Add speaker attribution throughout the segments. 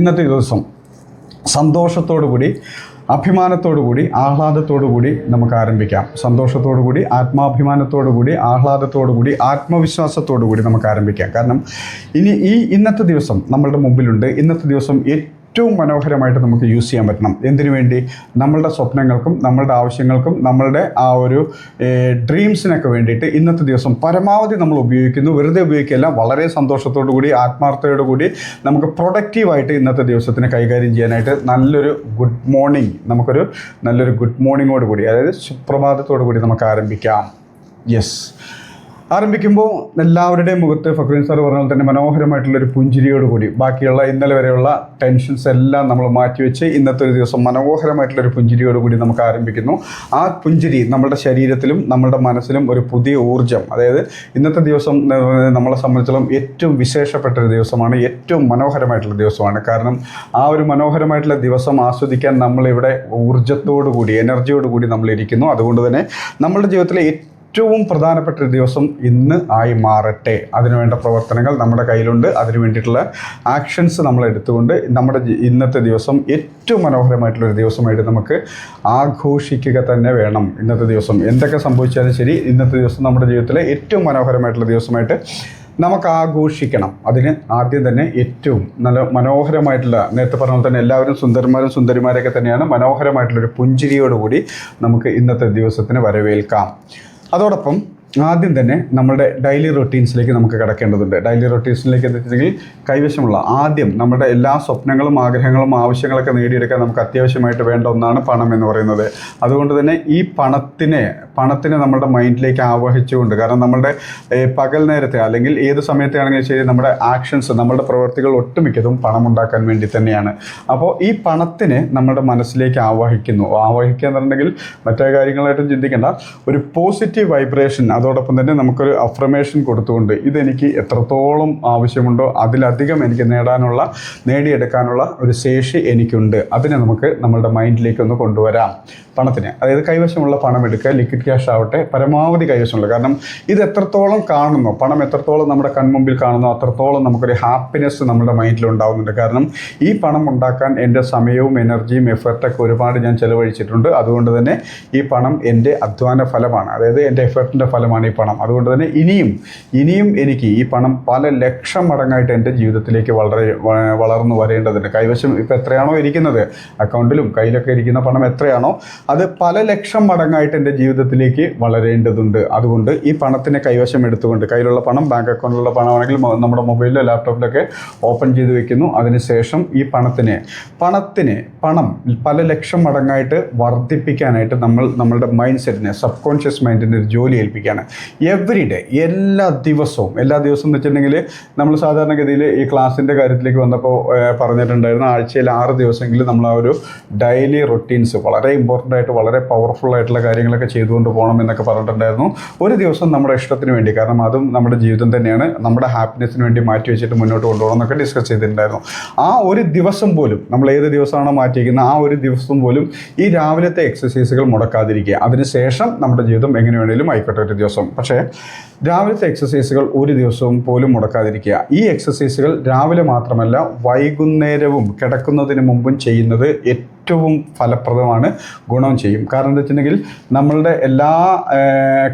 Speaker 1: ഇന്നത്തെ ദിവസം സന്തോഷത്തോടു കൂടി, അഭിമാനത്തോടു കൂടി, ആഹ്ലാദത്തോടു കൂടി നമുക്ക് ആരംഭിക്കാം. സന്തോഷത്തോടു കൂടി, ആത്മാഭിമാനത്തോടു കൂടി, ആഹ്ലാദത്തോടു കൂടി, ആത്മവിശ്വാസത്തോടു കൂടി നമുക്ക് ആരംഭിക്കാം. കാരണം ഇന്നത്തെ ദിവസം നമ്മളുടെ മുമ്പിലുണ്ട്. ഇന്നത്തെ ദിവസം ഏറ്റവും മനോഹരമായിട്ട് നമുക്ക് യൂസ് ചെയ്യാൻ പറ്റണം. എന്തിനു വേണ്ടി? നമ്മളുടെ സ്വപ്നങ്ങൾക്കും നമ്മളുടെ ആവശ്യങ്ങൾക്കും നമ്മളുടെ ആ ഒരു ഡ്രീംസിനൊക്കെ വേണ്ടിയിട്ട് ഇന്നത്തെ ദിവസം പരമാവധി നമ്മൾ ഉപയോഗിക്കുന്നു. വെറുതെ ഉപയോഗിക്കുകയല്ല, വളരെ സന്തോഷത്തോടു കൂടി, ആത്മാർത്ഥതയോടു കൂടി നമുക്ക് പ്രൊഡക്റ്റീവായിട്ട് ഇന്നത്തെ ദിവസത്തിന് കൈകാര്യം ചെയ്യാനായിട്ട് നല്ലൊരു ഗുഡ് മോർണിംഗോട് കൂടി, അതായത് സുപ്രഭാതത്തോടു കൂടി നമുക്ക് ആരംഭിക്കാം. യെസ്, ആരംഭിക്കുമ്പോൾ എല്ലാവരുടെയും മുഖത്ത് ഫക്രീൻ സാർ പറഞ്ഞ പോലെ തന്നെ മനോഹരമായിട്ടുള്ളൊരു പുഞ്ചിരിയോടുകൂടി ബാക്കിയുള്ള ഇന്നലെ വരെയുള്ള ടെൻഷൻസ് എല്ലാം നമ്മൾ മാറ്റിവെച്ച് ഇന്നത്തെ ഒരു ദിവസം മനോഹരമായിട്ടുള്ളൊരു പുഞ്ചിരിയോടുകൂടി നമുക്ക് ആരംഭിക്കുന്നു. ആ പുഞ്ചിരി നമ്മുടെ ശരീരത്തിലും നമ്മുടെ മനസ്സിലും ഒരു പുതിയ ഊർജ്ജം, അതായത് ഇന്നത്തെ ദിവസം നമ്മളെ സംബന്ധിച്ചിടത്തോളം ഏറ്റവും വിശേഷപ്പെട്ടൊരു ദിവസമാണ്, ഏറ്റവും മനോഹരമായിട്ടുള്ള ദിവസമാണ്. കാരണം ആ ഒരു മനോഹരമായിട്ടുള്ള ദിവസം ആസ്വദിക്കാൻ നമ്മളിവിടെ ഊർജ്ജത്തോടുകൂടി, എനർജിയോടുകൂടി നമ്മളിരിക്കുന്നു. അതുകൊണ്ട് തന്നെ നമ്മളുടെ ജീവിതത്തിലെ ഏറ്റവും പ്രധാനപ്പെട്ട ഒരു ദിവസം ഇന്ന് ആയി മാറട്ടെ. അതിനുവേണ്ട പ്രവർത്തനങ്ങൾ നമ്മുടെ കയ്യിലുണ്ട്. അതിനു വേണ്ടിയിട്ടുള്ള ആക്ഷൻസ് നമ്മൾ എടുത്തുകൊണ്ട് നമ്മുടെ ഇന്നത്തെ ദിവസം ഏറ്റവും മനോഹരമായിട്ടുള്ളൊരു ദിവസമായിട്ട് നമുക്ക് ആഘോഷിക്കുക തന്നെ വേണം. ഇന്നത്തെ ദിവസം എന്തൊക്കെ സംഭവിച്ചാലും ശരി, ഇന്നത്തെ ദിവസം നമ്മുടെ ജീവിതത്തിലെ ഏറ്റവും മനോഹരമായിട്ടുള്ള ദിവസമായിട്ട് നമുക്ക് ആഘോഷിക്കണം. അതിന് ആദ്യം തന്നെ ഏറ്റവും നല്ല മനോഹരമായിട്ടുള്ള, നേരത്തെ പറഞ്ഞ പോലെ തന്നെ എല്ലാവരും സുന്ദരിമാരൊക്കെ തന്നെയാണ്, മനോഹരമായിട്ടുള്ളൊരു പുഞ്ചിരിയോടുകൂടി നമുക്ക് ഇന്നത്തെ ദിവസത്തിന് വരവേൽക്കാം. അതോടൊപ്പം ആദ്യം തന്നെ നമ്മുടെ ഡെയിലി റൊട്ടീൻസിലേക്ക് നമുക്ക് കിടക്കേണ്ടതുണ്ട്. ഡെയിലി റൊട്ടീൻസിലേക്ക് എന്ന് വെച്ചിട്ടുണ്ടെങ്കിൽ കൈവശമുള്ള ആദ്യം നമ്മുടെ എല്ലാ സ്വപ്നങ്ങളും ആഗ്രഹങ്ങളും ആവശ്യങ്ങളൊക്കെ നേടിയെടുക്കാൻ നമുക്ക് അത്യാവശ്യമായിട്ട് വേണ്ട ഒന്നാണ് പണം എന്ന് പറയുന്നത്. അതുകൊണ്ട് തന്നെ ഈ പണത്തിനെ നമ്മുടെ മൈൻഡിലേക്ക് ആവഹിച്ചുകൊണ്ട്, കാരണം നമ്മുടെ പകൽ നേരത്തെ അല്ലെങ്കിൽ ഏത് സമയത്താണെങ്കിലും ശരി നമ്മുടെ ആക്ഷൻസ്, നമ്മുടെ പ്രവൃത്തികൾ ഒട്ടുമിക്കതും പണം ഉണ്ടാക്കാൻ വേണ്ടി തന്നെയാണ്. അപ്പോൾ ഈ പണത്തിനെ നമ്മുടെ മനസ്സിലേക്ക് ആവാഹിക്കുക എന്നുണ്ടെങ്കിൽ മറ്റേ കാര്യങ്ങളായിട്ടും ചിന്തിക്കേണ്ട, ഒരു പോസിറ്റീവ് വൈബ്രേഷൻ, അതോടൊപ്പം തന്നെ നമുക്കൊരു അഫർമേഷൻ കൊടുത്തുകൊണ്ട് ഇതെനിക്ക് എത്രത്തോളം ആവശ്യമുണ്ടോ അതിലധികം എനിക്ക് നേടിയെടുക്കാനുള്ള ഒരു ശേഷി എനിക്കുണ്ട്, അതിനെ നമുക്ക് നമ്മളുടെ മൈൻഡിലേക്ക് ഒന്ന് കൊണ്ടുവരാം. പണത്തിന്, അതായത് കൈവശമുള്ള പണം എടുക്കുക, ലിക്വിഡ് ക്യാഷ് ആവട്ടെ, പരമാവധി കൈവശമുള്ള. കാരണം ഇത് എത്രത്തോളം കാണുന്നു, പണം എത്രത്തോളം നമ്മുടെ കൺമുമ്പിൽ കാണുന്നു, അത്രത്തോളം നമുക്കൊരു ഹാപ്പിനെസ് നമ്മുടെ മൈൻഡിൽ ഉണ്ടാകുന്നുണ്ട്. കാരണം ഈ പണം ഉണ്ടാക്കാൻ എൻ്റെ സമയവും എനർജിയും എഫർട്ടൊക്കെ ഒരുപാട് ഞാൻ ചിലവഴിച്ചിട്ടുണ്ട്. അതുകൊണ്ട് തന്നെ ഈ പണം എൻ്റെ അധ്വാന ഫലമാണ്, അതായത് എൻ്റെ എഫർട്ടിൻ്റെ ഫലമാണ് ഈ പണം. അതുകൊണ്ട് തന്നെ ഇനിയും എനിക്ക് ഈ പണം പല ലക്ഷം മടങ്ങായിട്ട് എൻ്റെ ജീവിതത്തിലേക്ക് വളർന്നു വരേണ്ടതുണ്ട്. കൈവശം ഇപ്പോൾ എത്രയാണോ ഇരിക്കുന്നത്, അക്കൗണ്ടിലും കയ്യിലൊക്കെ ഇരിക്കുന്ന പണം എത്രയാണോ അത് പല ലക്ഷം മടങ്ങായിട്ട് എൻ്റെ ജീവിതത്തിലേക്ക് വളരേണ്ടതുണ്ട്. അതുകൊണ്ട് ഈ പണത്തിനെ കൈവശം എടുത്തുകൊണ്ട്, കയ്യിലുള്ള പണം ബാങ്ക് അക്കൗണ്ടിലുള്ള പണമാണെങ്കിൽ നമ്മുടെ മൊബൈലിലോ ലാപ്ടോപ്പിലൊക്കെ ഓപ്പൺ ചെയ്ത് വെക്കുന്നു. അതിനുശേഷം ഈ പണം പല ലക്ഷം മടങ്ങായിട്ട് വർദ്ധിപ്പിക്കാനായിട്ട് നമ്മളുടെ മൈൻഡ് സെറ്റിനെ, സബ് കോൺഷ്യസ് മൈൻഡിൻ്റെ ഒരു ജോലി ഏൽപ്പിക്കുകയാണ്. എവറി ഡേ, എല്ലാ ദിവസവും എന്ന് വെച്ചിട്ടുണ്ടെങ്കിൽ നമ്മൾ സാധാരണഗതിയിൽ ഈ ക്ലാസ്സിൻ്റെ കാര്യത്തിലേക്ക് വന്നപ്പോൾ പറഞ്ഞിട്ടുണ്ടായിരുന്നു, ആഴ്ചയിൽ 6 ദിവസമെങ്കിലും നമ്മൾ ആ ഒരു ഡെയിലി റൊട്ടീൻസ് വളരെ ഇമ്പോർട്ടൻ്റ് ആയിട്ട്, വളരെ പവർഫുൾ ആയിട്ടുള്ള കാര്യങ്ങളൊക്കെ ചെയ്തുകൊണ്ട് പോകണം എന്നൊക്കെ പറഞ്ഞിട്ടുണ്ടായിരുന്നു. ഒരു ദിവസം നമ്മുടെ ഇഷ്ടത്തിന് വേണ്ടി, കാരണം അതും നമ്മുടെ ജീവിതം തന്നെയാണ്, നമ്മുടെ ഹാപ്പിനെസ്സിന് വേണ്ടി മാറ്റി വെച്ചിട്ട് മുന്നോട്ട് കൊണ്ടുപോകണം എന്നൊക്കെ ഡിസ്കസ് ചെയ്തിട്ടുണ്ടായിരുന്നു. ആ ഒരു ദിവസം പോലും, നമ്മൾ ഏത് ദിവസമാണോ മാറ്റിയിരിക്കുന്നത് ആ ഒരു ദിവസം പോലും ഈ രാവിലത്തെ എക്സസൈസുകൾ മുടക്കാതിരിക്കുക. അതിനുശേഷം നമ്മുടെ ജീവിതം എങ്ങനെ വേണമെങ്കിലും ആയിക്കോട്ടെ ഒരു ദിവസം, പക്ഷേ രാവിലത്തെ എക്സസൈസുകൾ ഒരു ദിവസവും പോലും മുടക്കാതിരിക്കുക. ഈ എക്സസൈസുകൾ രാവിലെ മാത്രമല്ല വൈകുന്നേരവും കിടക്കുന്നതിന് മുമ്പും ചെയ്യുന്നത് ഏറ്റവും ഫലപ്രദമാണ്, ഗുണം ചെയ്യും. കാരണം എന്താ വെച്ചിട്ടുണ്ടെങ്കിൽ നമ്മളുടെ എല്ലാ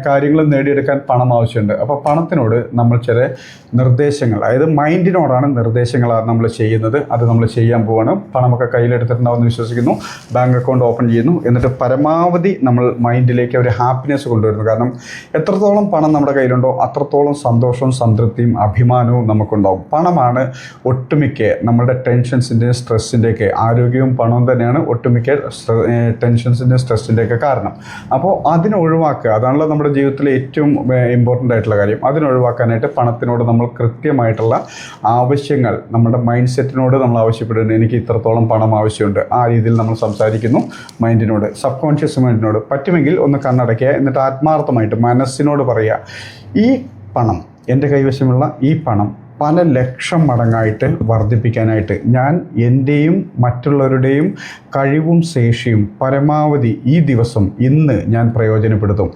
Speaker 1: കാര്യങ്ങളും നേടിയെടുക്കാൻ പണം ആവശ്യമുണ്ട്. അപ്പോൾ പണത്തിനോട് നമ്മൾ ചില നിർദ്ദേശങ്ങൾ, അതായത് മൈൻഡിനോടാണ് നിർദ്ദേശങ്ങളാണ് നമ്മൾ ചെയ്യുന്നത്. അത് നമ്മൾ ചെയ്യാൻ പോവാണ്. പണമൊക്കെ കയ്യിലെടുത്തിട്ടുണ്ടാവുമെന്ന് വിശ്വസിക്കുന്നു. ബാങ്ക് അക്കൗണ്ട് ഓപ്പൺ ചെയ്യുന്നു. എന്നിട്ട് പരമാവധി നമ്മൾ മൈൻഡിലേക്ക് ഒരു ഹാപ്പിനെസ് കൊണ്ടുവരുന്നു. കാരണം എത്രത്തോളം പണം നമ്മുടെ കയ്യിലുണ്ടോ അത്രത്തോളം സന്തോഷവും സംതൃപ്തിയും അഭിമാനവും നമുക്കുണ്ടാവും. പണമാണ് ഒട്ടുമിക്ക നമ്മുടെ ടെൻഷൻസിൻ്റെയും സ്ട്രെസ്സിൻ്റെയൊക്കെ, ആരോഗ്യവും പണവും തന്നെയാണ് ഒട്ടുമിക്ക ടെൻഷൻസിൻ്റെ സ്ട്രെസ്സിൻ്റെയൊക്കെ കാരണം. അപ്പോൾ അതിനൊഴിവാക്കുക, അതാണല്ലോ നമ്മുടെ ജീവിതത്തിലെ ഏറ്റവും ഇമ്പോർട്ടൻ്റ് ആയിട്ടുള്ള കാര്യം. അതിനൊഴിവാക്കാനായിട്ട് പണത്തിനോട് നമ്മൾ കൃത്യമായിട്ടുള്ള ആവശ്യങ്ങൾ, നമ്മുടെ മൈൻഡ് സെറ്റിനോട് നമ്മൾ ആവശ്യപ്പെടുന്നു. എനിക്ക് ഇത്രത്തോളം പണം ആവശ്യമുണ്ട്, ആ രീതിയിൽ നമ്മൾ സംസാരിക്കുന്നു മൈൻഡിനോട്, സബ് കോൺഷ്യസ് മൈൻഡിനോട്. പറ്റുമെങ്കിൽ ഒന്ന് കണ്ണടയ്ക്കുക, എന്നിട്ട് ആത്മാർത്ഥമായിട്ട് മനസ്സിനോട് പറയുക, ഈ പണം, എൻ്റെ കൈവശമുള്ള ഈ പണം പല ലക്ഷം മടങ്ങായിട്ട് വർദ്ധിപ്പിക്കാനായിട്ട് ഞാൻ എൻ്റെയും മറ്റുള്ളവരുടെയും കഴിവും ശേഷിയും പരമാവധി ഈ ദിവസം ഇന്ന് ഞാൻ പ്രയോജനപ്പെടുത്തും.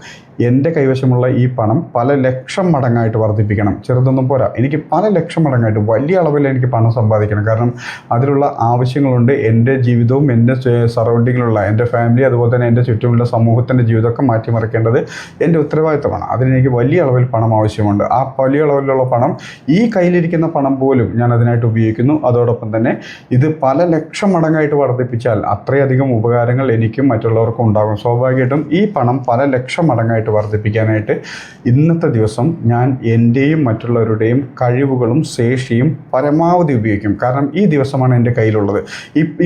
Speaker 1: എൻ്റെ കൈവശമുള്ള ഈ പണം പല ലക്ഷം മടങ്ങായിട്ട് വർദ്ധിപ്പിക്കണം. ചെറുതൊന്നും പോരാ, എനിക്ക് പല ലക്ഷം മടങ്ങായിട്ട് വലിയ അളവിൽ എനിക്ക് പണം സമ്പാദിക്കണം. കാരണം അതിലുള്ള ആവശ്യങ്ങളുണ്ട്. എൻ്റെ ജീവിതവും എൻ്റെ സറൗണ്ടിങ്ങിലുള്ള എൻ്റെ ഫാമിലി അതുപോലെ തന്നെ എൻ്റെ ചുറ്റുമുള്ള സമൂഹത്തിൻ്റെ ജീവിതമൊക്കെ മാറ്റിമറിക്കേണ്ടത് എൻ്റെ ഉത്തരവാദിത്തമാണ്. അതിനെനിക്ക് വലിയ അളവിൽ പണം ആവശ്യമുണ്ട്. ആ വലിയ അളവിലുള്ള പണം, ഈ കയ്യിലിരിക്കുന്ന പണം പോലും ഞാൻ അതിനായിട്ട് ഉപയോഗിക്കുന്നു. അതോടൊപ്പം തന്നെ ഇത് പല ലക്ഷം മടങ്ങായിട്ട് വർദ്ധിപ്പിച്ചാൽ അത്രയധികം ഉപകാരങ്ങൾ എനിക്കും മറ്റുള്ളവർക്കും ഉണ്ടാകും. സ്വാഭാവികമായിട്ടും ഈ പണം പല ലക്ഷം മടങ്ങായിട്ട് വർദ്ധിപ്പിക്കാനായിട്ട് ഇന്നത്തെ ദിവസം ഞാൻ എൻ്റെയും മറ്റുള്ളവരുടെയും കഴിവുകളും ശേഷിയും പരമാവധി ഉപയോഗിക്കും. കാരണം ഈ ദിവസമാണ് എൻ്റെ കയ്യിലുള്ളത്.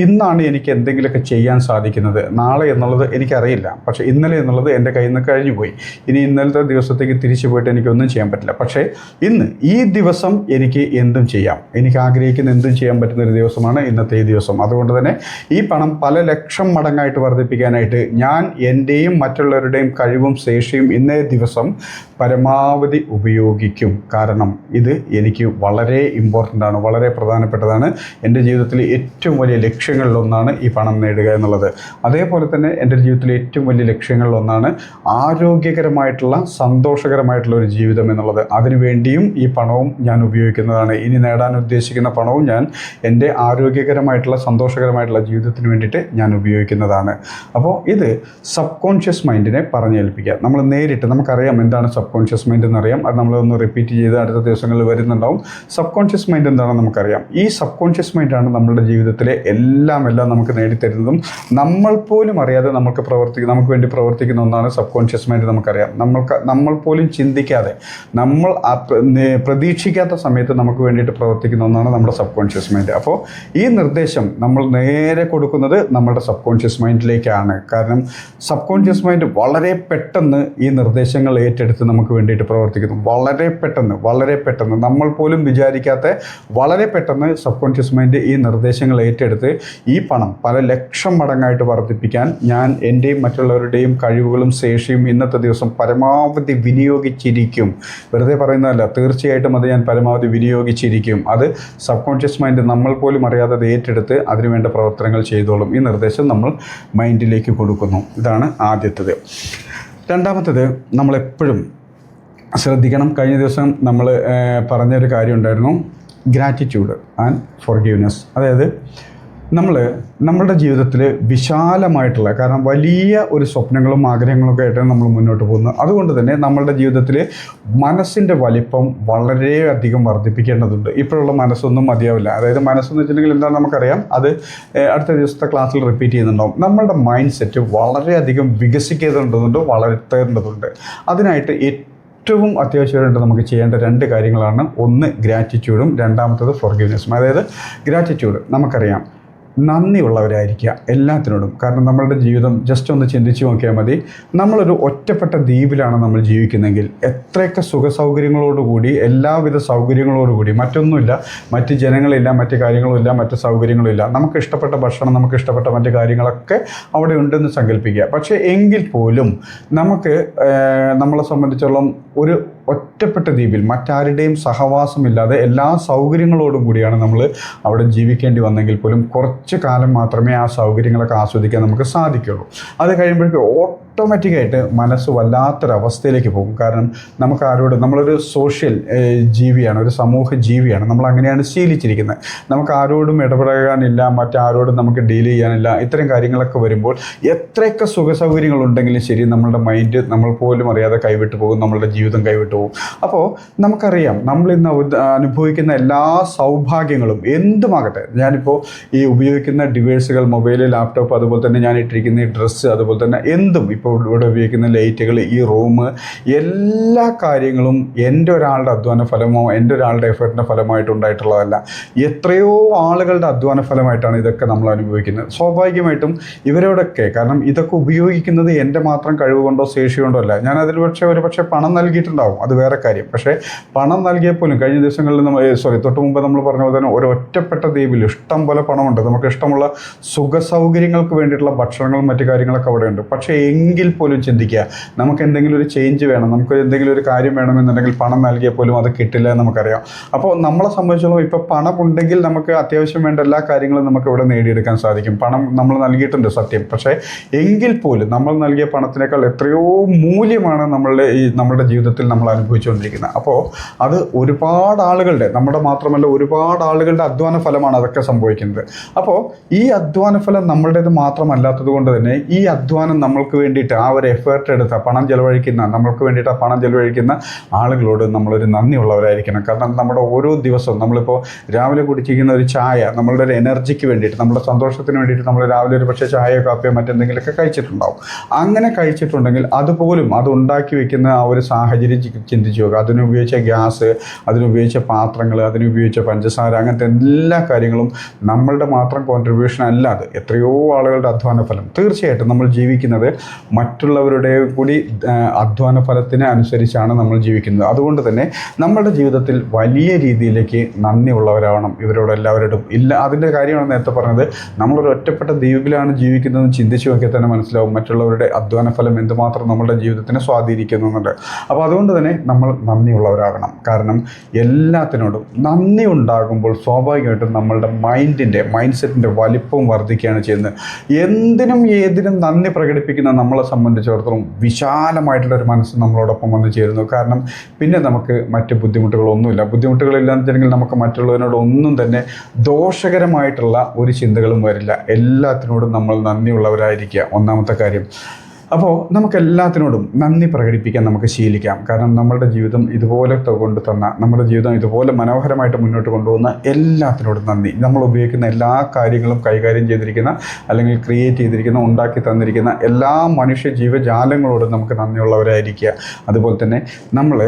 Speaker 1: ഇന്നാണ് എനിക്ക് എന്തെങ്കിലുമൊക്കെ ചെയ്യാൻ സാധിക്കുന്നത്. നാളെ എന്നുള്ളത് എനിക്കറിയില്ല, പക്ഷേ ഇന്നലെ എന്നുള്ളത് എൻ്റെ കയ്യിൽ നിന്ന് കഴിഞ്ഞു പോയി. ഇനി ഇന്നലത്തെ ദിവസത്തേക്ക് തിരിച്ചു പോയിട്ട് എനിക്കൊന്നും ചെയ്യാൻ പറ്റില്ല. പക്ഷേ ഇന്ന് ഈ ദിവസം എനിക്ക് എന്തും ചെയ്യാം. എനിക്ക് ആഗ്രഹിക്കുന്ന എന്തും ചെയ്യാൻ പറ്റുന്ന ഒരു ദിവസമാണ് ഇന്നത്തെ ഈ ദിവസം. അതുകൊണ്ട് തന്നെ ഈ പണം പല ലക്ഷം മടങ്ങായിട്ട് വർദ്ധിപ്പിക്കാനായിട്ട് ഞാൻ എൻ്റെയും മറ്റുള്ളവരുടെയും കഴിവും ശേഷിയും ഇന്നേ ദിവസം പരമാവധി ഉപയോഗിക്കും. കാരണം ഇത് എനിക്ക് വളരെ ഇമ്പോർട്ടൻ്റ് ആണ്, വളരെ പ്രധാനപ്പെട്ടതാണ്. എൻ്റെ ജീവിതത്തിലെ ഏറ്റവും വലിയ ലക്ഷ്യങ്ങളിലൊന്നാണ് ഈ പണം നേടുക എന്നുള്ളത്. അതേപോലെ തന്നെ എൻ്റെ ജീവിതത്തിലെ ഏറ്റവും വലിയ ലക്ഷ്യങ്ങളിലൊന്നാണ് ആരോഗ്യകരമായിട്ടുള്ള സന്തോഷകരമായിട്ടുള്ള ഒരു ജീവിതം എന്നുള്ളത്. അതിനുവേണ്ടിയും ഈ പണവും ഞാൻ ഉപയോഗിക്കുന്നതാണ്. ഇനി നേടാൻ ഉദ്ദേശിക്കുന്ന പണവും ഞാൻ എൻ്റെ ആരോഗ്യകരമായിട്ടുള്ള സന്തോഷകരമായിട്ടുള്ള ജീവിതത്തിന് വേണ്ടിയിട്ട് ഞാൻ ഉപയോഗിക്കുന്നതാണ്. അപ്പോൾ ഇത് സബ് കോൺഷ്യസ് മൈൻഡിനെ പറഞ്ഞേൽപ്പിക്കുക. നമ്മൾ നേരിട്ട് നമുക്കറിയാം എന്താണ് സബ് കോൺഷ്യസ് മൈൻഡ് എന്നറിയാം. അത് നമ്മളൊന്ന് റിപ്പീറ്റ് ചെയ്ത് അടുത്ത ദിവസങ്ങളിൽ വരുന്നുണ്ടാവും. സബ് കോൺഷ്യസ് മൈൻഡ് എന്താണെന്ന് നമുക്കറിയാം. ഈ സബ് കോൺഷ്യസ് മൈൻഡാണ് നമ്മുടെ ജീവിതത്തിലെ എല്ലാം നമുക്ക് നേടിത്തരുന്നതും നമ്മൾ പോലും അറിയാതെ നമുക്ക് വേണ്ടി പ്രവർത്തിക്കുന്ന ഒന്നാണ് സബ് കോൺഷ്യസ് മൈൻഡ്. നമുക്കറിയാം നമ്മൾ പോലും ചിന്തിക്കാതെ, നമ്മൾ പ്രതീക്ഷിക്കാത്ത സമയത്ത് നമുക്ക് വേണ്ടിയിട്ട് പ്രവർത്തിക്കുന്ന ഒന്നാണ് നമ്മുടെ സബ് കോൺഷ്യസ് മൈൻഡ്. അപ്പോൾ ഈ നിർദ്ദേശം നമ്മൾ നേരെ കൊടുക്കുന്നത് നമ്മുടെ സബ് കോൺഷ്യസ് മൈൻഡിലേക്കാണ്. കാരണം സബ് കോൺഷ്യസ് മൈൻഡ് വളരെ പെട്ടെന്ന് ഈ നിർദ്ദേശങ്ങൾ ഏറ്റെടുത്ത് നമുക്ക് വേണ്ടിയിട്ട് പ്രവർത്തിക്കുന്നു. വളരെ പെട്ടെന്ന് നമ്മൾ പോലും വിചാരിക്കാത്ത വളരെ പെട്ടെന്ന് സബ് കോൺഷ്യസ് മൈൻഡ് ഈ നിർദ്ദേശങ്ങൾ ഏറ്റെടുത്ത് ഈ പണം പല ലക്ഷം മടങ്ങായിട്ട് വർദ്ധിപ്പിക്കാൻ ഞാൻ എൻ്റെയും മറ്റുള്ളവരുടെയും കഴിവുകളും ശേഷിയും ഇന്നത്തെ ദിവസം പരമാവധി വിനിയോഗിച്ചിരിക്കും. വെറുതെ പറയുന്നതല്ല, തീർച്ചയായിട്ടും അത് ഞാൻ പരമാവധി വിനിയോഗിച്ചിരിക്കും. അത് സബ് കോൺഷ്യസ് മൈൻഡ് നമ്മൾ പോലും അറിയാതെ അത് ഏറ്റെടുത്ത് അതിനുവേണ്ട പ്രവർത്തനങ്ങൾ ചെയ്തോളും. ഈ നിർദ്ദേശം നമ്മൾ മൈൻഡിലേക്ക് കൊടുക്കുന്നു. ഇതാണ് ആദ്യത്തേത്. രണ്ടാമത്തേത്, നമ്മളെപ്പോഴും ശ്രദ്ധിക്കണം. കഴിഞ്ഞ ദിവസം നമ്മൾ പറഞ്ഞൊരു കാര്യം ഉണ്ടായിരുന്നു, ഗ്രാറ്റിറ്റ്യൂഡ് ആൻഡ് ഫോർഗീവ്നെസ്. അതായത് നമ്മളുടെ ജീവിതത്തിൽ വിശാലമായിട്ടുള്ള, കാരണം വലിയ ഒരു സ്വപ്നങ്ങളും ആഗ്രഹങ്ങളൊക്കെ ആയിട്ടാണ് നമ്മൾ മുന്നോട്ട് പോകുന്നത്. അതുകൊണ്ട് തന്നെ നമ്മളുടെ ജീവിതത്തിൽ മനസ്സിൻ്റെ വലിപ്പം വളരെയധികം വർദ്ധിപ്പിക്കേണ്ടതുണ്ട്. ഇപ്പോഴുള്ള മനസ്സൊന്നും മതിയാവില്ല. അതായത് മനസ്സെന്ന് വെച്ചിട്ടുണ്ടെങ്കിൽ എന്താണെന്ന് നമുക്കറിയാം. അത് അടുത്ത ദിവസത്തെ ക്ലാസ്സിൽ റിപ്പീറ്റ് ചെയ്യുന്നുണ്ടാവും. നമ്മളുടെ മൈൻഡ് സെറ്റ് വളരെയധികം വികസിക്കേണ്ടതുണ്ട്, വളർത്തേണ്ടതുണ്ട്. അതിനായിട്ട് ഏറ്റവും അത്യാവശ്യമായിട്ട് നമുക്ക് ചെയ്യേണ്ട രണ്ട് കാര്യങ്ങളാണ്. ഒന്ന് ഗ്രാറ്റിറ്റ്യൂഡും, രണ്ടാമത്തത് ഫോർഗീവ്നെസ്സും. അതായത് ഗ്രാറ്റിറ്റ്യൂഡ്, നമുക്കറിയാം നന്ദിയുള്ളവരായിരിക്കുക എല്ലാത്തിനോടും. കാരണം നമ്മളുടെ ജീവിതം ജസ്റ്റ് ഒന്ന് ചിന്തിച്ച് നോക്കിയാൽ മതി. നമ്മളൊരു ഒറ്റപ്പെട്ട ദ്വീപിലാണ് നമ്മൾ ജീവിക്കുന്നതെങ്കിൽ എത്രയൊക്കെ സുഖസൗകര്യങ്ങളോടുകൂടി, എല്ലാവിധ സൗകര്യങ്ങളോടുകൂടി, മറ്റൊന്നുമില്ല, മറ്റ് ജനങ്ങളില്ല, മറ്റ് കാര്യങ്ങളുമില്ല, മറ്റ് സൗകര്യങ്ങളുമില്ല, നമുക്ക് ഇഷ്ടപ്പെട്ട ഭക്ഷണം, നമുക്ക് ഇഷ്ടപ്പെട്ട മറ്റ് കാര്യങ്ങളൊക്കെ അവിടെ ഉണ്ടെന്ന് സങ്കല്പിക്കുക. പക്ഷേ എങ്കിൽ പോലും നമുക്ക് നമ്മളെ സംബന്ധിച്ചോളം ഒരു ഒറ്റപ്പെട്ട ദ്വീപിൽ മറ്റാരുടെയും സഹവാസമില്ലാതെ എല്ലാ സൗകര്യങ്ങളോടും കൂടിയാണ് നമ്മൾ അവിടെ ജീവിക്കേണ്ടി വന്നെങ്കിൽ പോലും കുറച്ച് കാലം മാത്രമേ ആ സൗകര്യങ്ങളൊക്കെ ആസ്വദിക്കാൻ നമുക്ക് സാധിക്കുള്ളൂ. അത് കഴിയുമ്പോഴേക്കും ഓട്ടോമാറ്റിക്കായിട്ട് മനസ്സ് വല്ലാത്തൊരവസ്ഥയിലേക്ക് പോകും. കാരണം നമുക്ക് നമ്മളൊരു സോഷ്യൽ ജീവിയാണ്, ഒരു സമൂഹ ജീവിയാണ്. നമ്മൾ അങ്ങനെയാണ് ശീലിച്ചിരിക്കുന്നത്. നമുക്ക് ആരോടും ഇടപെടാനില്ല, മറ്റാരോടും നമുക്ക് ഡീൽ ചെയ്യാനില്ല. ഇത്തരം കാര്യങ്ങളൊക്കെ വരുമ്പോൾ എത്രയൊക്കെ സുഖസൗകര്യങ്ങളുണ്ടെങ്കിലും ശരി, നമ്മളുടെ മൈൻഡ് നമ്മൾ പോലും അറിയാതെ കൈവിട്ട് പോകും, നമ്മളുടെ ജീവിതം കൈവിട്ട് പോകും. അപ്പോൾ നമുക്കറിയാം നമ്മൾ ഇന്ന് അനുഭവിക്കുന്ന എല്ലാ സൗഭാഗ്യങ്ങളും എന്തുമാകട്ടെ, ഞാനിപ്പോൾ ഈ ഉപയോഗിക്കുന്ന ഡിവൈസുകൾ, മൊബൈൽ, ലാപ്ടോപ്പ്, അതുപോലെ തന്നെ ഞാൻ ഇട്ടിരിക്കുന്ന ഈ ഡ്രസ്സ്, അതുപോലെ തന്നെ എന്തും, ഇപ്പോൾ ഇവിടെ ഉപയോഗിക്കുന്ന ലൈറ്റുകൾ, ഈ റൂം, എല്ലാ കാര്യങ്ങളും എൻ്റെ ഒരാളുടെ അധ്വാന ഫലമോ എൻ്റെ ഒരാളുടെ എഫേർട്ടിൻ്റെ ഫലമായിട്ട് ഉണ്ടായിട്ടുള്ളതല്ല. എത്രയോ ആളുകളുടെ അധ്വാന ഫലമായിട്ടാണ് ഇതൊക്കെ നമ്മൾ അനുഭവിക്കുന്നത്. സ്വാഭാവികമായിട്ടും ഇവരോടൊക്കെ, കാരണം ഇതൊക്കെ ഉപയോഗിക്കുന്നത് എൻ്റെ മാത്രം കഴിവ് കൊണ്ടോ ശേഷി കൊണ്ടോ അല്ല. ഞാൻ അതിൽ പക്ഷേ പണം നൽകിയിട്ടുണ്ടാവും, അത് വേറെ കാര്യം. പക്ഷേ പണം നൽകിയപ്പോലും കഴിഞ്ഞ ദിവസങ്ങളിൽ തൊട്ട് മുമ്പ് നമ്മൾ പറഞ്ഞ പോലെ തന്നെ ഒരു ഒറ്റപ്പെട്ട ദ്വീപിൽ ഇഷ്ടം പോലെ പണമുണ്ട്, നമുക്ക് ഇഷ്ടമുള്ള സുഖ സൗകര്യങ്ങൾക്ക് വേണ്ടിയിട്ടുള്ള ഭക്ഷണങ്ങളും മറ്റു കാര്യങ്ങളൊക്കെ അവിടെ ഉണ്ട്. പക്ഷേ എങ്കിൽ പോലും ചിന്തിക്കുക, നമുക്ക് എന്തെങ്കിലും ഒരു ചേഞ്ച് വേണം, നമുക്ക് എന്തെങ്കിലും ഒരു കാര്യം വേണമെന്നുണ്ടെങ്കിൽ പണം നൽകിയാൽ പോലും അത് കിട്ടില്ല എന്ന് നമുക്കറിയാം. അപ്പോൾ നമ്മളെ സംബന്ധിച്ചോളം ഇപ്പോൾ പണമുണ്ടെങ്കിൽ നമുക്ക് അത്യാവശ്യം വേണ്ട എല്ലാ കാര്യങ്ങളും നമുക്ക് ഇവിടെ നേടിയെടുക്കാൻ സാധിക്കും. പണം നമ്മൾ നൽകിയിട്ടുണ്ട് സത്യം, പക്ഷേ എങ്കിൽ പോലും നമ്മൾ നൽകിയ പണത്തിനേക്കാൾ എത്രയോ മൂല്യമാണ് നമ്മുടെ ജീവിതത്തിൽ നമ്മൾ അനുഭവിച്ചുകൊണ്ടിരിക്കുന്നത്. അപ്പോൾ അത് ഒരുപാട് ആളുകളുടെ, നമ്മുടെ മാത്രമല്ല ഒരുപാട് ആളുകളുടെ അധ്വാന ഫലമാണ് അതൊക്കെ സംഭവിക്കുന്നത്. അപ്പോൾ ഈ അധ്വാന ഫലം നമ്മളുടേത് മാത്രമല്ലാത്തത് കൊണ്ട് തന്നെ ഈ അധ്വാനം നമ്മൾക്ക് വേണ്ടിയിട്ട് ആ ഒരു എഫേർട്ട് എടുത്ത പണം ചെലവഴിക്കുന്ന, നമ്മൾക്ക് വേണ്ടിയിട്ട് ആ പണം ചെലവഴിക്കുന്ന ആളുകളോട് നമ്മളൊരു നന്ദിയുള്ളവരായിരിക്കണം. കാരണം നമ്മുടെ ഓരോ ദിവസവും നമ്മളിപ്പോൾ രാവിലെ കുടിച്ചിരിക്കുന്ന ഒരു ചായ നമ്മളുടെ ഒരു എനർജിക്ക് വേണ്ടിയിട്ട്, നമ്മുടെ സന്തോഷത്തിന് വേണ്ടിയിട്ട് നമ്മൾ രാവിലെ ഒരു പക്ഷേ ചായയോ കാപ്പിയോ മറ്റെന്തെങ്കിലുമൊക്കെ കഴിച്ചിട്ടുണ്ടാവും. അങ്ങനെ കഴിച്ചിട്ടുണ്ടെങ്കിൽ അതുപോലും അത് ഉണ്ടാക്കി വെക്കുന്ന ആ ഒരു സാഹചര്യം ചിന്തിച്ചു നോക്കുക. അതിനുപയോഗിച്ച ഗ്യാസ്, അതിനുപയോഗിച്ച പാത്രങ്ങൾ, അതിനുപയോഗിച്ച പഞ്ചസാര, അങ്ങനത്തെ എല്ലാ കാര്യങ്ങളും നമ്മളുടെ മാത്രം കോൺട്രിബ്യൂഷൻ അല്ലാതെ എത്രയോ ആളുകളുടെ അധ്വാന ഫലം. തീർച്ചയായിട്ടും നമ്മൾ ജീവിക്കുന്നത് മറ്റുള്ളവരുടെ കൂടി അധ്വാന ഫലത്തിന് അനുസരിച്ചാണ് നമ്മൾ ജീവിക്കുന്നത്. അതുകൊണ്ട് തന്നെ നമ്മളുടെ ജീവിതത്തിൽ വലിയ രീതിയിലേക്ക് നന്ദിയുള്ളവരാവണം ഇവരോട് എല്ലാവരോടും. ഇല്ല, അതിൻ്റെ കാര്യമാണ് നേരത്തെ പറഞ്ഞത്, നമ്മളൊരു ഒറ്റപ്പെട്ട ദ്വീപിലാണ് ജീവിക്കുന്നതെന്ന് ചിന്തിച്ചു നോക്കിയാൽ തന്നെ മനസ്സിലാവും മറ്റുള്ളവരുടെ അധ്വാന ഫലം എന്തുമാത്രം നമ്മുടെ ജീവിതത്തിനെ സ്വാധീനിക്കുന്നുണ്ട്. അപ്പോൾ അതുകൊണ്ട് തന്നെ നമ്മൾ നന്ദിയുള്ളവരാകണം. കാരണം എല്ലാത്തിനോടും നന്ദി ഉണ്ടാകുമ്പോൾ സ്വാഭാവികമായിട്ടും നമ്മളുടെ മൈൻഡ് സെറ്റിൻ്റെ വലിപ്പവും വർദ്ധിക്കുകയാണ് ചെയ്യുന്നത്. എന്തിനും ഏതിനും നന്ദി പ്രകടിപ്പിക്കുന്ന നമ്മളെ സംബന്ധിച്ചിടത്തോളം വിശാലമായിട്ടുള്ളൊരു മനസ്സ് നമ്മളോടൊപ്പം വന്നു ചേരുന്നു. കാരണം പിന്നെ നമുക്ക് മറ്റ് ബുദ്ധിമുട്ടുകളൊന്നുമില്ല. ബുദ്ധിമുട്ടുകളില്ലാന്ന് വെച്ചിട്ടുണ്ടെങ്കിൽ നമുക്ക് മറ്റുള്ളവരോട് ഒന്നും തന്നെ ദോഷകരമായിട്ടുള്ള ഒരു ചിന്തകളും വരില്ല. എല്ലാത്തിനോടും നമ്മൾ നന്ദിയുള്ളവരായിരിക്കുക, ഒന്നാമത്തെ കാര്യം. അപ്പോൾ നമുക്കെല്ലാത്തിനോടും നന്ദി പ്രകടിപ്പിക്കാൻ നമുക്ക് ശീലിക്കാം. കാരണം നമ്മളുടെ ജീവിതം ഇതുപോലെ കൊണ്ട് തന്ന, നമ്മുടെ ജീവിതം ഇതുപോലെ മനോഹരമായിട്ട് മുന്നോട്ട് കൊണ്ടുപോകുന്ന എല്ലാത്തിനോടും നന്ദി. നമ്മൾ ഉപയോഗിക്കുന്ന എല്ലാ കാര്യങ്ങളും കൈകാര്യം ചെയ്തിരിക്കുന്ന, അല്ലെങ്കിൽ ക്രിയേറ്റ് ചെയ്തിരിക്കുന്ന, ഉണ്ടാക്കി തന്നിരിക്കുന്ന എല്ലാ മനുഷ്യ ജീവജാലങ്ങളോടും നമുക്ക് നന്ദിയുള്ളവരായിരിക്കുക. അതുപോലെ തന്നെ നമ്മൾ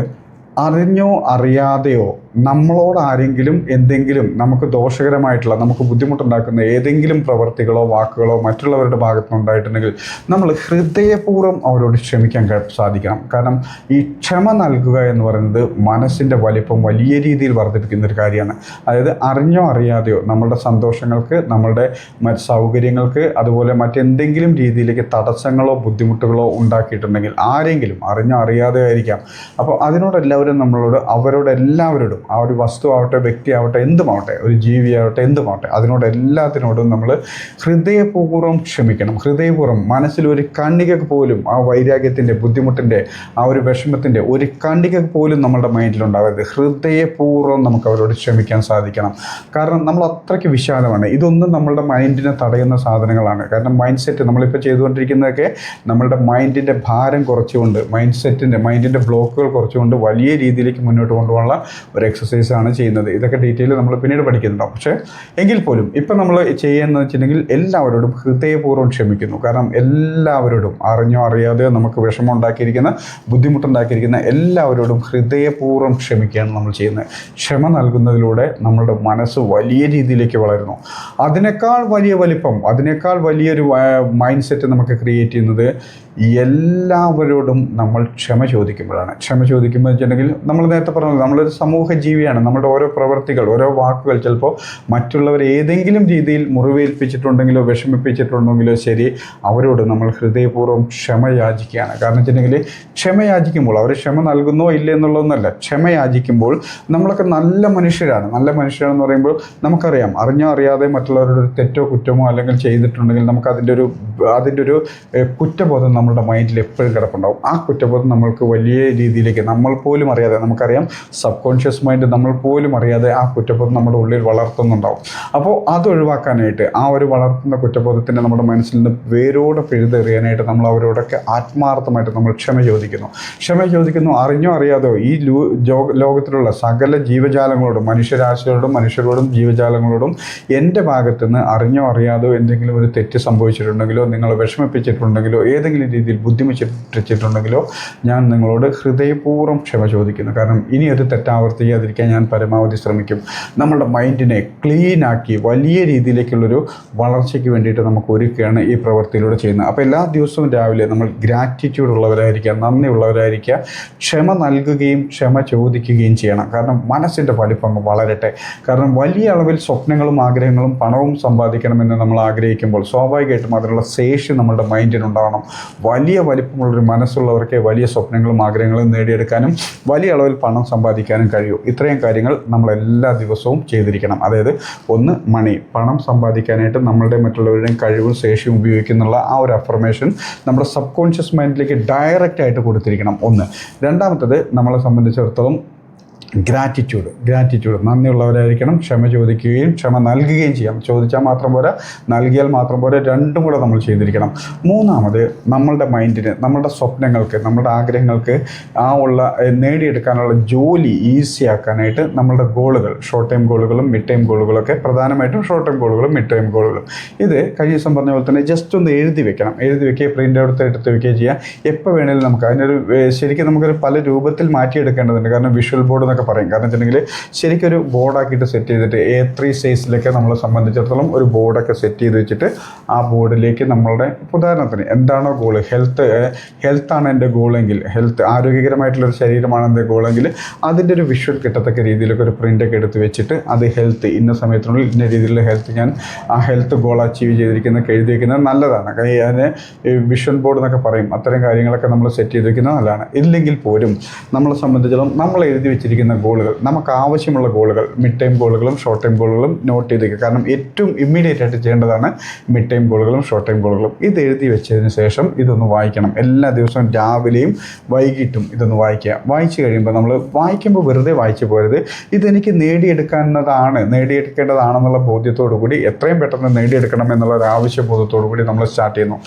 Speaker 1: അറിഞ്ഞോ അറിയാതെയോ നമ്മളോട് ആരെങ്കിലും എന്തെങ്കിലും നമുക്ക് ദോഷകരമായിട്ടുള്ള, നമുക്ക് ബുദ്ധിമുട്ടുണ്ടാക്കുന്ന ഏതെങ്കിലും പ്രവർത്തികളോ വാക്കുകളോ മറ്റുള്ളവരുടെ ഭാഗത്തുനിന്ന് ഉണ്ടായിട്ടുണ്ടെങ്കിൽ നമ്മൾ ഹൃദയപൂർവ്വം അവരോട് ക്ഷമിക്കാൻ സാധിക്കണം. കാരണം ഈ ക്ഷമ നൽകുക എന്ന് പറയുന്നത് മനസ്സിൻ്റെ വലിപ്പം വലിയ രീതിയിൽ വർദ്ധിപ്പിക്കുന്ന ഒരു കാര്യമാണ്. അതായത് അറിഞ്ഞോ അറിയാതെയോ നമ്മളുടെ സന്തോഷങ്ങൾക്ക്, നമ്മളുടെ മറ്റ് സൗകര്യങ്ങൾക്ക്, അതുപോലെ മറ്റെന്തെങ്കിലും രീതിയിലേക്ക് തടസ്സങ്ങളോ ബുദ്ധിമുട്ടുകളോ ഉണ്ടാക്കിയിട്ടുണ്ടെങ്കിൽ, ആരെങ്കിലും അറിഞ്ഞോ അറിയാതെയോ ആയിരിക്കാം. അപ്പോൾ അതിനോടെല്ലാവരും അവരോടെല്ലാവരോടും, ആ ഒരു വസ്തു ആവട്ടെ, വ്യക്തിയാവട്ടെ, എന്തുമാവട്ടെ, ഒരു ജീവിയാവട്ടെ, എന്തുമാവട്ടെ, അതിനോടെല്ലാത്തിനോടും നമ്മൾ ഹൃദയപൂർവ്വം ക്ഷമിക്കണം. ഹൃദയപൂർവ്വം മനസ്സിൽ ഒരു കണ്ണിക പോലും ആ വൈരാഗ്യത്തിൻ്റെ, ബുദ്ധിമുട്ടിൻ്റെ, ആ ഒരു വിഷമത്തിൻ്റെ ഒരു കണ്ണിക പോലും നമ്മുടെ മൈൻഡിലുണ്ടാവരുത്. ഹൃദയപൂർവ്വം നമുക്ക് അവരോട് ക്ഷമിക്കാൻ സാധിക്കണം. കാരണം നമ്മൾ അത്രയ്ക്ക് വിശാലമാണ്. ഇതൊന്നും നമ്മളുടെ മൈൻഡിനെ തടയുന്ന സാധനങ്ങളാണ്. കാരണം മൈൻഡ് സെറ്റ് നമ്മളിപ്പോൾ ചെയ്തുകൊണ്ടിരിക്കുന്നതൊക്കെ നമ്മളുടെ മൈൻഡിൻ്റെ ഭാരം കുറച്ചുകൊണ്ട്, മൈൻഡിൻ്റെ ബ്ലോക്കുകൾ കുറച്ചുകൊണ്ട് വലിയ രീതിയിലേക്ക് മുന്നോട്ട് കൊണ്ടുപോകാനുള്ള ഒരു എക്സസൈസാണ് ചെയ്യുന്നത്. ഇതൊക്കെ ഡീറ്റെയിൽ നമ്മൾ പിന്നീട് പഠിക്കുന്നുണ്ടാവും. പക്ഷേ എങ്കിൽ പോലും ഇപ്പം നമ്മൾ ചെയ്യുന്നതെന്ന് വെച്ചിട്ടുണ്ടെങ്കിൽ എല്ലാവരോടും ഹൃദയപൂർവ്വം ക്ഷമിക്കുന്നു. കാരണം എല്ലാവരോടും അറിഞ്ഞോ അറിയാതെയോ നമുക്ക് വിഷമം ഉണ്ടാക്കിയിരിക്കുന്ന, ബുദ്ധിമുട്ടുണ്ടാക്കിയിരിക്കുന്ന എല്ലാവരോടും ഹൃദയപൂർവ്വം ക്ഷമിക്കുകയാണ് നമ്മൾ ചെയ്യുന്നത്. ക്ഷമ നൽകുന്നതിലൂടെ നമ്മളുടെ മനസ്സ് വലിയ രീതിയിലേക്ക് വളരുന്നു. അതിനേക്കാൾ വലിയ വലിപ്പം, അതിനേക്കാൾ വലിയൊരു മൈൻഡ് സെറ്റ് നമുക്ക് ക്രിയേറ്റ് ചെയ്യുന്നത് എല്ലാവരോടും നമ്മൾ ക്ഷമ ചോദിക്കുമ്പോഴാണ്. ക്ഷമ ചോദിക്കുമ്പോൾ വെച്ചിട്ടുണ്ടെങ്കിൽ നമ്മൾ നേരത്തെ പറഞ്ഞത് നമ്മളൊരു സമൂഹ ജീവിയാണ്. നമ്മുടെ ഓരോ പ്രവൃത്തികൾ, ഓരോ വാക്കുകൾ ചിലപ്പോൾ മറ്റുള്ളവർ ഏതെങ്കിലും രീതിയിൽ മുറിവേൽപ്പിച്ചിട്ടുണ്ടെങ്കിലോ വിഷമിപ്പിച്ചിട്ടുണ്ടെങ്കിലോ ശരി, അവരോട് നമ്മൾ ഹൃദയപൂർവ്വം ക്ഷമ യാചിക്കുകയാണ്. കാരണം വെച്ചിട്ടുണ്ടെങ്കിൽ ക്ഷമ യാചിക്കുമ്പോൾ അവർ ക്ഷമ നൽകുന്നോ ഇല്ല എന്നുള്ളതൊന്നല്ല, ക്ഷമ യാചിക്കുമ്പോൾ നമ്മളൊക്കെ നല്ല മനുഷ്യരാണെന്ന് പറയുമ്പോൾ നമുക്കറിയാം, അറിഞ്ഞോ അറിയാതെ മറ്റുള്ളവരുടെ തെറ്റോ കുറ്റമോ അല്ലെങ്കിൽ ചെയ്തിട്ടുണ്ടെങ്കിൽ നമുക്ക് അതിൻ്റെ ഒരു കുറ്റബോധം നമ്മുടെ മൈൻഡിൽ എപ്പോഴും കിടപ്പുണ്ടാവും. ആ കുറ്റബോധം നമ്മൾക്ക് വലിയ രീതിയിലേക്ക് നമ്മൾ പോലും അറിയാതെ, നമുക്കറിയാം സബ് കോൺഷ്യസ് മൈൻഡ് നമ്മൾ പോലും അറിയാതെ ആ കുറ്റബോധം നമ്മുടെ ഉള്ളിൽ വളർത്തുന്നുണ്ടാവും. അപ്പോൾ അത് ഒഴിവാക്കാനായിട്ട്, ആ ഒരു വളർത്തുന്ന കുറ്റബോധത്തിൻ്റെ നമ്മുടെ മനസ്സിൽ നിന്ന് വേരോടെ പിഴുതെറിയാനായിട്ട് നമ്മൾ അവരോടൊക്കെ ആത്മാർത്ഥമായിട്ട് നമ്മൾ ക്ഷമ ചോദിക്കുന്നു. അറിഞ്ഞോ അറിയാതോ ഈ ലോകത്തിലുള്ള സകല ജീവജാലങ്ങളോടും, മനുഷ്യരോടും ജീവജാലങ്ങളോടും എൻ്റെ ഭാഗത്തുനിന്ന് അറിഞ്ഞോ അറിയാതോ എന്തെങ്കിലും ഒരു തെറ്റ് സംഭവിച്ചിട്ടുണ്ടെങ്കിലോ, നിങ്ങൾ വിഷമിപ്പിച്ചിട്ടുണ്ടെങ്കിലോ, ഏതെങ്കിലും രീതിയിൽ ബുദ്ധിമുട്ടിച്ചിട്ടുണ്ടെങ്കിലോ ഞാൻ നിങ്ങളോട് ഹൃദയപൂർവ്വം ക്ഷമ ചോദിക്കുന്നു. കാരണം ഇനി ഒരു തെറ്റാവർത്തിക്കാതിരിക്കാൻ സംഭവിക്കാതിരിക്കാൻ ഞാൻ പരമാവധി ശ്രമിക്കും. നമ്മളുടെ മൈൻഡിനെ ക്ലീനാക്കി വലിയ രീതിയിലേക്കുള്ളൊരു വളർച്ചയ്ക്ക് വേണ്ടിയിട്ട് നമുക്ക് ഒരുക്കുകയാണ് ഈ പ്രവൃത്തിയിലൂടെ ചെയ്യുന്നത്. അപ്പോൾ എല്ലാ ദിവസവും രാവിലെ നമ്മൾ ഗ്രാറ്റിറ്റ്യൂഡ് ഉള്ളവരായിരിക്കുക, നന്ദിയുള്ളവരായിരിക്കുക, ക്ഷമ നൽകുകയും ക്ഷമ ചോദിക്കുകയും ചെയ്യണം. കാരണം മനസ്സിൻ്റെ വലിപ്പം വളരട്ടെ. കാരണം വലിയ അളവിൽ സ്വപ്നങ്ങളും ആഗ്രഹങ്ങളും പണവും സമ്പാദിക്കണമെന്ന് നമ്മൾ ആഗ്രഹിക്കുമ്പോൾ സ്വാഭാവികമായിട്ടും അതിനുള്ള ശേഷി നമ്മുടെ മൈൻഡിനുണ്ടാവണം. വലിയ വലിപ്പമുള്ളൊരു മനസ്സുള്ളവർക്ക് വലിയ സ്വപ്നങ്ങളും ആഗ്രഹങ്ങളും നേടിയെടുക്കാനും വലിയ അളവിൽ പണം സമ്പാദിക്കാനും കഴിയും. ഇത്രയും കാര്യങ്ങൾ നമ്മൾ എല്ലാ ദിവസവും ചെയ്തിരിക്കണം. അതായത് ഒന്ന്, പണം സമ്പാദിക്കാനായിട്ട് നമ്മളുടെ മറ്റുള്ളവരുടെയും കഴിവും ശേഷിയും ഉപയോഗിക്കുന്നുള്ള ആ ഒരു അഫർമേഷൻ നമ്മുടെ സബ് കോൺഷ്യസ് മൈൻഡിലേക്ക് ഡയറക്റ്റായിട്ട് കൊടുത്തിരിക്കണം. ഒന്ന്. രണ്ടാമത്തത്, നമ്മളെ സംബന്ധിച്ചിടത്തോളം ഗ്രാറ്റിറ്റ്യൂഡ് നന്ദിയുള്ളവരായിരിക്കണം. ക്ഷമ ചോദിക്കുകയും ക്ഷമ നൽകുകയും ചെയ്യാം. ചോദിച്ചാൽ മാത്രം പോരാ, നൽകിയാൽ മാത്രം പോരാ, രണ്ടും കൂടെ നമ്മൾ ചെയ്തിരിക്കണം. മൂന്നാമത്, നമ്മളുടെ മൈൻഡിന്, നമ്മളുടെ സ്വപ്നങ്ങൾക്ക്, നമ്മളുടെ ആഗ്രഹങ്ങൾക്ക് നേടിയെടുക്കാനുള്ള ജോലി ഈസി ആക്കാനായിട്ട് നമ്മളുടെ ഗോളുകൾ, ഷോർട്ട് ടൈം ഗോളുകളും മിഡ് ടൈം ഗോളുകളൊക്കെ, പ്രധാനമായിട്ടും ഷോർട്ട് ടൈം ഗോളുകളും മിഡ് ടൈം ഗോളുകളും, ഇത് കഴിഞ്ഞ ദിവസം പറഞ്ഞ പോലെ തന്നെ ജസ്റ്റ് ഒന്ന് എഴുതി വെക്കണം. എഴുതി വെക്കുക, പ്രിൻ്റ് എടുത്ത് വെക്കുകയും ചെയ്യുക. എപ്പോൾ വേണേലും നമുക്ക് അതിനൊരു ശരിക്കും നമുക്കൊരു പല രൂപത്തിൽ മാറ്റിയെടുക്കേണ്ടതുണ്ട്. കാരണം വിഷ്വൽ ബോർഡ് എന്നൊക്കെ പറയും. കാരണം വെച്ചിട്ടുണ്ടെങ്കിൽ ശരിക്കൊരു ബോർഡാക്കിയിട്ട് സെറ്റ് ചെയ്തിട്ട് A3 സൈസിലൊക്കെ നമ്മളെ സംബന്ധിച്ചിടത്തോളം ഒരു ബോർഡൊക്കെ സെറ്റ് ചെയ്ത് വെച്ചിട്ട് ആ ബോർഡിലേക്ക് നമ്മളുടെ ഉദാഹരണത്തിന് എന്താണോ ഗോള്, ഹെൽത്താണ് എൻ്റെ ഗോളെങ്കിൽ, ആരോഗ്യകരമായിട്ടുള്ളൊരു ശരീരമാണ് എൻ്റെ ഗോളെങ്കിൽ അതിൻ്റെ ഒരു വിഷ്വൽ കിട്ടത്തക്ക രീതിയിലൊക്കെ ഒരു പ്രിൻ്റൊക്കെ എടുത്ത് വെച്ചിട്ട് അത് ഹെൽത്ത്, ഇന്ന സമയത്തിനുള്ളിൽ ഇന്ന രീതിയിലുള്ള ഹെൽത്ത്, ഞാൻ ആ ഹെൽത്ത് ഗോൾ അച്ചീവ് ചെയ്തിരിക്കുന്ന എഴുതി വയ്ക്കുന്നത് നല്ലതാണ്. അതിന് വിഷ്വൽ ബോർഡ് എന്നൊക്കെ പറയും. അത്തരം കാര്യങ്ങളൊക്കെ നമ്മൾ സെറ്റ് ചെയ്ത് വയ്ക്കുന്നത് നല്ലതാണ്. ഇല്ലെങ്കിൽ പോലും നമ്മളെ സംബന്ധിച്ചിടത്തോളം നമ്മൾ എഴുതി വെച്ചിരിക്കുന്ന ഗോളുകൾ, നമുക്ക് ആവശ്യമുള്ള ഗോളുകൾ, മിഡ് ടൈം ഗോളുകളും ഷോർട്ട് ടൈം ഗോളുകളും നോട്ട് ചെയ്ത് വയ്ക്കുക. കാരണം ഏറ്റവും ഇമ്മീഡിയറ്റ് ആയിട്ട് ചെയ്യേണ്ടതാണ് മിഡ് ടൈം ഗോളുകളും ഷോർട്ട് ടൈം ഗോളുകളും. ഇത് എഴുതി വെച്ചതിന് ശേഷം ഇതൊന്ന് വായിക്കണം. എല്ലാ ദിവസവും രാവിലെയും വൈകിട്ടും ഇതൊന്ന് വായിക്കുക. വായിച്ചു കഴിയുമ്പോൾ നമ്മൾ വായിക്കുമ്പോൾ വെറുതെ വായിച്ചു പോരുത്. ഇതെനിക്ക് നേടിയെടുക്കേണ്ടതാണെന്നുള്ള ബോധ്യത്തോടു കൂടി എത്രയും പെട്ടെന്ന് നേടിയെടുക്കണം എന്നുള്ള ഒരു ആവശ്യബോധത്തോടു കൂടി നമ്മൾ സ്റ്റാർട്ട് ചെയ്യുന്നു.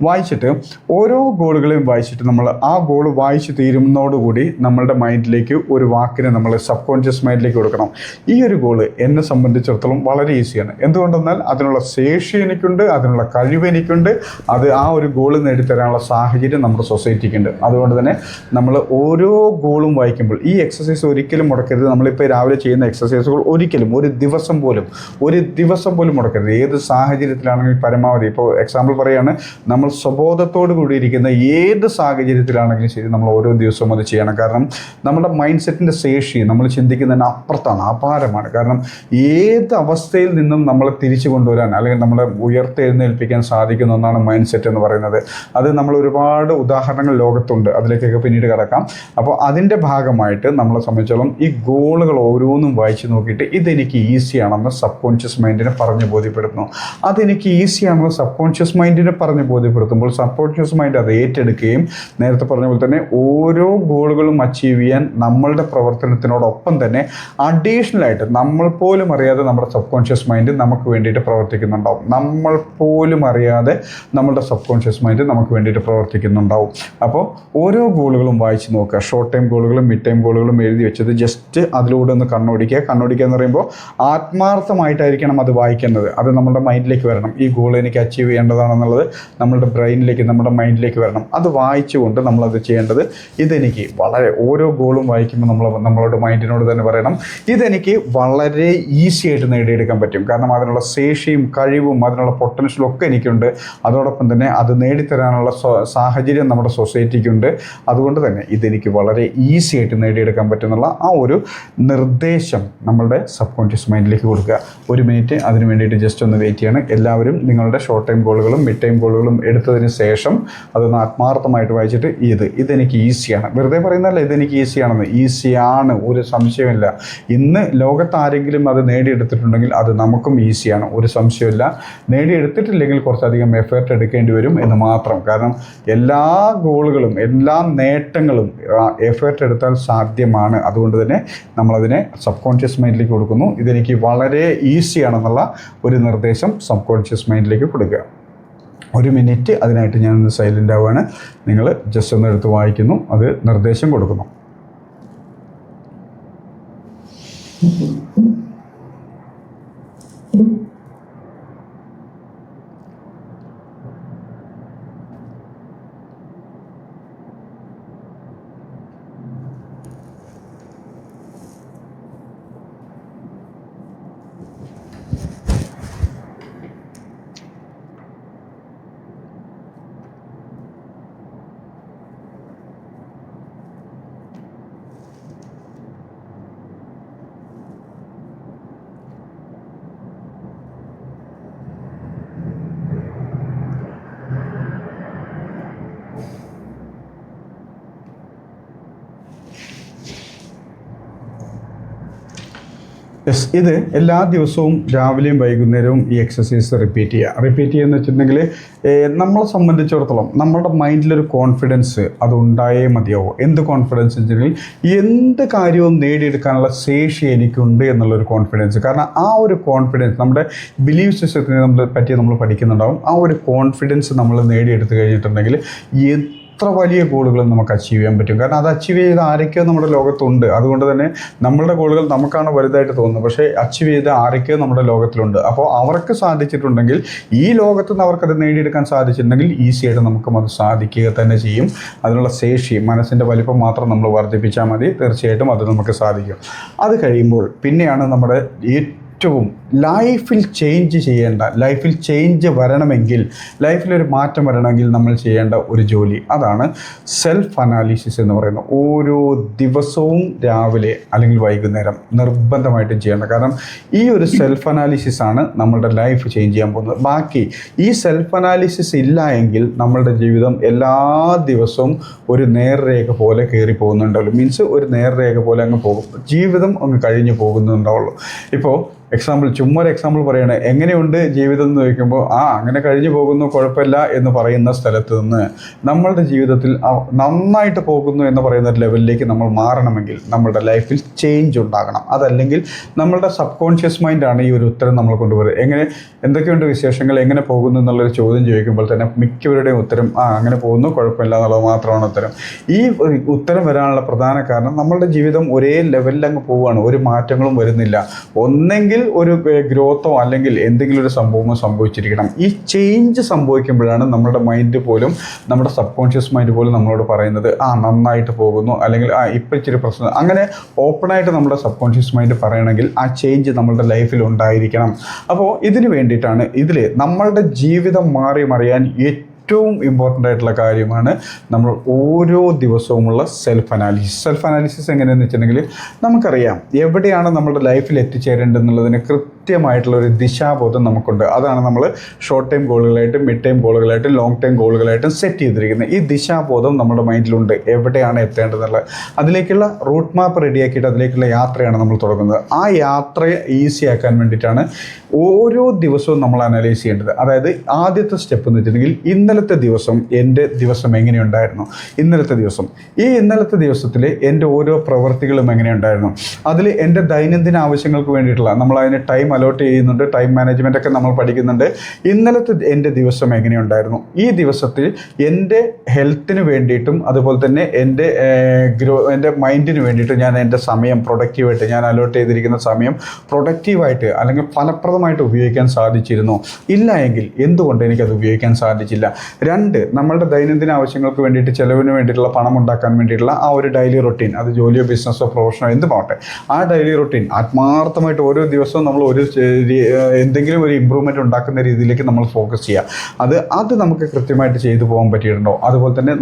Speaker 1: വായിച്ചിട്ട് ഓരോ ഗോളുകളെയും വായിച്ചിട്ട് നമ്മൾ ആ ഗോൾ വായിച്ച് തീരുന്നതോടുകൂടി നമ്മളുടെ മൈൻഡിലേക്ക് ഒരു വാക്കിനെ നമ്മൾ സബ് കോൺഷ്യസ് മൈൻഡിലേക്ക് കൊടുക്കണം. ഈ ഒരു ഗോള് എന്നെ സംബന്ധിച്ചിടത്തോളം വളരെ ഈസിയാണ്. എന്തുകൊണ്ടെന്നാൽ അതിനുള്ള ശേഷി എനിക്കുണ്ട്, അതിനുള്ള കഴിവ് എനിക്കുണ്ട്, അത് ആ ഒരു ഗോള് നേടിത്തരാനുള്ള സാഹചര്യം നമ്മുടെ സൊസൈറ്റിക്കുണ്ട്. അതുകൊണ്ട് തന്നെ നമ്മൾ ഓരോ ഗോളും വായിക്കുമ്പോൾ ഈ എക്സസൈസ് ഒരിക്കലും മുടക്കരുത്. നമ്മളിപ്പോൾ രാവിലെ ചെയ്യുന്ന എക്സസൈസുകൾ ഒരിക്കലും ഒരു ദിവസം പോലും മുടക്കരുത്. ഏത് സാഹചര്യത്തിലാണെങ്കിലും പരമാവധി, ഇപ്പോൾ എക്സാമ്പിൾ പറയുകയാണ്, നമ്മൾ സ്വബോധത്തോട് കൂടിയിരിക്കുന്ന ഏത് സാഹചര്യത്തിലാണെങ്കിലും ശരി നമ്മൾ ഓരോ ദിവസവും അത് ചെയ്യണം. കാരണം നമ്മുടെ മൈൻഡ് സെറ്റിൻ്റെ ശേഷി നമ്മൾ ചിന്തിക്കുന്നതിന് അപ്പുറത്താണ്, അപാരമാണ്. കാരണം ഏത് അവസ്ഥയിൽ നിന്നും നമ്മളെ തിരിച്ചു കൊണ്ടുവരാൻ അല്ലെങ്കിൽ നമ്മളെ ഉയർത്തെഴുന്നേൽപ്പിക്കാൻ സാധിക്കുന്ന ഒന്നാണ് മൈൻഡ് സെറ്റ് എന്ന് പറയുന്നത്. അത് നമ്മൾ ഒരുപാട് ഉദാഹരണങ്ങൾ ലോകത്തുണ്ട്, അതിലേക്കൊക്കെ പിന്നീട് കിടക്കാം. അപ്പോൾ അതിൻ്റെ ഭാഗമായിട്ട് നമ്മളെ സംബന്ധിച്ചോളം ഈ ഗോളുകൾ ഓരോന്നും വായിച്ച് നോക്കിയിട്ട് ഇതെനിക്ക് ഈസിയാണെന്ന് സബ് കോൺഷ്യസ് മൈൻഡിനെ പറഞ്ഞ് ബോധ്യപ്പെടുത്തുന്നു. അതെനിക്ക് ഈസിയാണെന്ന് സബ് കോൺഷ്യസ് മൈൻഡിനെ പറഞ്ഞ് ബോധ്യപ്പെടുത്തുമ്പോൾ സബ് കോൺഷ്യസ് മൈൻഡ് അത് ഏറ്റെടുക്കുകയും നേരത്തെ പറഞ്ഞ പോലെ തന്നെ ഓരോ ഗോളുകളും അച്ചീവ് ചെയ്യാൻ നമ്മളുടെ പ്രവർത്തനത്തിനോടൊപ്പം തന്നെ അഡീഷണലായിട്ട് നമ്മൾ പോലും അറിയാതെ നമ്മുടെ സബ് കോൺഷ്യസ് മൈൻഡ് നമുക്ക് വേണ്ടിയിട്ട് പ്രവർത്തിക്കുന്നുണ്ടാവും. നമ്മൾ പോലും അറിയാതെ നമ്മളുടെ സബ് കോൺഷ്യസ് മൈൻഡ് നമുക്ക് വേണ്ടിയിട്ട് പ്രവർത്തിക്കുന്നുണ്ടാവും. അപ്പോൾ ഓരോ ഗോളുകളും വായിച്ച് നോക്കുക. ഷോർട്ട് ടൈം ഗോളുകളും മിഡ് ടൈം ഗോളുകളും എഴുതി വെച്ചത് ജസ്റ്റ് അതിലൂടെ ഒന്ന് കണ്ണോടിക്കുക എന്ന് പറയുമ്പോൾ ആത്മാർത്ഥമായിട്ടായിരിക്കണം അത് വായിക്കേണ്ടത്. അത് നമ്മുടെ മൈൻഡിലേക്ക് വരണം. ഈ ഗോൾ എനിക്ക് അച്ചീവ് ചെയ്യേണ്ടതാണെന്നുള്ളത് നമ്മളുടെ ബ്രെയിനിലേക്ക്, നമ്മുടെ മൈൻഡിലേക്ക് വരണം. അത് വായിച്ചുകൊണ്ട് നമ്മളത് ചെയ്യേണ്ടത്, ഇതെനിക്ക് വളരെ, ഓരോ ഗോളും വായിക്കുമ്പോൾ നമ്മളോട് മൈൻഡിനോട് തന്നെ പറയണം, ഇതെനിക്ക് വളരെ ഈസി ആയിട്ട് നേടിയെടുക്കാൻ പറ്റും. കാരണം അതിനുള്ള ശേഷിയും കഴിവും അതിനുള്ള പൊട്ടൻഷ്യലും ഒക്കെ എനിക്കുണ്ട്. അതോടൊപ്പം തന്നെ അത് നേടിത്തരാനുള്ള സാഹചര്യം നമ്മുടെ സൊസൈറ്റിക്കുണ്ട്. അതുകൊണ്ട് തന്നെ ഇതെനിക്ക് വളരെ ഈസി ആയിട്ട് നേടിയെടുക്കാൻ പറ്റുന്നുള്ള ആ ഒരു നിർദ്ദേശം നമ്മളുടെ സബ് കോൺഷ്യസ് മൈൻഡിലേക്ക് കൊടുക്കുക. ഒരു മിനിറ്റ് അതിന് വേണ്ടിയിട്ട് ജസ്റ്റ് ഒന്ന് വെയിറ്റ് ചെയ്യണം. എല്ലാവരും നിങ്ങളുടെ ഷോർട്ട് ടൈം ഗോളുകളും മിഡ് ടൈം ഗോളുകളും എടുത്തതിന് ശേഷം അതൊന്ന് ആത്മാർത്ഥമായിട്ട് വായിച്ചിട്ട് ഇതെനിക്ക് ഈസിയാണ്, വെറുതെ പറയുന്നതല്ല, ഇതെനിക്ക് ഈസിയാണെന്ന്. ഈസിയാണ്, ഒരു സംശയമില്ല. ഇന്ന് ലോകത്ത് ആരെങ്കിലും അത് നേടിയെടുത്തിട്ടുണ്ടെങ്കിൽ അത് നമുക്കും ഈസിയാണ്, ഒരു സംശയമില്ല. നേടിയെടുത്തിട്ടില്ലെങ്കിൽ കുറച്ചധികം എഫേർട്ട് എടുക്കേണ്ടി വരും എന്ന് മാത്രം. കാരണം എല്ലാ ഗോളുകളും എല്ലാ നേട്ടങ്ങളും എഫേർട്ട് എടുത്താൽ സാധ്യമാണ്. അതുകൊണ്ട് തന്നെ നമ്മളതിനെ സബ് കോൺഷ്യസ് മൈൻഡിലേക്ക് കൊടുക്കുന്നു. ഇതെനിക്ക് വളരെ ഈസിയാണെന്നുള്ള ഒരു നിർദ്ദേശം സബ് കോൺഷ്യസ് മൈൻഡിലേക്ക് കൊടുക്കുക. ഒരു മിനിറ്റ് അതിനായിട്ട് ഞാനൊന്ന് സൈലൻ്റ് ആവുകയാണ്. നിങ്ങൾ ജസ്റ്റ് ഒന്ന് എടുത്ത് വായിക്കുന്നു, അത് നിർദ്ദേശം കൊടുക്കുന്നു. യെസ്, ഇത് എല്ലാ ദിവസവും രാവിലെയും വൈകുന്നേരവും ഈ എക്സസൈസ് റിപ്പീറ്റ് ചെയ്യുക എന്ന് വെച്ചിട്ടുണ്ടെങ്കിൽ നമ്മളെ സംബന്ധിച്ചിടത്തോളം നമ്മുടെ മൈൻഡിലൊരു കോൺഫിഡൻസ് അത് ഉണ്ടായേ മതിയാവും. എന്ത് കോൺഫിഡൻസ് വെച്ചിട്ടുണ്ടെങ്കിൽ എന്ത് കാര്യവും നേടിയെടുക്കാനുള്ള ശേഷി എനിക്കുണ്ട് എന്നുള്ളൊരു കോൺഫിഡൻസ്. കാരണം ആ ഒരു കോൺഫിഡൻസ് നമ്മുടെ ബിലീഫ് സിസ്റ്റത്തിനെ നമ്മൾ പഠിക്കുന്നുണ്ടാവും. ആ ഒരു കോൺഫിഡൻസ് നമ്മൾ നേടിയെടുത്ത് കഴിഞ്ഞിട്ടുണ്ടെങ്കിൽ എത്ര വലിയ ഗോളുകളും നമുക്ക് അച്ചീവ് ചെയ്യാൻ പറ്റും. കാരണം അത് അച്ചീവ് ചെയ്ത ആരൊക്കെയോ നമ്മുടെ ലോകത്തുണ്ട്. അതുകൊണ്ട് തന്നെ നമ്മളുടെ ഗോളുകൾ നമുക്കാണ് വലുതായിട്ട് തോന്നുന്നത്, പക്ഷേ അച്ചീവ് ചെയ്ത ആരൊക്കെയോ നമ്മുടെ ലോകത്തിലുണ്ട്. അപ്പോൾ അവർക്ക് സാധിച്ചിട്ടുണ്ടെങ്കിൽ ഈ ലോകത്ത് നിന്ന് അവർക്കത് നേടിയെടുക്കാൻ സാധിച്ചിട്ടുണ്ടെങ്കിൽ ഈസിയായിട്ട് നമുക്കും അത് സാധിക്കുക തന്നെ ചെയ്യും. അതിനുള്ള ശേഷി, മനസ്സിൻ്റെ വലിപ്പം മാത്രം നമ്മൾ വർദ്ധിപ്പിച്ചാൽ മതി, തീർച്ചയായിട്ടും അത് നമുക്ക് സാധിക്കും. അത് കഴിയുമ്പോൾ പിന്നെയാണ് നമ്മുടെ ഏറ്റവും ലൈഫിൽ ചേഞ്ച് വരണമെങ്കിൽ, ലൈഫിലൊരു മാറ്റം വരണമെങ്കിൽ നമ്മൾ ചെയ്യേണ്ട ഒരു ജോലി, അതാണ് സെൽഫ് അനാലിസിസ് എന്ന് പറയുന്നത്. ഓരോ ദിവസവും രാവിലെ അല്ലെങ്കിൽ വൈകുന്നേരം നിർബന്ധമായിട്ടും ചെയ്യേണ്ട. കാരണം ഈ ഒരു സെൽഫ് അനാലിസിസ് ആണ് നമ്മളുടെ ലൈഫ് ചേഞ്ച് ചെയ്യാൻ പോകുന്നത്. ബാക്കി ഈ സെൽഫ് അനാലിസിസ് ഇല്ല എങ്കിൽ നമ്മളുടെ ജീവിതം എല്ലാ ദിവസവും ഒരു നേർരേഖ പോലെ കയറി പോകുന്നുണ്ടാവുള്ളൂ. മീൻസ് ഒരു നേർരേഖ പോലെ അങ്ങ് പോകും, ജീവിതം അങ്ങ് കഴിഞ്ഞു പോകുന്നുണ്ടാവുള്ളൂ. ഇപ്പോൾ ചുമ്മാ ഒരു എക്സാമ്പിൾ പറയുകയാണ്, എങ്ങനെയുണ്ട് ജീവിതം എന്ന് ചോദിക്കുമ്പോൾ അങ്ങനെ കഴിഞ്ഞു പോകുന്നു, കുഴപ്പമില്ല എന്ന് പറയുന്ന സ്ഥലത്ത് നിന്ന് നമ്മളുടെ ജീവിതത്തിൽ നന്നായിട്ട് പോകുന്നു എന്ന് പറയുന്ന ഒരു ലെവലിലേക്ക് നമ്മൾ മാറണമെങ്കിൽ നമ്മളുടെ ലൈഫിൽ ചേഞ്ച് ഉണ്ടാകണം. അതല്ലെങ്കിൽ നമ്മളുടെ സബ് കോൺഷ്യസ് മൈൻഡാണ് ഈ ഒരു ഉത്തരം നമ്മൾ കൊണ്ടുപോകുന്നത്. എന്തൊക്കെയുണ്ട് വിശേഷങ്ങൾ, എങ്ങനെ പോകുന്നു എന്നുള്ളൊരു ചോദ്യം ചോദിക്കുമ്പോൾ തന്നെ മിക്കവരുടെയും ഉത്തരം അങ്ങനെ പോകുന്നു, കുഴപ്പമില്ല എന്നുള്ളത് മാത്രമാണ് ഉത്തരം. ഈ ഉത്തരം വരാനുള്ള പ്രധാന കാരണം നമ്മളുടെ ജീവിതം ഒരേ ലെവലിൽ അങ്ങ് പോവുകയാണ്, ഒരു മാറ്റങ്ങളും വരുന്നില്ല. ഒന്നെങ്കിൽ ഒരു ഗ്രോത്തോ അല്ലെങ്കിൽ എന്തെങ്കിലും ഒരു സംഭവമോ സംഭവിച്ചിരിക്കണം. ഈ ചേഞ്ച് സംഭവിക്കുമ്പോഴാണ് നമ്മുടെ മൈൻഡ് പോലും, നമ്മുടെ സബ് കോൺഷ്യസ് മൈൻഡ് പോലും നമ്മളോട് പറയുന്നത് നന്നായിട്ട് പോകുന്നു, അല്ലെങ്കിൽ ഇപ്പം ഇച്ചിരി പ്രശ്നം. അങ്ങനെ ഓപ്പണായിട്ട് നമ്മുടെ സബ് കോൺഷ്യസ് മൈൻഡ് പറയണമെങ്കിൽ ആ ചേഞ്ച് നമ്മളുടെ ലൈഫിൽ ഉണ്ടായിരിക്കണം. അപ്പോൾ ഇതിന് വേണ്ടിയിട്ടാണ് നമ്മളുടെ ജീവിതം മാറി മറിയാൻ ഏറ്റവും ഇമ്പോർട്ടൻ്റ് ആയിട്ടുള്ള കാര്യമാണ് നമ്മൾ ഓരോ ദിവസവുമുള്ള സെൽഫ് അനാലിസിസ് എങ്ങനെയാണെന്ന് വെച്ചിട്ടുണ്ടെങ്കിൽ നമുക്കറിയാം എവിടെയാണ് നമ്മുടെ ലൈഫിൽ എത്തിച്ചേരേണ്ടതെന്നുള്ളതിന് കൃത്യമായിട്ടുള്ള ഒരു ദിശാബോധം നമുക്കുണ്ട്. അതാണ് നമ്മൾ ഷോർട്ട് ടൈം ഗോളുകളായിട്ടും മിഡ് ടൈം ഗോളുകളായിട്ടും ലോങ് ടൈം ഗോളുകളായിട്ടും സെറ്റ് ചെയ്തിരിക്കുന്നത്. ഈ ദിശാബോധം നമ്മുടെ മൈൻഡിലുണ്ട്, എവിടെയാണ് എത്തേണ്ടതെന്നുള്ളത്. അതിലേക്കുള്ള റൂട്ട് മാപ്പ് റെഡിയാക്കിയിട്ട് അതിലേക്കുള്ള യാത്രയാണ് നമ്മൾ തുടങ്ങുന്നത്. ആ യാത്രയെ ഈസി ആക്കാൻ വേണ്ടിയിട്ടാണ് ഓരോ ദിവസവും നമ്മൾ അനലൈസ് ചെയ്യേണ്ടത്. അതായത് ആദ്യത്തെ സ്റ്റെപ്പ് എന്ന് വെച്ചിട്ടുണ്ടെങ്കിൽ ഇന്നലത്തെ ദിവസം എൻ്റെ ദിവസം എങ്ങനെയുണ്ടായിരുന്നു, ഇന്നലത്തെ ദിവസത്തിൽ എൻ്റെ ഓരോ പ്രവൃത്തികളും എങ്ങനെയുണ്ടായിരുന്നു, അതിൽ എൻ്റെ ദൈനംദിന ആവശ്യങ്ങൾക്ക് വേണ്ടിയിട്ടുള്ള നമ്മളതിന് ടൈം അലോട്ട് ചെയ്യുന്നുണ്ട്, ടൈം മാനേജ്മെൻ്റ് ഒക്കെ നമ്മൾ പഠിക്കുന്നുണ്ട്. ഇന്നലത്തെ എൻ്റെ ദിവസം എങ്ങനെയുണ്ടായിരുന്നു, ഈ ദിവസത്തിൽ എൻ്റെ ഹെൽത്തിന് വേണ്ടിയിട്ടും അതുപോലെ തന്നെ എൻ്റെ മൈൻഡിന് വേണ്ടിയിട്ടും ഞാൻ എൻ്റെ സമയം പ്രൊഡക്റ്റീവായിട്ട്, ഞാൻ അലോട്ട് ചെയ്തിരിക്കുന്ന സമയം പ്രൊഡക്റ്റീവായിട്ട് അല്ലെങ്കിൽ ഫലപ്രദമായിട്ട് ഉപയോഗിക്കാൻ സാധിച്ചിരുന്നു. ഇല്ല എങ്കിൽ എന്തുകൊണ്ട് എനിക്കത് ഉപയോഗിക്കാൻ സാധിച്ചില്ല. 2, നമ്മളുടെ ദൈനംദിന ആവശ്യങ്ങൾക്ക് വേണ്ടിയിട്ട്, ചിലവിന് വേണ്ടിയിട്ടുള്ള പണം ഉണ്ടാക്കാൻ വേണ്ടിയിട്ടുള്ള ആ ഒരു ഡെയിലി റൊട്ടീൻ, അത് ജോലിയോ ബിസിനസ്സോ പ്രൊഫഷനോ എന്തുമാവട്ടെ, ആ ഡെയിലി റൊട്ടീൻ ആത്മാർത്ഥമായിട്ട് ഓരോ ദിവസവും നമ്മൾ എന്തെങ്കിലും ഒരു ഇമ്പ്രൂവ്മെൻറ്റ് ഉണ്ടാക്കുന്ന രീതിയിലേക്ക് നമ്മൾ ഫോക്കസ് ചെയ്യുക. അത് നമുക്ക് കൃത്യമായിട്ട് ചെയ്തു പോകാൻ പറ്റിയിട്ടുണ്ടോ. അതുപോലെ തന്നെ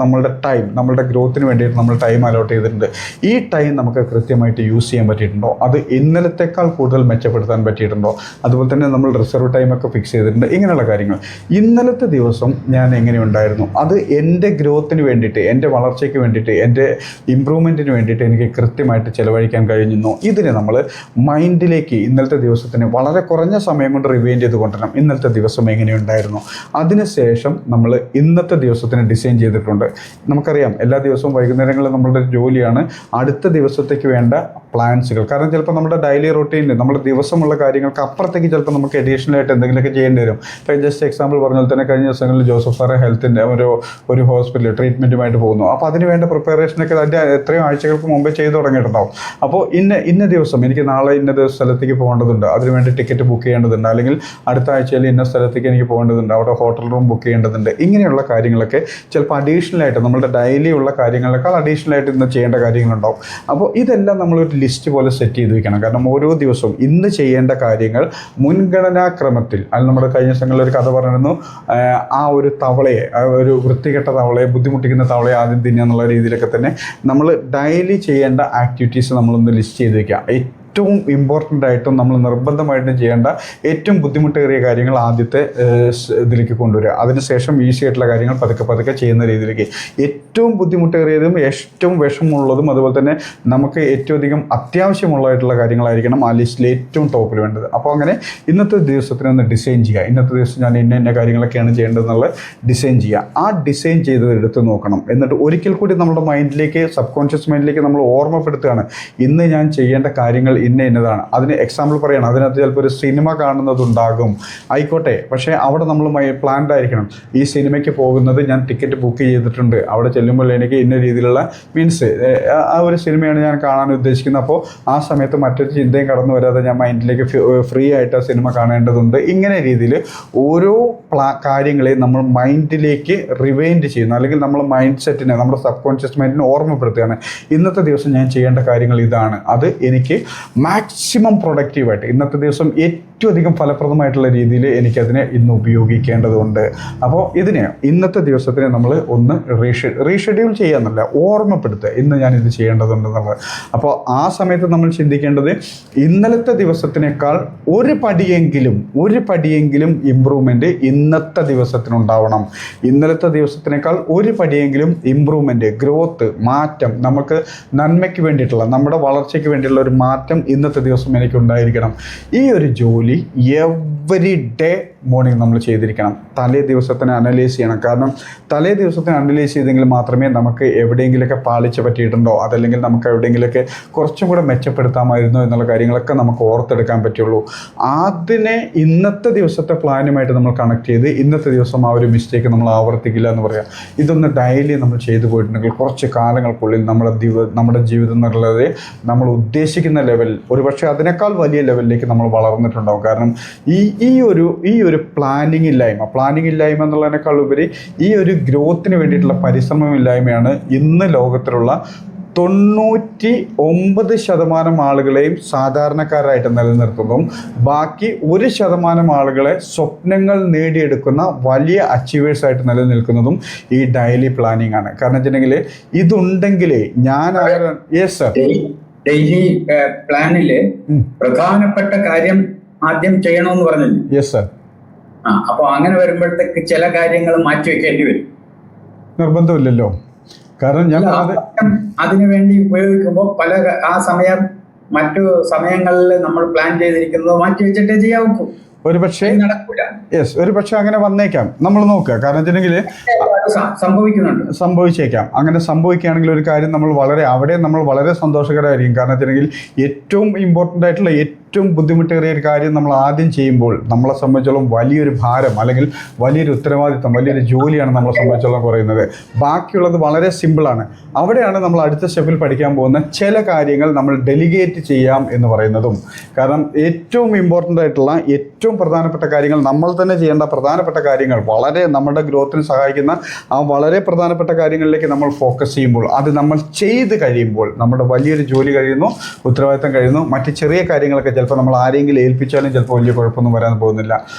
Speaker 1: നമ്മളുടെ ഗ്രോത്തിന് വേണ്ടിയിട്ട് നമ്മൾ ടൈം അലോട്ട് ചെയ്തിട്ടുണ്ട്. ഈ ടൈം നമുക്ക് കൃത്യമായിട്ട് യൂസ് ചെയ്യാൻ പറ്റിയിട്ടുണ്ടോ, അത് ഇന്നലത്തേക്കാൾ കൂടുതൽ മെച്ചപ്പെടുത്താൻ പറ്റിയിട്ടുണ്ടോ. അതുപോലെ തന്നെ നമ്മൾ റിസർവ് ടൈമൊക്കെ ഫിക്സ് ചെയ്തിട്ടുണ്ട്. ഇങ്ങനെയുള്ള കാര്യങ്ങൾ ഇന്നലത്തെ ദിവസം ഞാൻ എങ്ങനെയുണ്ടായിരുന്നു, അത് എൻ്റെ ഗ്രോത്തിന് വേണ്ടിയിട്ട്, എൻ്റെ വളർച്ചയ്ക്ക് വേണ്ടിയിട്ട്, എൻ്റെ ഇമ്പ്രൂവ്മെൻറ്റിന് വേണ്ടിയിട്ട് എനിക്ക് കൃത്യമായിട്ട് ചിലവഴിക്കാൻ കഴിഞ്ഞു. ഇതിനെ നമ്മൾ മൈൻഡിലേക്ക് ഇന്നലത്തെ ദിവസത്തിന് വളരെ കുറഞ്ഞ സമയം കൊണ്ട് റിവൈൻഡ് ചെയ്ത് കൊണ്ടുവരണം. ഇന്നലത്തെ ദിവസം എങ്ങനെയുണ്ടായിരുന്നു, അതിനുശേഷം നമ്മൾ ഇന്നത്തെ ദിവസത്തിന് ഡിസൈൻ ചെയ്തിട്ടുണ്ട്. നമുക്കറിയാം എല്ലാ ദിവസവും വൈകുന്നേരങ്ങളിൽ നമ്മളുടെ ജോലിയാണ് അടുത്ത ദിവസത്തേക്ക് വേണ്ട പ്ലാൻസുകൾ. കാരണം ചിലപ്പോൾ നമ്മുടെ ഡെയിലി റൊട്ടീനിൽ നമ്മുടെ ദിവസമുള്ള കാര്യങ്ങൾക്ക് അപ്പുറത്തേക്ക് ചിലപ്പോൾ നമുക്ക് അഡീഷണലായിട്ട് എന്തെങ്കിലുമൊക്കെ ചെയ്യേണ്ടി വരും. ഇപ്പോൾ ജസ്റ്റ് എക്സാമ്പിൾ പറഞ്ഞാൽ തന്നെ കഴിഞ്ഞ ദിവസങ്ങളിൽ ജോസഫ് സാറെ ഹെൽത്തിൻ്റെ ഒരു ഹോസ്പിറ്റലിൽ ട്രീറ്റ്മെൻറ്റുമായിട്ട് പോകുന്നു. അപ്പോൾ അതിന് വേണ്ട പ്രിപ്പറേഷനൊക്കെ അതിൻ്റെ എത്രയോ ആഴ്ചകൾക്ക് മുമ്പേ ചെയ്തു തുടങ്ങിയിട്ടുണ്ടാവും. അപ്പോൾ ഇന്ന ദിവസം എനിക്ക് നാളെ ഇന്ന സ്ഥലത്തേക്ക് പോകേണ്ടതുണ്ട്, അതിനുവേണ്ടി ടിക്കറ്റ് ബുക്ക് ചെയ്യേണ്ടതുണ്ട്, അല്ലെങ്കിൽ അടുത്ത ആഴ്ചയിൽ ഇന്ന സ്ഥലത്തേക്ക് എനിക്ക് പോകേണ്ടതുണ്ട്, അവിടെ ഹോട്ടൽ റൂം ബുക്ക് ചെയ്യേണ്ടതുണ്ട്. ഇങ്ങനെയുള്ള കാര്യങ്ങളൊക്കെ ചിലപ്പോൾ അഡീഷണലായിട്ട് നമ്മുടെ ഡെയിലി ഉള്ള കാര്യങ്ങളെക്കാൾ അഡീഷണലായിട്ട് ഇന്ന് ചെയ്യേണ്ട കാര്യങ്ങളുണ്ടാവും. അപ്പോൾ ഇതെല്ലാം നമ്മളൊരു ലിസ്റ്റ് പോലെ സെറ്റ് ചെയ്ത് വെക്കണം. കാരണം ഓരോ ദിവസവും ഇന്ന് ചെയ്യേണ്ട കാര്യങ്ങൾ മുൻഗണനാക്രമത്തിൽ, അത് നമ്മുടെ കഴിഞ്ഞ ദിവസങ്ങളിൽ ഒരു കഥ പറഞ്ഞിരുന്നു, ആ ഒരു തവളയെ, ഒരു വൃത്തികെട്ട തവളയെ, ബുദ്ധിമുട്ടിക്കുന്ന തവളയെ ആദ്യം തിന്നുക എന്നുള്ള രീതിയിലൊക്കെ തന്നെ നമ്മൾ ഡെയിലി ചെയ്യേണ്ട ആക്ടിവിറ്റീസ് നമ്മളൊന്ന് ലിസ്റ്റ് ചെയ്ത് വയ്ക്കുക. ഏറ്റവും ഇമ്പോർട്ടൻ്റ് ആയിട്ടും നമ്മൾ നിർബന്ധമായിട്ടും ചെയ്യേണ്ട ഏറ്റവും ബുദ്ധിമുട്ടേറിയ കാര്യങ്ങൾ ആദ്യത്തെ ഇതിലേക്ക് കൊണ്ടുവരിക. അതിനുശേഷം ഈസി ആയിട്ടുള്ള കാര്യങ്ങൾ പതുക്കെ പതുക്കെ ചെയ്യുന്ന രീതിയിലേക്ക്. ഏറ്റവും ബുദ്ധിമുട്ടേറിയതും ഏറ്റവും വിഷമമുള്ളതും അതുപോലെ തന്നെ നമുക്ക് ഏറ്റവും അധികം അത്യാവശ്യമുള്ളതായിട്ടുള്ള കാര്യങ്ങളായിരിക്കണം ആ ലിസ്റ്റിൽ ഏറ്റവും ടോപ്പിൽ വേണ്ടത്. അപ്പോൾ അങ്ങനെ ഇന്നത്തെ ദിവസത്തിനൊന്ന് ഡിസൈൻ ചെയ്യുക. ഇന്നത്തെ ദിവസം ഞാൻ ഇന്ന കാര്യങ്ങളൊക്കെയാണ് ചെയ്യേണ്ടതെന്നുള്ള ഡിസൈൻ ചെയ്യുക. ആ ഡിസൈൻ ചെയ്തത് എടുത്ത് നോക്കണം. എന്നിട്ട് ഒരിക്കൽ കൂടി നമ്മുടെ മൈൻഡിലേക്ക്, സബ് കോൺഷ്യസ് മൈൻഡിലേക്ക് നമ്മൾ ഓർമ്മപ്പെടുത്തുകയാണ് ഇന്ന് ഞാൻ ചെയ്യേണ്ട കാര്യങ്ങൾ ഇന്നതാണ്. അതിന് എക്സാമ്പിൾ പറയണം. അതിനകത്ത് ചിലപ്പോൾ ഒരു സിനിമ കാണുന്നതുണ്ടാകും, ആയിക്കോട്ടെ. പക്ഷേ അവിടെ നമ്മൾ പ്ലാൻഡ് ആയിരിക്കണം. ഈ സിനിമയ്ക്ക് പോകുന്നത് ഞാൻ ടിക്കറ്റ് ബുക്ക് ചെയ്തിട്ടുണ്ട്, അവിടെ ചെല്ലുമ്പോൾ എനിക്ക് ഇന്ന രീതിയിലുള്ള മീൻസ് ആ ഒരു സിനിമയാണ് ഞാൻ കാണാൻ ഉദ്ദേശിക്കുന്നത്. അപ്പോൾ ആ സമയത്ത് മറ്റൊരു ചിന്തയും കടന്നു വരാതെ ഞാൻ മൈൻഡിലേക്ക് ഫ്രീ ആയിട്ട് ആ സിനിമ കാണേണ്ടതുണ്ട്. ഇങ്ങനെ രീതിയിൽ ഓരോ കാര്യങ്ങളെയും നമ്മൾ മൈൻഡിലേക്ക് റിവൈൻഡ് ചെയ്യുന്നു, അല്ലെങ്കിൽ നമ്മൾ മൈൻഡ് സെറ്റിനെ, നമ്മുടെ സബ് കോൺഷ്യസ് മൈൻഡിനെ ഓർമ്മപ്പെടുത്തുകയാണ് ഇന്നത്തെ ദിവസം ഞാൻ ചെയ്യേണ്ട കാര്യങ്ങൾ ഇതാണ്. അത് എനിക്ക് മാക്സിമം പ്രൊഡക്റ്റീവായിട്ട് ഇന്നത്തെ ദിവസം ഏറ്റവും അധികം ഫലപ്രദമായിട്ടുള്ള രീതിയിൽ എനിക്കതിനെ ഇന്ന് ഉപയോഗിക്കേണ്ടതുണ്ട്. അപ്പോൾ ഇതിനെ ഇന്നത്തെ ദിവസത്തിനെ നമ്മൾ ഒന്ന് റീഷെഡ്യൂൾ ചെയ്യാന്നല്ല, ഓർമ്മപ്പെടുത്തുക ഇന്ന് ഞാനിത് ചെയ്യേണ്ടതുണ്ടെന്നുള്ളത്. അപ്പോൾ ആ സമയത്ത് നമ്മൾ ചിന്തിക്കേണ്ടത് ഇന്നലത്തെ ദിവസത്തിനേക്കാൾ ഒരു പടിയെങ്കിലും ഇമ്പ്രൂവ്മെൻറ്റ് ഇന്നത്തെ ദിവസത്തിനുണ്ടാവണം. ഇന്നലത്തെ ദിവസത്തിനേക്കാൾ ഒരു പടിയെങ്കിലും ഇമ്പ്രൂവ്മെൻറ്റ്, ഗ്രോത്ത്, മാറ്റം, നമുക്ക് നന്മയ്ക്ക് വേണ്ടിയിട്ടുള്ള, നമ്മുടെ വളർച്ചയ്ക്ക് വേണ്ടിയിട്ടുള്ള ഒരു മാറ്റം ഇന്നത്തെ ദിവസം എനിക്കുണ്ടായിരിക്കണം. ഈ ഒരു ജോലി എവറി ഡേ മോർണിംഗ് നമ്മൾ ചെയ്തിരിക്കണം. തലേ ദിവസത്തിനെ അനലൈസ് ചെയ്യണം. കാരണം തലേ ദിവസത്തിന് അനലൈസ് ചെയ്തെങ്കിൽ മാത്രമേ നമുക്ക് എവിടെയെങ്കിലുമൊക്കെ പാളിച്ച പറ്റിയിട്ടുണ്ടോ, അതല്ലെങ്കിൽ നമുക്ക് എവിടെയെങ്കിലുമൊക്കെ കുറച്ചും കൂടെ മെച്ചപ്പെടുത്താമായിരുന്നോ എന്നുള്ള കാര്യങ്ങളൊക്കെ നമുക്ക് ഓർത്തെടുക്കാൻ പറ്റുള്ളൂ. അതിനെ ഇന്നത്തെ ദിവസത്തെ പ്ലാനുമായിട്ട് നമ്മൾ കണക്ട് ചെയ്ത് ഇന്നത്തെ ദിവസം ആ ഒരു മിസ്റ്റേക്ക് നമ്മൾ ആവർത്തിക്കില്ല എന്ന് പറയാം. ഇതൊന്ന് ഡെയിലി നമ്മൾ ചെയ്തു പോയിട്ടുണ്ടെങ്കിൽ കുറച്ച് കാലങ്ങൾക്കുള്ളിൽ നമ്മുടെ ജീവിതം എന്നുള്ളത് നമ്മൾ ഉദ്ദേശിക്കുന്ന ലെവൽ, ഒരുപക്ഷെ അതിനേക്കാൾ വലിയ ലെവലിലേക്ക് നമ്മൾ വളർന്നിട്ടുണ്ടാവും. കാരണം ഈ ഒരു പ്ലാനിങ് ഇല്ലായ്മ എന്നുള്ളതിനേക്കാൾ ഉപരി ഈ ഒരു ഗ്രോത്തിന് വേണ്ടിയിട്ടുള്ള പരിശ്രമമില്ലായ്മയാണ് ഇന്ന് ലോകത്തിലുള്ള 99% ആളുകളെയും സാധാരണക്കാരായിട്ട് നിലനിർത്തുന്നതും ബാക്കി 1% ആളുകളെ സ്വപ്നങ്ങൾ നേടിയെടുക്കുന്ന വലിയ അച്ചീവേഴ്സായിട്ട് നിലനിൽക്കുന്നതും ഈ ഡെയിലി പ്ലാനിങ് ആണ്. കാരണം വെച്ചിട്ടുണ്ടെങ്കിൽ ഇതുണ്ടെങ്കിലേ
Speaker 2: ഡെയിലി പ്ലാനില് പ്രധാനപ്പെട്ട കാര്യം ആദ്യം ചെയ്യണമെന്ന് പറഞ്ഞില്ലേ?
Speaker 1: Yes sir.
Speaker 2: അപ്പൊ അങ്ങനെ വരുമ്പോഴത്തേക്ക് ചില കാര്യങ്ങൾ മാറ്റിവെക്കേണ്ടി വരും.
Speaker 1: നിർബന്ധമില്ലല്ലോ. കാരണം ഞാൻ
Speaker 2: അതിനു വേണ്ടി ഉപയോഗിക്കുമ്പോൾ ആ സമയം മറ്റു സമയങ്ങളിൽ നമ്മൾ പ്ലാൻ ചെയ്തിരിക്കുന്നത് മാറ്റിവെച്ചിട്ടേ ചെയ്യാവൂ.
Speaker 1: ഒരുപക്ഷെ അങ്ങനെ വന്നേക്കാം. നമ്മൾ നോക്കുക. കാരണം വെച്ചിട്ടുണ്ടെങ്കിൽ സംഭവിച്ചേക്കാം. അങ്ങനെ സംഭവിക്കുകയാണെങ്കിൽ ഒരു കാര്യം നമ്മൾ വളരെ സന്തോഷകരമായിരിക്കും. കാരണം വെച്ചിട്ടുണ്ടെങ്കിൽ ഏറ്റവും ഇമ്പോർട്ടൻ്റ് ആയിട്ടുള്ള ഏറ്റവും ബുദ്ധിമുട്ടേറിയ ഒരു കാര്യം നമ്മൾ ആദ്യം ചെയ്യുമ്പോൾ നമ്മളെ സംബന്ധിച്ചോളം വലിയൊരു ഭാരം, അല്ലെങ്കിൽ വലിയൊരു ഉത്തരവാദിത്തം, വലിയൊരു ജോലിയാണ് നമ്മളെ സംബന്ധിച്ചോളം കുറയുന്നത്. ബാക്കിയുള്ളത് വളരെ സിമ്പിളാണ്. അവിടെയാണ് നമ്മൾ അടുത്ത സ്റ്റെപ്പിൽ പഠിക്കാൻ പോകുന്ന ചില കാര്യങ്ങൾ നമ്മൾ ഡെലിഗേറ്റ് ചെയ്യാം എന്ന് പറയുന്നതും. കാരണം ഏറ്റവും ഇമ്പോർട്ടൻ്റ് ആയിട്ടുള്ള ഏറ്റവും പ്രധാനപ്പെട്ട കാര്യങ്ങൾ, നമ്മൾ തന്നെ ചെയ്യേണ്ട പ്രധാനപ്പെട്ട കാര്യങ്ങൾ, വളരെ നമ്മുടെ ഗ്രോത്തിന് സഹായിക്കുന്ന ആ വളരെ പ്രധാനപ്പെട്ട കാര്യങ്ങളിലേക്ക് നമ്മൾ ഫോക്കസ് ചെയ്യുമ്പോൾ, അത് നമ്മൾ ചെയ്ത് കഴിയുമ്പോൾ നമ്മുടെ വലിയൊരു ജോലി കഴിയുന്നു, ഉത്തരവാദിത്തം കഴിയുന്നു. മറ്റ് ചെറിയ കാര്യങ്ങളൊക്കെ ചിലപ്പോൾ നമ്മൾ ആരെങ്കിലും ഏൽപ്പിച്ചാലും ചിലപ്പോൾ വലിയ കുഴപ്പമൊന്നും വരാൻ പോകുന്നില്ല.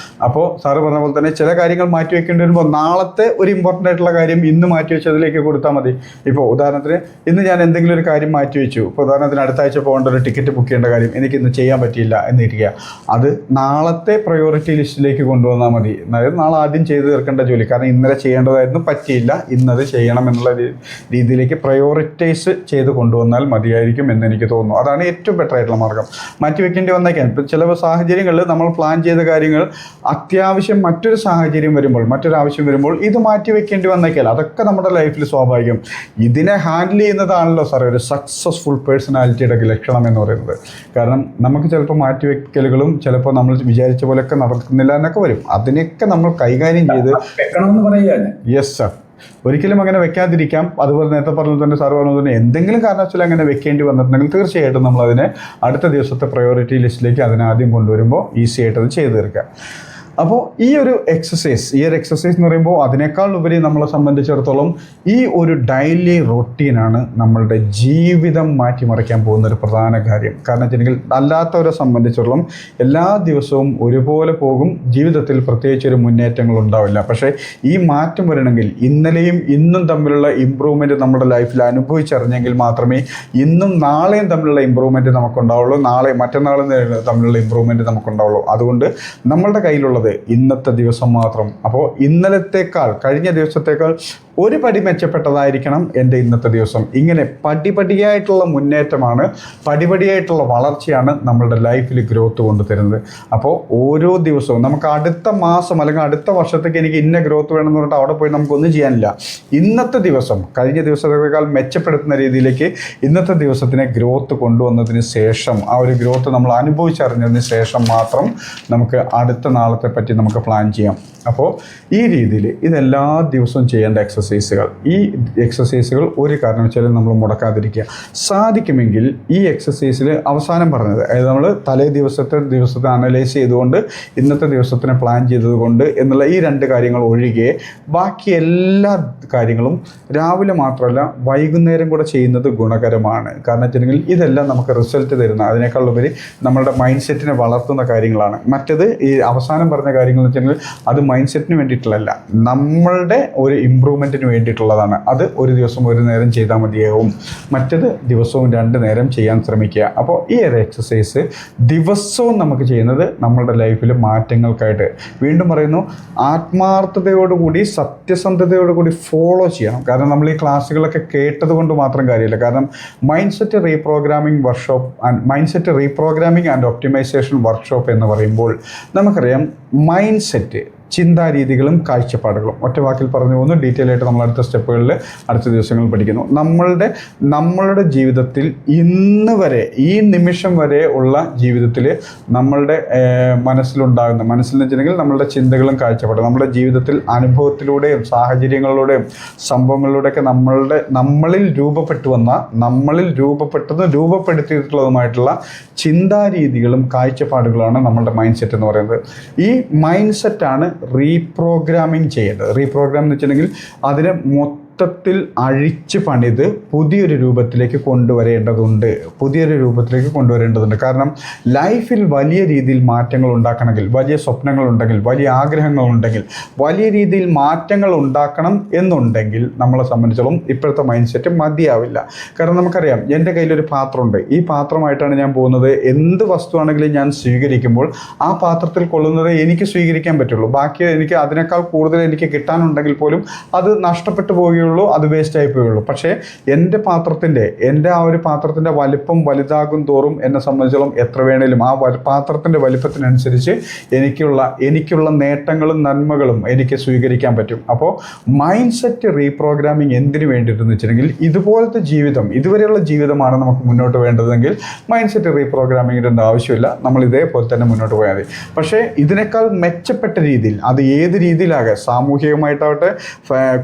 Speaker 1: അപ്പോൾ സാറ് പറഞ്ഞ പോലെ തന്നെ ചില കാര്യങ്ങൾ മാറ്റി വെക്കേണ്ടി വരുമ്പോൾ നാളത്തെ ഒരു ഇമ്പോർട്ടൻ്റ് ആയിട്ടുള്ള കാര്യം ഇന്ന് മാറ്റി വെച്ചതിലേക്ക് കൊടുത്താൽ മതി. ഇപ്പോൾ ഉദാഹരണത്തിന് ഇന്ന് ഞാൻ എന്തെങ്കിലും ഒരു കാര്യം മാറ്റി വെച്ചു. ഇപ്പോൾ ഉദാഹരണത്തിന് അടുത്ത ആഴ്ച പോകേണ്ട ഒരു ടിക്കറ്റ് ബുക്ക് ചെയ്യേണ്ട കാര്യം എനിക്ക് ഇന്ന് ചെയ്യാൻ പറ്റിയില്ല എന്നിരിക്കുക. അത് നാളത്തെ പ്രയോറിറ്റി ലിസ്റ്റിലേക്ക് കൊണ്ടുവന്നാൽ മതി. അതായത് നാളെ ആദ്യം ചെയ്ത് തീർക്കേണ്ട ജോലി, കാരണം ഇന്നലെ ചെയ്യേണ്ടതായിരുന്നു, പറ്റിയില്ല, ഇന്നത് ചെയ്യണം എന്നുള്ള രീതിയിലേക്ക് പ്രയോറിറ്റൈസ് ചെയ്ത് കൊണ്ടുവന്നാൽ മതിയായിരിക്കും എന്ന് എനിക്ക് തോന്നുന്നു. അതാണ് ഏറ്റവും ബെറ്റർ ആയിട്ടുള്ള മാർഗ്ഗം. മാറ്റിവെക്കേണ്ടി വന്നേക്കാൻ ഇപ്പം ചില സാഹചര്യങ്ങളിൽ നമ്മൾ പ്ലാൻ ചെയ്ത കാര്യങ്ങൾ അത്യാവശ്യം മറ്റൊരു സാഹചര്യം വരുമ്പോൾ, മറ്റൊരാവശ്യം വരുമ്പോൾ ഇത് മാറ്റിവെക്കേണ്ടി വന്നേക്കാൽ അതൊക്കെ നമ്മുടെ ലൈഫിൽ സ്വാഭാവികം. ഇതിനെ ഹാൻഡിൽ ചെയ്യുന്നതാണല്ലോ സാറേ ഒരു സക്സസ്ഫുൾ പേഴ്സണാലിറ്റിയുടെ ലക്ഷണം എന്ന് പറയുന്നത്. കാരണം നമുക്ക് ചിലപ്പോൾ മാറ്റിവെക്കലുകളും ചിലപ്പോൾ നമ്മൾ വിചാരിച്ച പോലെയൊക്കെ നടക്കുന്നില്ല എന്നൊക്കെ വരും. അതിനെയൊക്കെ നമ്മൾ കൈകാര്യം ചെയ്ത് യെസ് സർ, ഒരിക്കലും അങ്ങനെ വെക്കാതിരിക്കാം. അതുപോലെ നേരത്തെ പറഞ്ഞത് തന്നെ സാർ പറഞ്ഞത് തന്നെ എന്തെങ്കിലും കാരണവശാൽ അങ്ങനെ വെക്കേണ്ടി വന്നിട്ടുണ്ടെങ്കിൽ തീർച്ചയായിട്ടും നമ്മളതിനെ അടുത്ത ദിവസത്തെ പ്രയോറിറ്റി ലിസ്റ്റിലേക്ക് അതിനാദ്യം കൊണ്ടുവരുമ്പോൾ ഈസി ആയിട്ട് അത് ചെയ്ത് തീർക്കുക. അപ്പോൾ ഈ ഒരു എക്സസൈസ് എന്ന് പറയുമ്പോൾ അതിനേക്കാൾ ഉപരി നമ്മളെ സംബന്ധിച്ചിടത്തോളം ഈ ഒരു ഡെയിലി റൊട്ടീനാണ് നമ്മളുടെ ജീവിതം മാറ്റിമറിക്കാൻ പോകുന്ന ഒരു പ്രധാന കാര്യം. കാരണം വെച്ചിട്ടുണ്ടെങ്കിൽ അല്ലാത്തവരെ സംബന്ധിച്ചിടത്തോളം എല്ലാ ദിവസവും ഒരുപോലെ പോകും, ജീവിതത്തിൽ പ്രത്യേകിച്ച് ഒരു മുന്നേറ്റങ്ങൾ ഉണ്ടാവില്ല. പക്ഷേ ഈ മാറ്റം വരണമെങ്കിൽ ഇന്നലെയും ഇന്നും തമ്മിലുള്ള ഇമ്പ്രൂവ്മെൻറ്റ് നമ്മുടെ ലൈഫിൽ അനുഭവിച്ചറിഞ്ഞെങ്കിൽ മാത്രമേ ഇന്നും നാളെയും തമ്മിലുള്ള ഇമ്പ്രൂവ്മെൻറ്റ് നമുക്കുണ്ടാവുള്ളൂ, മറ്റന്നാളും തമ്മിലുള്ള ഇമ്പ്രൂവ്മെൻറ്റ് നമുക്കുണ്ടാവുള്ളൂ. അതുകൊണ്ട് നമ്മളുടെ കയ്യിലുള്ളത് ഇന്നത്തെ ദിവസം മാത്രം. അപ്പോൾ കഴിഞ്ഞ ദിവസത്തേക്കാൾ ഒരു പടി മെച്ചപ്പെട്ടതായിരിക്കണം എൻ്റെ ഇന്നത്തെ ദിവസം. ഇങ്ങനെ പടിപടിയായിട്ടുള്ള മുന്നേറ്റമാണ്, പടിപടിയായിട്ടുള്ള വളർച്ചയാണ് നമ്മളുടെ ലൈഫിൽ ഗ്രോത്ത് കൊണ്ടുതരുന്നത്. അപ്പോൾ ഓരോ ദിവസവും നമുക്ക് അടുത്ത മാസം അല്ലെങ്കിൽ അടുത്ത വർഷത്തേക്ക് എനിക്ക് ഇന്ന ഗ്രോത്ത് വേണമെന്ന് പറഞ്ഞിട്ട് അവിടെ പോയി നമുക്കൊന്നും ചെയ്യാനില്ല. ഇന്നത്തെ ദിവസം കഴിഞ്ഞ ദിവസത്തേക്കാൾ മെച്ചപ്പെടുത്തുന്ന രീതിയിലേക്ക് ഇന്നത്തെ ദിവസത്തിനെ ഗ്രോത്ത് കൊണ്ടുവന്നതിന് ശേഷം, ആ ഒരു ഗ്രോത്ത് നമ്മൾ അനുഭവിച്ചറിഞ്ഞതിന് ശേഷം മാത്രം നമുക്ക് അടുത്ത നാളത്തെ പറ്റി നമുക്ക് പ്ലാൻ ചെയ്യാം. അപ്പോൾ ഈ രീതിയിൽ ഇതെല്ലാ ദിവസവും ചെയ്യേണ്ട ഈ എക്സസൈസുകൾ ഒരു കാരണവശാലും നമ്മൾ മുടക്കാതിരിക്കുക. സാധിക്കുമെങ്കിൽ ഈ എക്സസൈസിൽ അവസാനം പറഞ്ഞത്, അതായത് നമ്മൾ തലേ ദിവസത്തെ അനലൈസ് ചെയ്തുകൊണ്ട് ഇന്നത്തെ ദിവസത്തിനെ പ്ലാൻ ചെയ്തതുകൊണ്ട് എന്നുള്ള ഈ 2 കാര്യങ്ങൾ ഒഴികെ ബാക്കി എല്ലാ കാര്യങ്ങളും രാവിലെ മാത്രമല്ല വൈകുന്നേരം കൂടെ ചെയ്യുന്നത് ഗുണകരമാണ്. കാരണം വെച്ചിട്ടുണ്ടെങ്കിൽ ഇതെല്ലാം നമുക്ക് റിസൾട്ട് തരുന്ന, അതിനേക്കാൾ ഉപരി നമ്മളുടെ മൈൻഡ് സെറ്റിനെ വളർത്തുന്ന കാര്യങ്ങളാണ്. മറ്റത് ഈ അവസാനം പറഞ്ഞ കാര്യങ്ങൾ എന്ന് വെച്ചിട്ടുണ്ടെങ്കിൽ അത് മൈൻഡ് സെറ്റിന് വേണ്ടിയിട്ടുള്ളതല്ല, നമ്മളുടെ ഒരു ഇമ്പ്രൂവ്മെൻറ്റിന് വേണ്ടിയിട്ടുള്ളതാണ്. അത് ഒരു ദിവസം ഒരു നേരം ചെയ്താൽ മതിയാവും, മറ്റത് ദിവസവും 2 നേരം ചെയ്യാൻ ശ്രമിക്കുക. അപ്പോൾ ഈ ഒരു എക്സസൈസ് ദിവസവും നമുക്ക് ചെയ്യുന്നത് നമ്മളുടെ ലൈഫിൽ മാറ്റങ്ങൾക്കായിട്ട്, വീണ്ടും പറയുന്നു, ആത്മാർത്ഥതയോടുകൂടി സത്യസന്ധതയോടുകൂടി ഫോളോ ചെയ്യണം. കാരണം നമ്മൾ ഈ ക്ലാസ്സുകളൊക്കെ കേട്ടത് കൊണ്ട് മാത്രം കാര്യമില്ല. കാരണം mindset reprogramming and optimisation workshop എന്ന് പറയുമ്പോൾ നമുക്കറിയാം മൈൻഡ് സെറ്റ്, ചിന്താരീതികളും കാഴ്ചപ്പാടുകളും, ഒറ്റ വാക്കിൽ പറഞ്ഞു പോകുന്നു. ഡീറ്റെയിൽ ആയിട്ട് നമ്മൾ അടുത്ത സ്റ്റെപ്പുകളിൽ അടുത്ത ദിവസങ്ങളിൽ പഠിക്കുന്നു. നമ്മളുടെ ജീവിതത്തിൽ ഇന്ന് വരെ, ഈ നിമിഷം വരെ ഉള്ള ജീവിതത്തിൽ നമ്മളുടെ മനസ്സിൽ വെച്ചിട്ടുണ്ടെങ്കിൽ നമ്മളുടെ ചിന്തകളും കാഴ്ചപ്പാടും, നമ്മുടെ ജീവിതത്തിൽ അനുഭവത്തിലൂടെയും സാഹചര്യങ്ങളിലൂടെയും സംഭവങ്ങളിലൂടെയൊക്കെ നമ്മളിൽ രൂപപ്പെടുത്തിയിട്ടുള്ളതുമായിട്ടുള്ള ചിന്താരീതികളും കാഴ്ചപ്പാടുകളാണ് നമ്മളുടെ മൈൻഡ് സെറ്റ് എന്ന് പറയുന്നത്. ഈ മൈൻഡ് സെറ്റാണ് റീപ്രോഗ്രാമിംഗ് ചെയ്യേണ്ടത്. റീപ്രോഗ്രാം എന്ന് വെച്ചിട്ടുണ്ടെങ്കിൽ അതിനെ മൊത്തത്തിൽ അഴിച്ച് പണിത് പുതിയൊരു രൂപത്തിലേക്ക് കൊണ്ടുവരേണ്ടതുണ്ട്. കാരണം ലൈഫിൽ വലിയ രീതിയിൽ മാറ്റങ്ങൾ ഉണ്ടാക്കണമെങ്കിൽ, വലിയ സ്വപ്നങ്ങളുണ്ടെങ്കിൽ, വലിയ ആഗ്രഹങ്ങളുണ്ടെങ്കിൽ, വലിയ രീതിയിൽ മാറ്റങ്ങൾ ഉണ്ടാക്കണം എന്നുണ്ടെങ്കിൽ നമ്മളെ സംബന്ധിച്ചോളം ഇപ്പോഴത്തെ മൈൻഡ് സെറ്റ് മതിയാവില്ല. കാരണം നമുക്കറിയാം, എൻ്റെ കയ്യിലൊരു പാത്രമുണ്ട്, ഈ പാത്രമായിട്ടാണ് ഞാൻ പോകുന്നത്. എന്ത് വസ്തുവാണെങ്കിലും ഞാൻ സ്വീകരിക്കുമ്പോൾ ആ പാത്രത്തിൽ കൊള്ളുന്നത് എനിക്ക് സ്വീകരിക്കാൻ പറ്റുള്ളൂ. ബാക്കി എനിക്ക് അതിനേക്കാൾ കൂടുതൽ എനിക്ക് കിട്ടാനുണ്ടെങ്കിൽ പോലും അത് നഷ്ടപ്പെട്ടു പോവുകയുള്ളൂ, അത് വേസ്റ്റായി പോവുകയുള്ളൂ. പക്ഷേ എൻ്റെ ആ ഒരു പാത്രത്തിൻ്റെ വലിപ്പം വലുതാകും തോറും എന്നെ സംബന്ധിച്ചോളം എത്ര വേണേലും ആ പാത്രത്തിൻ്റെ വലിപ്പത്തിനനുസരിച്ച് എനിക്കുള്ള നേട്ടങ്ങളും നന്മകളും എനിക്ക് സ്വീകരിക്കാൻ പറ്റും. അപ്പോൾ മൈൻഡ് സെറ്റ് റീപ്രോഗ്രാമിംഗ് എന്തിനു വേണ്ടിയിട്ടെന്ന് വെച്ചിട്ടുണ്ടെങ്കിൽ ഇതുവരെയുള്ള ജീവിതമാണ് നമുക്ക് മുന്നോട്ട് വേണ്ടതെങ്കിൽ മൈൻഡ് സെറ്റ് റീപ്രോഗ്രാമിങ്ങിൻ്റെ ആവശ്യമില്ല, നമ്മൾ ഇതേപോലെ തന്നെ മുന്നോട്ട് പോയാൽ മതി. പക്ഷേ ഇതിനേക്കാൾ മെച്ചപ്പെട്ട രീതിയിൽ, അത് ഏത് രീതിയിലാകെ, സാമൂഹികമായിട്ടാവട്ടെ,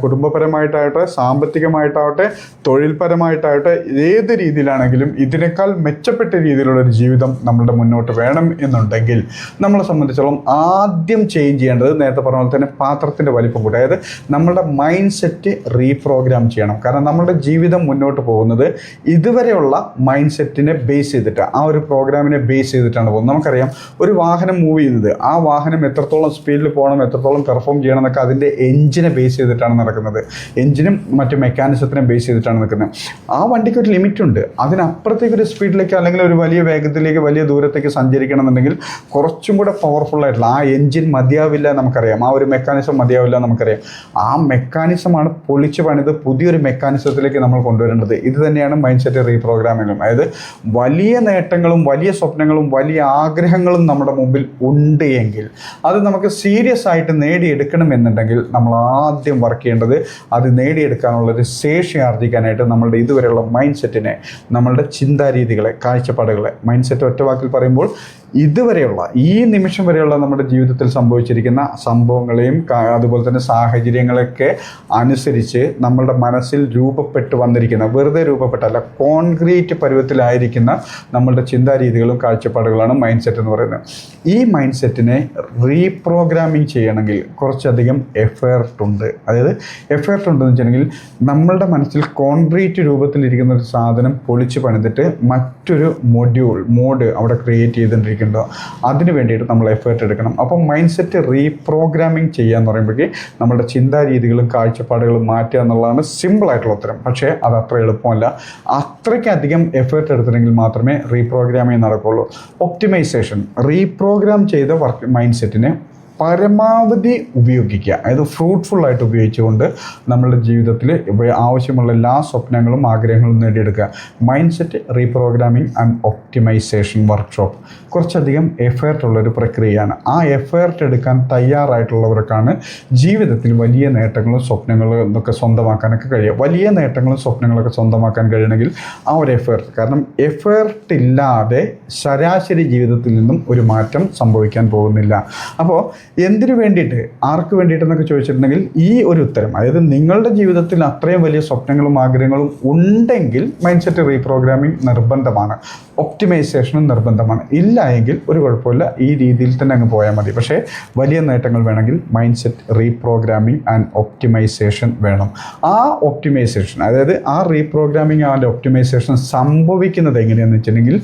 Speaker 1: കുടുംബപരമായിട്ടാവട്ടെ, സാമ്പത്തികമായിട്ടാവട്ടെ, തൊഴിൽപരമായിട്ടാവട്ടെ, ഏത് രീതിയിലാണെങ്കിലും ഇതിനേക്കാൾ മെച്ചപ്പെട്ട രീതിയിലുള്ളൊരു ജീവിതം നമ്മളുടെ മുന്നോട്ട് വേണം എന്നുണ്ടെങ്കിൽ നമ്മളെ സംബന്ധിച്ചോളം ആദ്യം ചേഞ്ച് ചെയ്യേണ്ടത് നേരത്തെ പറഞ്ഞ പോലെ തന്നെ പാത്രത്തിൻ്റെ വലിപ്പം കൂടി, അതായത് നമ്മളുടെ മൈൻഡ് സെറ്റ് റീപ്രോഗ്രാം ചെയ്യണം. കാരണം നമ്മുടെ ജീവിതം മുന്നോട്ട് പോകുന്നത് ഇതുവരെയുള്ള മൈൻഡ് സെറ്റിനെ ബേസ് ചെയ്തിട്ട്, ആ ഒരു പ്രോഗ്രാമിനെ ബേസ് ചെയ്തിട്ടാണ് പോകുന്നത്. നമുക്കറിയാം, ഒരു വാഹനം മൂവ് ചെയ്യുന്നത്, ആ വാഹനം എത്രത്തോളം സ്പീഡിൽ പോകണം, എത്രത്തോളം പെർഫോം ചെയ്യണം എന്നൊക്കെ അതിൻ്റെ എഞ്ചിനെ ബേസ് ചെയ്തിട്ടാണ് നടക്കുന്നത്. എഞ്ചിനും മറ്റു മെക്കാനിസത്തിനെ ബേസ് ചെയ്തിട്ടാണ് നിൽക്കുന്നത്. ആ വണ്ടിക്ക് ഒരു ലിമിറ്റുണ്ട്, അതിനപ്പുറത്തേക്ക് ഒരു സ്പീഡിലേക്ക് അല്ലെങ്കിൽ ഒരു വലിയ വേഗത്തിലേക്ക്, വലിയ ദൂരത്തേക്ക് സഞ്ചരിക്കണം എന്നുണ്ടെങ്കിൽ കുറച്ചും കൂടെ പവർഫുള്ളായിട്ടുള്ള ആ എഞ്ചിൻ മതിയാവില്ല നമുക്കറിയാം, ആ ഒരു മെക്കാനിസം മതിയാവില്ല നമുക്കറിയാം. ആ മെക്കാനിസമാണ് പൊളിച്ചു പണിത് പുതിയൊരു മെക്കാനിസത്തിലേക്ക് നമ്മൾ കൊണ്ടുവരേണ്ടത്. ഇത് തന്നെയാണ് മൈൻഡ് സെറ്റ് റീപ്രോഗ്രാമിങ്ങും. അതായത് വലിയ നേട്ടങ്ങളും വലിയ സ്വപ്നങ്ങളും വലിയ ആഗ്രഹങ്ങളും നമ്മുടെ മുമ്പിൽ ഉണ്ട് എങ്കിൽ അത് നമുക്ക് സീരിയസ് ആയിട്ട് നേടിയെടുക്കണം എന്നുണ്ടെങ്കിൽ നമ്മൾ ആദ്യം വർക്ക് ചെയ്യേണ്ടത് അത് നേടിയെടുക്കാനുള്ളൊരു ശേഷി ആർജിക്കാനായിട്ട് നമ്മളുടെ ഇതുവരെയുള്ള മൈൻഡ് സെറ്റിനെ, നമ്മളുടെ ചിന്താരീതികളെ, കാഴ്ചപ്പാടുകളെ, മൈൻഡ് സെറ്റ് ഒറ്റ വാക്കിൽ പറയുമ്പോൾ ഇതുവരെയുള്ള ഈ നിമിഷം വരെയുള്ള നമ്മുടെ ജീവിതത്തിൽ സംഭവിച്ചിരിക്കുന്ന സംഭവങ്ങളെയും അതുപോലെ തന്നെ സാഹചര്യങ്ങളൊക്കെ അനുസരിച്ച് നമ്മളുടെ മനസ്സിൽ രൂപപ്പെട്ട് വന്നിരിക്കുന്ന, വെറുതെ രൂപപ്പെട്ടല്ല, കോൺക്രീറ്റ് പരുവത്തിലായിരിക്കുന്ന നമ്മളുടെ ചിന്താരീതികളും കാഴ്ചപ്പാടുകളാണ് മൈൻഡ് സെറ്റ് എന്ന് പറയുന്നത്. ഈ മൈൻഡ് സെറ്റിനെ റീപ്രോഗ്രാമിംഗ് ചെയ്യണമെങ്കിൽ കുറച്ചധികം എഫേർട്ട് ഉണ്ട്. അതായത് എഫേർട്ട് ഉണ്ടെന്ന് വെച്ചിട്ടുണ്ടെങ്കിൽ നമ്മളുടെ മനസ്സിൽ കോൺക്രീറ്റ് രൂപത്തിലിരിക്കുന്ന ഒരു സാധനം പൊളിച്ച് പണിതിട്ട് മറ്റൊരു മോഡ് അവിടെ ക്രിയേറ്റ് ചെയ്തുകൊണ്ടിരിക്കുന്നുണ്ടോ, അതിന് വേണ്ടിയിട്ട് നമ്മൾ എഫേർട്ട് എടുക്കണം. അപ്പോൾ മൈൻഡ് സെറ്റ് റീപ്രോഗ്രാമിംഗ് ചെയ്യുക എന്ന് പറയുമ്പോഴേക്ക് നമ്മുടെ ചിന്താരീതികളും കാഴ്ചപ്പാടുകളും മാറ്റുക എന്നുള്ളതാണ് സിമ്പിളായിട്ടുള്ള ഉത്തരം. പക്ഷേ അത് അത്ര എളുപ്പമല്ല. അത്രയ്ക്കധികം എഫേർട്ട് എടുത്തിട്ടുണ്ടെങ്കിൽ മാത്രമേ റീപ്രോഗ്രാമിങ് നടക്കുകയുള്ളൂ. ഒപ്റ്റിമൈസേഷൻ, റീപ്രോഗ്രാം ചെയ്ത മൈൻഡ് സെറ്റിനെ പരമാവധി ഉപയോഗിക്കുക, അതായത് ഫ്രൂട്ട്ഫുള്ളായിട്ട് ഉപയോഗിച്ചുകൊണ്ട് നമ്മളുടെ ജീവിതത്തിൽ ആവശ്യമുള്ള എല്ലാ സ്വപ്നങ്ങളും ആഗ്രഹങ്ങളും നേടിയെടുക്കുക. Mindset reprogramming and optimisation workshop കുറച്ചധികം എഫേർട്ടുള്ളൊരു പ്രക്രിയയാണ്. ആ എഫേർട്ട് എടുക്കാൻ തയ്യാറായിട്ടുള്ളവർക്കാണ് ജീവിതത്തിൽ വലിയ നേട്ടങ്ങളും സ്വപ്നങ്ങളും എന്നൊക്കെ സ്വന്തമാക്കാനൊക്കെ കഴിയുക. വലിയ നേട്ടങ്ങളും സ്വപ്നങ്ങളൊക്കെ സ്വന്തമാക്കാൻ കഴിയണമെങ്കിൽ ആ ഒരു എഫേർട്ട്, കാരണം എഫേർട്ട് ഇല്ലാതെ ശരാശരി ജീവിതത്തിൽ നിന്നും ഒരു മാറ്റം സംഭവിക്കാൻ പോകുന്നില്ല. അപ്പോൾ എന്തിനു വേണ്ടിയിട്ട്, ആർക്ക് വേണ്ടിയിട്ടെന്നൊക്കെ ചോദിച്ചിട്ടുണ്ടെങ്കിൽ ഈ ഒരു ഉത്തരം, അതായത് നിങ്ങളുടെ ജീവിതത്തിൽ അത്രയും വലിയ സ്വപ്നങ്ങളും ആഗ്രഹങ്ങളും ഉണ്ടെങ്കിൽ മൈൻഡ് സെറ്റ് റീപ്രോഗ്രാമിംഗ് നിർബന്ധമാണ്, ഒപ്റ്റിമൈസേഷനും നിർബന്ധമാണ്. ഇല്ല എങ്കിൽ ഒരു കുഴപ്പമില്ല, ഈ രീതിയിൽ തന്നെ അങ്ങ് പോയാൽ മതി. പക്ഷേ വലിയ നേട്ടങ്ങൾ വേണമെങ്കിൽ mindset reprogramming and optimisation വേണം. ആ ഒപ്റ്റിമൈസേഷൻ, അതായത് ആ റീപ്രോഗ്രാമിംഗ് ആൻഡ് ഒപ്റ്റിമൈസേഷൻ സംഭവിക്കുന്നത് എങ്ങനെയാണെന്ന് വെച്ചിട്ടുണ്ടെങ്കിൽ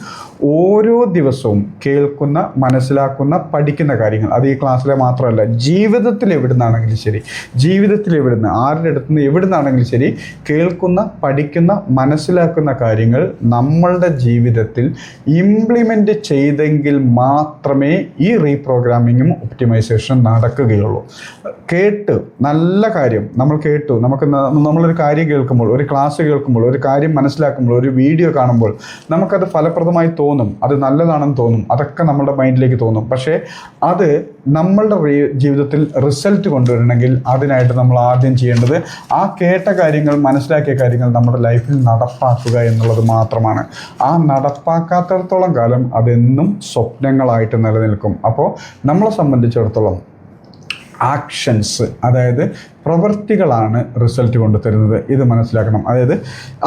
Speaker 1: ഓരോ ദിവസവും കേൾക്കുന്ന, മനസ്സിലാക്കുന്ന, പഠിക്കുന്ന കാര്യങ്ങൾ, അത് ഈ ക്ലാസ്സിലെ മാത്രമല്ല, ജീവിതത്തിൽ എവിടുന്നാണെങ്കിലും ശരി, ജീവിതത്തിൽ എവിടുന്ന്, ആരുടെ അടുത്ത് നിന്ന് എവിടുന്നാണെങ്കിലും ശരി, കേൾക്കുന്ന, പഠിക്കുന്ന, മനസ്സിലാക്കുന്ന കാര്യങ്ങൾ നമ്മളുടെ ജീവിതത്തിൽ ഇംപ്ലിമെൻ്റ് ചെയ്തെങ്കിൽ മാത്രമേ ഈ റീപ്രോഗ്രാമിങ്ങും ഒപ്റ്റിമൈസേഷനും നടക്കുകയുള്ളൂ. കേട്ട് നല്ല കാര്യം നമ്മൾ കേട്ടു, നമ്മളൊരു കാര്യം കേൾക്കുമ്പോൾ, ഒരു ക്ലാസ് കേൾക്കുമ്പോൾ, ഒരു കാര്യം മനസ്സിലാക്കുമ്പോൾ, ഒരു വീഡിയോ കാണുമ്പോൾ നമുക്കത് ഫലപ്രദമായി തോന്നും, അത് നല്ലതാണെന്ന് തോന്നും, അതൊക്കെ നമ്മുടെ മൈൻഡിലേക്ക് തോന്നും. പക്ഷേ അത് നമ്മളുടെ ജീവിതത്തിൽ റിസൾട്ട് കൊണ്ടുവരണമെങ്കിൽ അതിനായിട്ട് നമ്മൾ ആദ്യം ചെയ്യേണ്ടത് ആ കേട്ട കാര്യങ്ങൾ, മനസ്സിലാക്കിയ കാര്യങ്ങൾ നമ്മുടെ ലൈഫിൽ നടപ്പാക്കുക എന്നുള്ളത് മാത്രമാണ്. ആ നടപ്പാക്കാത്തിടത്തോളം കാലം അതെന്നും സ്വപ്നങ്ങളായിട്ട് നിലനിൽക്കും. അപ്പോൾ നമ്മളെ സംബന്ധിച്ചിടത്തോളം ആക്ഷൻസ്, അതായത് പ്രവൃത്തികളാണ് റിസൾട്ട് കൊണ്ടുതരുന്നത്. ഇത് മനസ്സിലാക്കണം. അതായത്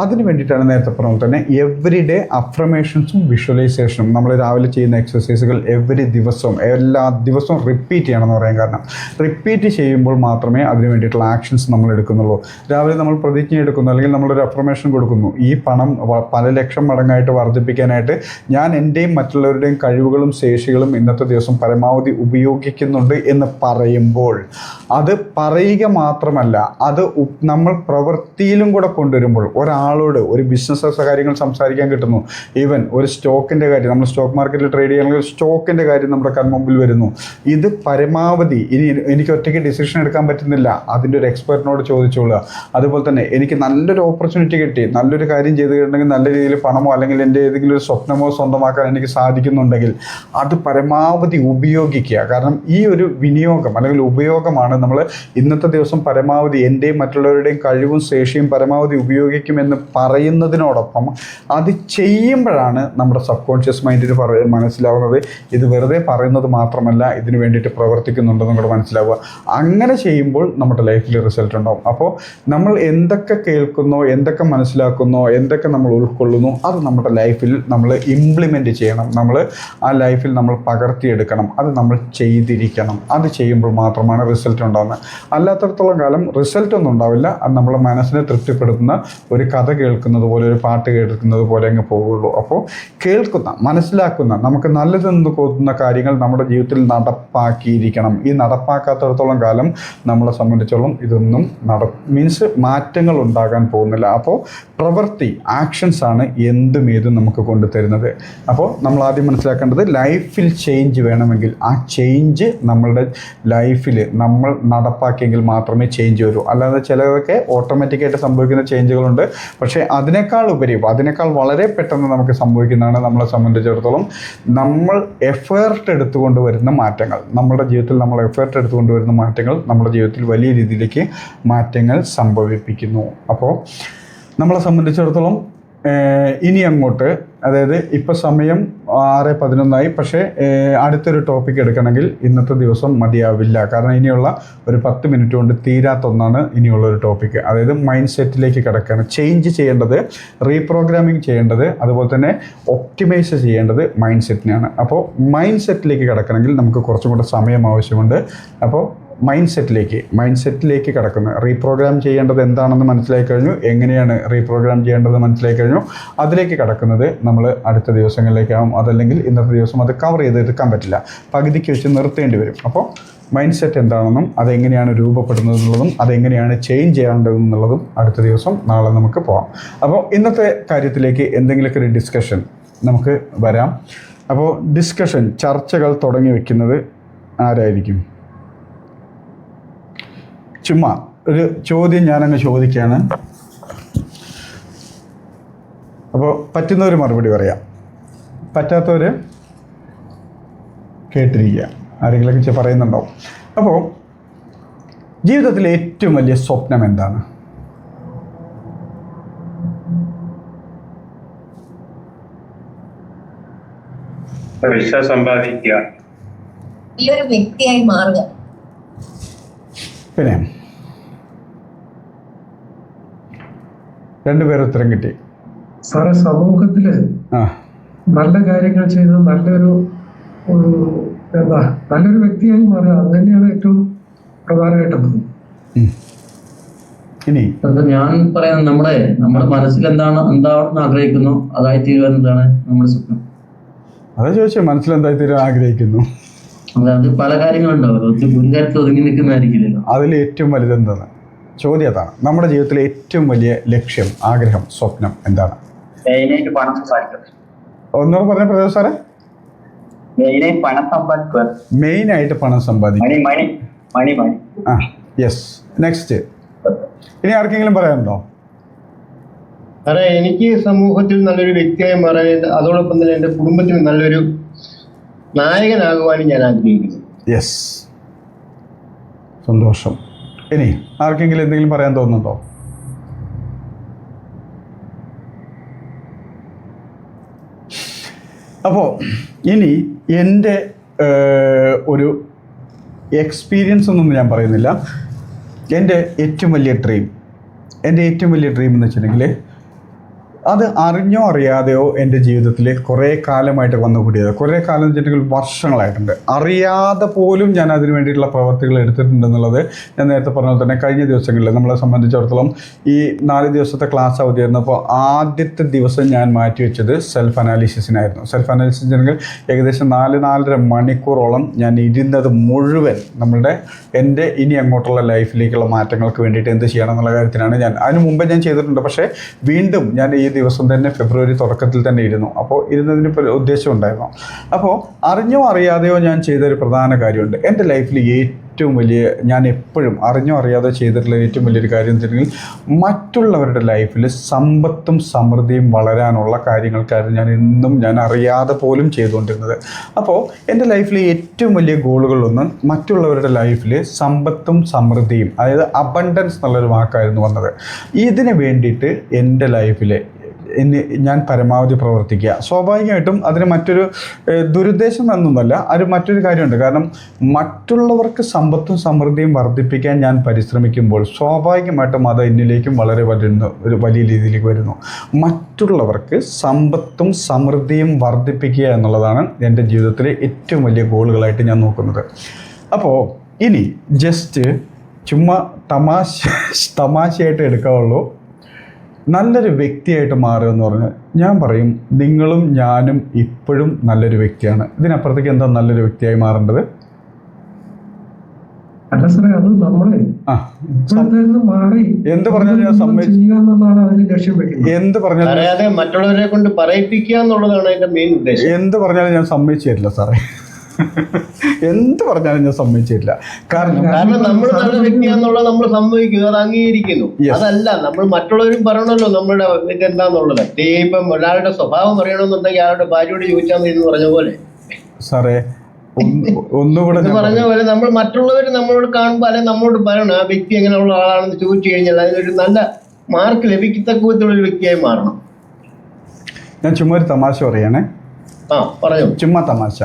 Speaker 1: അതിന് വേണ്ടിയിട്ടാണ് നേരത്തെ പറഞ്ഞ തന്നെ എവറി ഡേ അഫർമേഷൻസും വിഷ്വലൈസേഷനും നമ്മൾ രാവിലെ ചെയ്യുന്ന എക്സസൈസുകൾ എല്ലാ ദിവസവും റിപ്പീറ്റ് ചെയ്യണമെന്ന് പറയാൻ കാരണം, റിപ്പീറ്റ് ചെയ്യുമ്പോൾ മാത്രമേ അതിന് വേണ്ടിയിട്ടുള്ള ആക്ഷൻസ് നമ്മൾ എടുക്കുന്നുള്ളൂ. രാവിലെ നമ്മൾ പ്രതിജ്ഞ എടുക്കുന്നു, അല്ലെങ്കിൽ നമ്മളൊരു അഫർമേഷൻ കൊടുക്കുന്നു, ഈ പണം പല ലക്ഷം മടങ്ങായിട്ട് വർദ്ധിപ്പിക്കാനായിട്ട് ഞാൻ എൻ്റെയും മറ്റുള്ളവരുടെയും കഴിവുകളും ശേഷികളും ഇന്നത്തെ ദിവസം പരമാവധി ഉപയോഗിക്കുന്നുണ്ട് എന്ന് പറയുമ്പോൾ അത് പറയുക മാത്രമല്ല, അത് നമ്മൾ പ്രവൃത്തിയിലും കൂടെ കൊണ്ടുവരുമ്പോൾ ഒരാളോട് ഒരു ബിസിനസ് കാര്യങ്ങൾ സംസാരിക്കാൻ കിട്ടുന്നു. ഈവൻ ഒരു സ്റ്റോക്കിൻ്റെ കാര്യം, നമ്മൾ സ്റ്റോക്ക് മാർക്കറ്റിൽ ട്രേഡ് ചെയ്യണമെങ്കിൽ സ്റ്റോക്കിൻ്റെ കാര്യം നമ്മുടെ കൺമുമ്പിൽ വരുന്നു. ഇത് പരമാവധി എനിക്ക് ഒറ്റയ്ക്ക് ഡിസിഷൻ എടുക്കാൻ പറ്റുന്നില്ല, അതിൻ്റെ ഒരു എക്സ്പെർട്ടിനോട് ചോദിച്ചോളുക. അതുപോലെ തന്നെ എനിക്ക് നല്ലൊരു ഓപ്പർച്യൂണിറ്റി കിട്ടി, നല്ലൊരു കാര്യം ചെയ്തിട്ടുണ്ടെങ്കിൽ, നല്ല രീതിയിൽ പണമോ അല്ലെങ്കിൽ എൻ്റെ ഏതെങ്കിലും ഒരു സ്വപ്നമോ സ്വന്തമാക്കാൻ എനിക്ക് സാധിക്കുന്നുണ്ടെങ്കിൽ അത് പരമാവധി ഉപയോഗിക്കുക. കാരണം ഈ ഒരു വിനിയോഗം അല്ലെങ്കിൽ ഉപയോഗമാണ് നമ്മൾ ഇന്നത്തെ ദിവസം പരമാവധി എൻ്റെയും മറ്റുള്ളവരുടെയും കഴിവും ശേഷിയും പരമാവധി ഉപയോഗിക്കുമെന്ന് പറയുന്നതിനോടൊപ്പം അത് ചെയ്യുമ്പോഴാണ് നമ്മുടെ സബ് കോൺഷ്യസ് മൈൻഡിന് മനസ്സിലാവുന്നത് ഇത് വെറുതെ പറയുന്നത് മാത്രമല്ല, ഇതിന് വേണ്ടിയിട്ട് പ്രവർത്തിക്കുന്നുണ്ടെന്നും കൂടെ മനസ്സിലാവുക. അങ്ങനെ ചെയ്യുമ്പോൾ നമ്മുടെ ലൈഫിൽ റിസൾട്ട് ഉണ്ടാവും. അപ്പോൾ നമ്മൾ എന്തൊക്കെ കേൾക്കുന്നോ, എന്തൊക്കെ മനസ്സിലാക്കുന്നോ, എന്തൊക്കെ നമ്മൾ ഉൾക്കൊള്ളുന്നു, അത് നമ്മുടെ ലൈഫിൽ നമ്മൾ ഇംപ്ലിമെൻറ്റ് ചെയ്യണം. നമ്മൾ ആ ലൈഫിൽ നമ്മൾ പകർത്തിയെടുക്കണം. അത് നമ്മൾ ചെയ്തിരിക്കണം. അത് ചെയ്യുമ്പോൾ മാത്രമാണ് റിസൾട്ട് ഉണ്ടാകുന്നത്. അല്ലാത്തടത്തോളം കാലം റിസൾട്ട് ഒന്നും ഉണ്ടാവില്ല. അത് നമ്മളെ മനസ്സിനെ തൃപ്തിപ്പെടുത്തുന്ന ഒരു കഥ കേൾക്കുന്നത് പോലെ, ഒരു പാട്ട് കേൾക്കുന്നത് പോലെ അങ്ങ് പോവുള്ളൂ. അപ്പോൾ കേൾക്കുന്ന, മനസ്സിലാക്കുന്ന, നമുക്ക് നല്ലതെന്ന് തോന്നുന്ന കാര്യങ്ങൾ നമ്മുടെ ജീവിതത്തിൽ നടപ്പാക്കിയിരിക്കണം. ഈ നടപ്പാക്കാത്തടത്തോളം കാലം നമ്മളെ സംബന്ധിച്ചോളം ഇതൊന്നും മാറ്റങ്ങൾ ഉണ്ടാകാൻ പോകുന്നില്ല. അപ്പോൾ പ്രവൃത്തി, ആക്ഷൻസ് ആണ് എന്തും ഏതും നമുക്ക് കൊണ്ടുതരുന്നത്. അപ്പോൾ നമ്മൾ ആദ്യം മനസ്സിലാക്കേണ്ടത്, ലൈഫിൽ ചേഞ്ച് വേണമെങ്കിൽ ആ ചേഞ്ച് നമ്മളുടെ ലൈഫിൽ നമ്മൾ നടപ്പാക്കിയെങ്കിൽ മാത്രമേ ചേഞ്ച് വരൂ. അല്ലാതെ ചിലതൊക്കെ ഓട്ടോമാറ്റിക്കായിട്ട് സംഭവിക്കുന്ന ചേഞ്ചുകളുണ്ട്. പക്ഷേ അതിനേക്കാൾ വളരെ പെട്ടെന്ന് നമുക്ക് സംഭവിക്കുന്നതാണ് നമ്മളെ സംബന്ധിച്ചിടത്തോളം നമ്മൾ എഫേർട്ട് എടുത്തുകൊണ്ട് വരുന്ന മാറ്റങ്ങൾ. നമ്മുടെ ജീവിതത്തിൽ നമ്മൾ എഫേർട്ട് എടുത്തുകൊണ്ട് വരുന്ന മാറ്റങ്ങൾ നമ്മുടെ ജീവിതത്തിൽ വലിയ രീതിയിലേക്ക് മാറ്റങ്ങൾ സംഭവിപ്പിക്കുന്നു. അപ്പോൾ നമ്മളെ സംബന്ധിച്ചിടത്തോളം ഇനി അങ്ങോട്ട് അതായത് ഇപ്പോൾ സമയം 6:11 പക്ഷേ അടുത്തൊരു ടോപ്പിക് എടുക്കണമെങ്കിൽ ഇന്നത്തെ ദിവസം മതിയാവില്ല. കാരണം ഇനിയുള്ള ഒരു 10 മിനിറ്റ് കൊണ്ട് തീരാത്ത ഒന്നാണ് ഇനിയുള്ള ഒരു ടോപ്പിക്ക്. അതായത് മൈൻഡ് സെറ്റിലേക്ക് കിടക്കുകയാണ്. ചേഞ്ച് ചെയ്യേണ്ടത്, റീപ്രോഗ്രാമിംഗ് ചെയ്യേണ്ടത്, അതുപോലെ തന്നെ ഒപ്റ്റിമൈസ് ചെയ്യേണ്ടത് മൈൻഡ് സെറ്റിനെയാണ്. അപ്പോൾ മൈൻഡ് സെറ്റിലേക്ക് കിടക്കണമെങ്കിൽ നമുക്ക് കുറച്ചും കൂടെ സമയം ആവശ്യമുണ്ട്. അപ്പോൾ മൈൻഡ് സെറ്റിലേക്ക് കിടക്കുന്നത്, റീപ്രോഗ്രാം ചെയ്യേണ്ടത് എന്താണെന്ന് മനസ്സിലാക്കി കഴിഞ്ഞു, എങ്ങനെയാണ് റീപ്രോഗ്രാം ചെയ്യേണ്ടത് മനസ്സിലാക്കി കഴിഞ്ഞു. അതിലേക്ക് കിടക്കുന്നത് നമ്മൾ അടുത്ത ദിവസങ്ങളിലേക്കാവും. അതല്ലെങ്കിൽ ഇന്നത്തെ ദിവസം അത് കവർ ചെയ്തെടുക്കാൻ പറ്റില്ല, പകുതിക്ക് വെച്ച് നിർത്തേണ്ടി വരും. അപ്പോൾ മൈൻഡ് സെറ്റ് എന്താണെന്നും അതെങ്ങനെയാണ് രൂപപ്പെടുന്നത് എന്നുള്ളതും അതെങ്ങനെയാണ് ചേഞ്ച് ചെയ്യേണ്ടതെന്നുള്ളതും അടുത്ത ദിവസം നാളെ നമുക്ക് പോകാം. അപ്പോൾ ഇന്നത്തെ കാര്യത്തിലേക്ക് എന്തെങ്കിലുമൊക്കെ ഒരു ഡിസ്കഷൻ നമുക്ക് വരാം. അപ്പോൾ ചർച്ചകൾ തുടങ്ങി വയ്ക്കുന്നത് ആരായിരിക്കും? ചുമ്മാ ഒരു ചോദ്യം ഞാനങ്ങ് ചോദിക്കുകയാണ്. അപ്പോൾ പറ്റുന്നവർ മറുപടി പറയാം, പറ്റാത്തവർ കേട്ടിരിക്കുക. ആരെങ്കിലുമൊക്കെ പറയുന്നുണ്ടാവും. അപ്പോൾ ജീവിതത്തിലെ ഏറ്റവും വലിയ സ്വപ്നം എന്താണ്?
Speaker 3: സമ്പാദിക്കുക,
Speaker 4: നല്ലൊരു വ്യക്തിയായി മാറുക.
Speaker 1: പിന്നെ രണ്ടുപേരും ഉത്തരം കിട്ടി.
Speaker 5: സാറെ, സമൂഹത്തില് നല്ല കാര്യങ്ങൾ ചെയ്ത് നല്ലൊരു നല്ലൊരു വ്യക്തിയായി മാറുക, അത് തന്നെയാണ് ഏറ്റവും പ്രധാനമായിട്ടുള്ളത്.
Speaker 1: ഇനി
Speaker 6: ഞാൻ പറയാൻ നമ്മുടെ മനസ്സിൽ എന്താണെന്ന് ആഗ്രഹിക്കുന്നു അതായി തീരുക എന്നതാണ് നമ്മുടെ സ്വപ്നം.
Speaker 1: അതാ ചോദിച്ചേ, മനസ്സിൽ എന്തായി തീരാൻ ആഗ്രഹിക്കുന്നു?
Speaker 6: അത് പല കാര്യങ്ങളുണ്ടാവും, ഒരു കാര്യത്തിൽ ഒതുങ്ങി നിൽക്കുന്നതായിരിക്കില്ലല്ലോ.
Speaker 1: അതിൽ ഏറ്റവും വലുതെന്താണ്? ചോദ്യം അതാണ്. നമ്മുടെ ജീവിതത്തിലെ ഏറ്റവും വലിയ ലക്ഷ്യം, ആഗ്രഹം, സ്വപ്നം എന്താണ്? ഒന്നുകൂടെ പറഞ്ഞ പ്രദേശ സാറേ. മെയിനായിട്ട് പണം സമ്പാദിക്കുക. ആ, യെസ്. നെക്സ്റ്റ്. ഇനി ആർക്കെങ്കിലും പറയാനുണ്ടോ?
Speaker 3: അതെ, എനിക്ക് സമൂഹത്തിൽ നല്ലൊരു വ്യക്തിയായി മാറാൻ, അതോടൊപ്പം തന്നെ എൻ്റെ കുടുംബത്തിന് നല്ലൊരു നായകനാകുവാനും ഞാൻ ആഗ്രഹിക്കുന്നു.
Speaker 1: യെസ്, സന്തോഷം. ഇനി ആർക്കെങ്കിലും എന്തെങ്കിലും പറയാൻ തോന്നുന്നുണ്ടോ? അപ്പോൾ ഇനി എൻ്റെ ഒരു എക്സ്പീരിയൻസ് ഒന്നും ഞാൻ പറയുന്നില്ല. എൻ്റെ ഏറ്റവും വലിയ ഡ്രീം എന്ന് വെച്ചിട്ടുണ്ടെങ്കിൽ അത് അറിഞ്ഞോ അറിയാതെയോ എൻ്റെ ജീവിതത്തിൽ കുറേ കാലമായിട്ട് വന്നുകൂടിയത്. കുറേ കാലം എന്ന് വെച്ചിട്ടുണ്ടെങ്കിൽ വർഷങ്ങളായിട്ടുണ്ട്. അറിയാതെ പോലും ഞാൻ അതിന് വേണ്ടിയിട്ടുള്ള പ്രവർത്തികൾ എടുത്തിട്ടുണ്ടെന്നുള്ളത് ഞാൻ നേരത്തെ പറഞ്ഞ പോലെ തന്നെ കഴിഞ്ഞ ദിവസങ്ങളിൽ നമ്മളെ സംബന്ധിച്ചിടത്തോളം ഈ 4 ദിവസത്തെ ക്ലാസ് അവധിയായിരുന്നപ്പോൾ ആദ്യത്തെ ദിവസം ഞാൻ മാറ്റിവെച്ചത് സെൽഫ് അനാലിസിസിനായിരുന്നു. സെൽഫ് അനാലിസിസ് ആണെങ്കിൽ ഏകദേശം 4-4.5 മണിക്കൂറോളം ഞാൻ ഇരുന്നത് മുഴുവൻ എൻ്റെ ഇനി അങ്ങോട്ടുള്ള ലൈഫിലേക്കുള്ള മാറ്റങ്ങൾക്ക് വേണ്ടിയിട്ട് എന്ത് ചെയ്യണം എന്നുള്ള കാര്യത്തിനാണ്. അതിന് മുമ്പ് ഞാൻ ചെയ്തിട്ടുണ്ട്. പക്ഷേ വീണ്ടും ഞാൻ ഈ ദിവസം തന്നെ ഫെബ്രുവരി തുടക്കത്തിൽ തന്നെ ഇരുന്നു. അപ്പോൾ ഇരുന്നതിന് ഉദ്ദേശം ഉണ്ടായിരുന്നു. അപ്പോൾ അറിഞ്ഞോ അറിയാതെയോ ഞാൻ ചെയ്തൊരു പ്രധാന കാര്യമുണ്ട്. എൻ്റെ ലൈഫിൽ ഏറ്റവും വലിയ, ഞാൻ എപ്പോഴും അറിഞ്ഞോ അറിയാതെ ചെയ്തിട്ടുള്ള ഏറ്റവും വലിയൊരു കാര്യം എന്ന് വെച്ചിട്ടുണ്ടെങ്കിൽ മറ്റുള്ളവരുടെ ലൈഫിൽ സമ്പത്തും സമൃദ്ധിയും വളരാനുള്ള കാര്യങ്ങൾക്കായിരുന്നു ഞാൻ അറിയാതെ പോലും ചെയ്തുകൊണ്ടിരുന്നത്. അപ്പോൾ എൻ്റെ ലൈഫിലെ ഏറ്റവും വലിയ ഗോളുകളിലൊന്ന് മറ്റുള്ളവരുടെ ലൈഫിൽ സമ്പത്തും സമൃദ്ധിയും, അതായത് അബണ്ടൻസ് എന്നുള്ളൊരു വാക്കായിരുന്നു വന്നത്. ഇതിന് വേണ്ടിയിട്ട് എൻ്റെ ലൈഫിൽ ഞാൻ പരമാവധി പ്രവർത്തിക്കുക. സ്വാഭാവികമായിട്ടും അതിന് മറ്റൊരു ദുരുദ്ദേശം എന്നൊന്നുമല്ല, അത് മറ്റൊരു കാര്യമുണ്ട്. കാരണം മറ്റുള്ളവർക്ക് സമ്പത്തും സമൃദ്ധിയും വർദ്ധിപ്പിക്കാൻ ഞാൻ പരിശ്രമിക്കുമ്പോൾ സ്വാഭാവികമായിട്ടും അത് എന്നിലേക്കും വളരെ വലിയ രീതിയിലേക്ക് വരുന്നു. മറ്റുള്ളവർക്ക് സമ്പത്തും സമൃദ്ധിയും വർദ്ധിപ്പിക്കുക എന്നുള്ളതാണ് എൻ്റെ ജീവിതത്തിലെ ഏറ്റവും വലിയ ഗോളുകളായിട്ട് ഞാൻ നോക്കുന്നത്. അപ്പോൾ ഇനി ജസ്റ്റ് ചുമ്മാ തമാശയായിട്ട് എടുക്കാവുള്ളൂ. നല്ലൊരു വ്യക്തിയായിട്ട് മാറുക എന്ന് പറഞ്ഞാൽ ഞാൻ പറയും, നിങ്ങളും ഞാനും ഇപ്പോഴും നല്ലൊരു വ്യക്തിയാണ്. ഇതിനപ്പുറത്തേക്ക് എന്താ നല്ലൊരു വ്യക്തിയായി മാറേണ്ടത്?
Speaker 5: അല്ല സാറേ, അത് നമ്മളെ
Speaker 1: എന്ത് പറഞ്ഞാലും ഞാൻ എന്ത് പറഞ്ഞാലും
Speaker 3: മറ്റുള്ളവരെ കൊണ്ട് പറയിപ്പിക്കുക എന്നുള്ളതാണ് അതിന്റെ മെയിൻ ഉദ്ദേശം.
Speaker 1: എന്ത് പറഞ്ഞാലും ഞാൻ സമ്മതിച്ചു തരില്ല സാറേ. എന്ത് പറഞ്ഞാലും ഞാൻ സമ്മതിച്ചിട്ടില്ല. കാരണം
Speaker 3: നമ്മൾ നല്ല വ്യക്തിയാന്നുള്ളത് നമ്മൾ സമ്മതിക്കുക, അത് അംഗീകരിക്കുന്നു. അതല്ല, നമ്മൾ മറ്റുള്ളവരും പറയണല്ലോ നമ്മളുടെ വ്യക്തി എന്താന്നുള്ളത്. ഇപ്പം ഒരാളുടെ സ്വഭാവം അറിയണമെന്നുണ്ടെങ്കിൽ അയാളുടെ ഭാര്യയോട് ചോദിച്ചാൽ മതി എന്ന് പറഞ്ഞ പോലെ
Speaker 1: സാറേ, ഒന്നുകൂടെ
Speaker 3: പറഞ്ഞ പോലെ നമ്മൾ മറ്റുള്ളവർ നമ്മളോട് കാണുമ്പോൾ അല്ലെങ്കിൽ നമ്മളോട് പറയണം ആ വ്യക്തി എങ്ങനെയുള്ള ആളാണെന്ന് ചോദിച്ചു കഴിഞ്ഞാൽ അതിനൊരു നല്ല മാർക്ക് ലഭിക്കത്തക്ക വിധത്തിലുള്ള ഒരു വ്യക്തിയായി മാറണം.
Speaker 1: ഞാൻ ചുമ്മാ ഒരു തമാശ പറയണേ,
Speaker 3: പറയൂ.
Speaker 1: ചുമ്മാ തമാശ.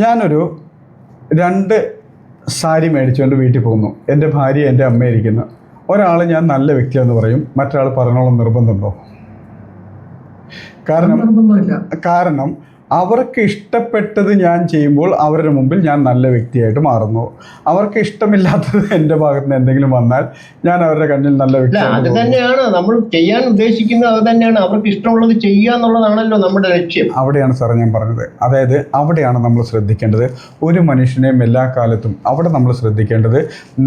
Speaker 1: ഞാനൊരു 2 സാരി മേടിച്ചുകൊണ്ട് വീട്ടിൽ പോകുന്നു. എൻ്റെ ഭാര്യ എൻ്റെ അമ്മ ഇരിക്കുന്നു. ഒരാൾ ഞാൻ നല്ല വ്യക്തിയാണെന്ന് പറയും, മറ്റൊരാൾ പറഞ്ഞോളം നിർബന്ധമുണ്ടോ? കാരണം അവർക്ക് ഇഷ്ടപ്പെട്ടത് ഞാൻ ചെയ്യുമ്പോൾ അവരുടെ മുമ്പിൽ ഞാൻ നല്ല വ്യക്തിയായിട്ട് മാറുന്നു. അവർക്ക് ഇഷ്ടമില്ലാത്തത് എൻ്റെ ഭാഗത്ത് നിന്ന് എന്തെങ്കിലും വന്നാൽ ഞാൻ അവരുടെ കണ്ണിൽ നല്ല വ്യക്തിയായിട്ട്.
Speaker 3: അത് തന്നെയാണ് നമ്മൾ ചെയ്യാൻ ഉദ്ദേശിക്കുന്നത്. അത് തന്നെയാണ് അവർക്ക് ഇഷ്ടമുള്ളത് ചെയ്യുക എന്നുള്ളതാണല്ലോ നമ്മുടെ ലക്ഷ്യം.
Speaker 1: അവിടെയാണ് സാറേ ഞാൻ പറഞ്ഞത്. അതായത് അവിടെയാണ് നമ്മൾ ശ്രദ്ധിക്കേണ്ടത്. ഒരു മനുഷ്യനെയും എല്ലാ കാലത്തും അവിടെ നമ്മൾ ശ്രദ്ധിക്കേണ്ടത്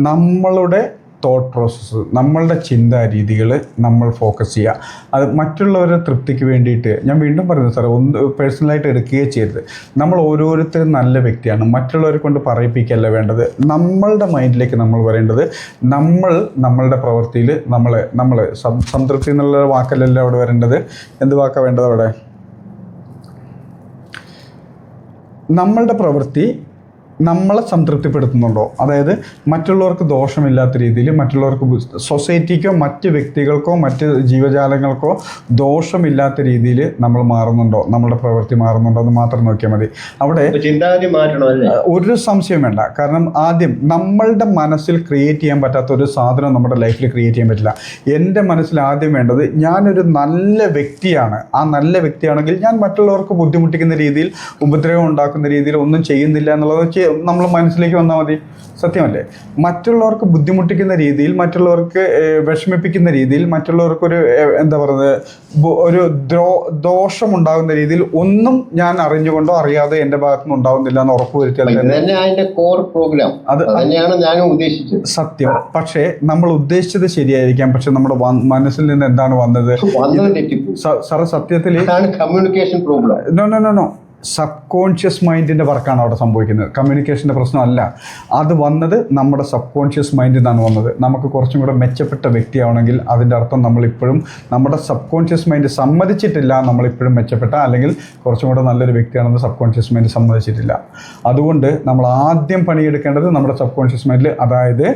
Speaker 1: നമ്മളുടെ തോട്ട് പ്രോസസ്സ്, നമ്മളുടെ ചിന്താ രീതികൾ നമ്മൾ ഫോക്കസ് ചെയ്യുക. അത് മറ്റുള്ളവരുടെ തൃപ്തിക്ക് വേണ്ടിയിട്ട്, ഞാൻ വീണ്ടും പറയുന്നത് സാറേ, ഒന്ന് പേഴ്സണലായിട്ട് എടുക്കുകയേ ചെയ്യരുത്. നമ്മൾ ഓരോരുത്തരും നല്ല വ്യക്തിയാണ്, മറ്റുള്ളവരെ കൊണ്ട് പറയിപ്പിക്കുകയല്ല വേണ്ടത്. നമ്മളുടെ മൈൻഡിലേക്ക് നമ്മൾ വരേണ്ടത് നമ്മളുടെ പ്രവൃത്തിയിൽ നമ്മൾ സംതൃപ്തി എന്നുള്ള വാക്കല്ലല്ലോ അവിടെ വരേണ്ടത്. എന്ത് വാക്കാണ് വേണ്ടത് അവിടെ? നമ്മളുടെ പ്രവൃത്തി നമ്മളെ സംതൃപ്തിപ്പെടുത്തുന്നുണ്ടോ? അതായത് മറ്റുള്ളവർക്ക് ദോഷമില്ലാത്ത രീതിയിൽ, മറ്റുള്ളവർക്ക് സൊസൈറ്റിക്കോ മറ്റ് വ്യക്തികൾക്കോ മറ്റ് ജീവജാലങ്ങൾക്കോ ദോഷമില്ലാത്ത രീതിയിൽ നമ്മൾ മാറുന്നുണ്ടോ, നമ്മളുടെ പ്രവൃത്തി മാറുന്നുണ്ടോ എന്ന് മാത്രം നോക്കിയാൽ മതി. അവിടെ
Speaker 3: ചിന്താഗതി മാറ്റണമല്ലേ?
Speaker 1: ഒരു സംശയം വേണ്ട. കാരണം ആദ്യം നമ്മളുടെ മനസ്സിൽ ക്രിയേറ്റ് ചെയ്യാൻ പറ്റാത്ത ഒരു സാധനം നമ്മുടെ ലൈഫിൽ ക്രിയേറ്റ് ചെയ്യാൻ പറ്റില്ല. എൻ്റെ മനസ്സിൽ ആദ്യം വേണ്ടത് ഞാനൊരു നല്ല വ്യക്തിയാണ്. ആ നല്ല വ്യക്തിയാണെങ്കിൽ ഞാൻ മറ്റുള്ളവർക്ക് ബുദ്ധിമുട്ടിക്കുന്ന രീതിയിൽ, ഉപദ്രവം ഉണ്ടാക്കുന്ന രീതിയിൽ ഒന്നും ചെയ്യുന്നില്ല എന്നുള്ളത് നമ്മൾ മനസ്സിലേക്ക് വന്നാൽ മതി. സത്യമല്ലേ? മറ്റുള്ളവർക്ക് ബുദ്ധിമുട്ടിക്കുന്ന രീതിയിൽ, മറ്റുള്ളവർക്ക് വിഷമിപ്പിക്കുന്ന രീതിയിൽ, മറ്റുള്ളവർക്കൊരു എന്താ പറയുന്നത്, ഒരു ദോഷമുണ്ടാകുന്ന രീതിയിൽ ഒന്നും ഞാൻ അറിഞ്ഞുകൊണ്ടോ അറിയാതെ എൻ്റെ ഭാഗത്തുനിന്ന് ഉണ്ടാവുന്നില്ല എന്ന് ഉറപ്പുവരുത്തിയാൽ അത്
Speaker 3: തന്നെയാണ് ഞാൻ ഉദ്ദേശിച്ചത്.
Speaker 1: സത്യം. പക്ഷേ നമ്മൾ ഉദ്ദേശിച്ചത് ശരിയായിരിക്കാം, പക്ഷെ നമ്മുടെ മനസ്സിൽ നിന്ന് എന്താണ് വന്നത്? സാറ് സത്യത്തിൽ
Speaker 3: communication problem.
Speaker 1: No subconscious മൈൻഡിൻ്റെ വർക്കാണ് അവിടെ സംഭവിക്കുന്നത്. കമ്മ്യൂണിക്കേഷൻ്റെ പ്രശ്നമല്ല. അത് വന്നത് നമ്മുടെ സബ് കോൺഷ്യസ് മൈൻഡിൽ നിന്നാണ് വന്നത്. നമുക്ക് കുറച്ചും കൂടെ മെച്ചപ്പെട്ട വ്യക്തിയാവണമെങ്കിൽ അതിൻ്റെ അർത്ഥം നമ്മളിപ്പോഴും നമ്മുടെ സബ് കോൺഷ്യസ് മൈൻഡ് സമ്മതിച്ചിട്ടില്ല നമ്മളിപ്പോഴും മെച്ചപ്പെട്ട, അല്ലെങ്കിൽ കുറച്ചും കൂടെ നല്ലൊരു വ്യക്തിയാണെന്ന് സബ് കോൺഷ്യസ് മൈൻഡ് സമ്മതിച്ചിട്ടില്ല. അതുകൊണ്ട് നമ്മൾ ആദ്യം പണിയെടുക്കേണ്ടത് നമ്മുടെ സബ് കോൺഷ്യസ് മൈൻഡിൽ, അതായത്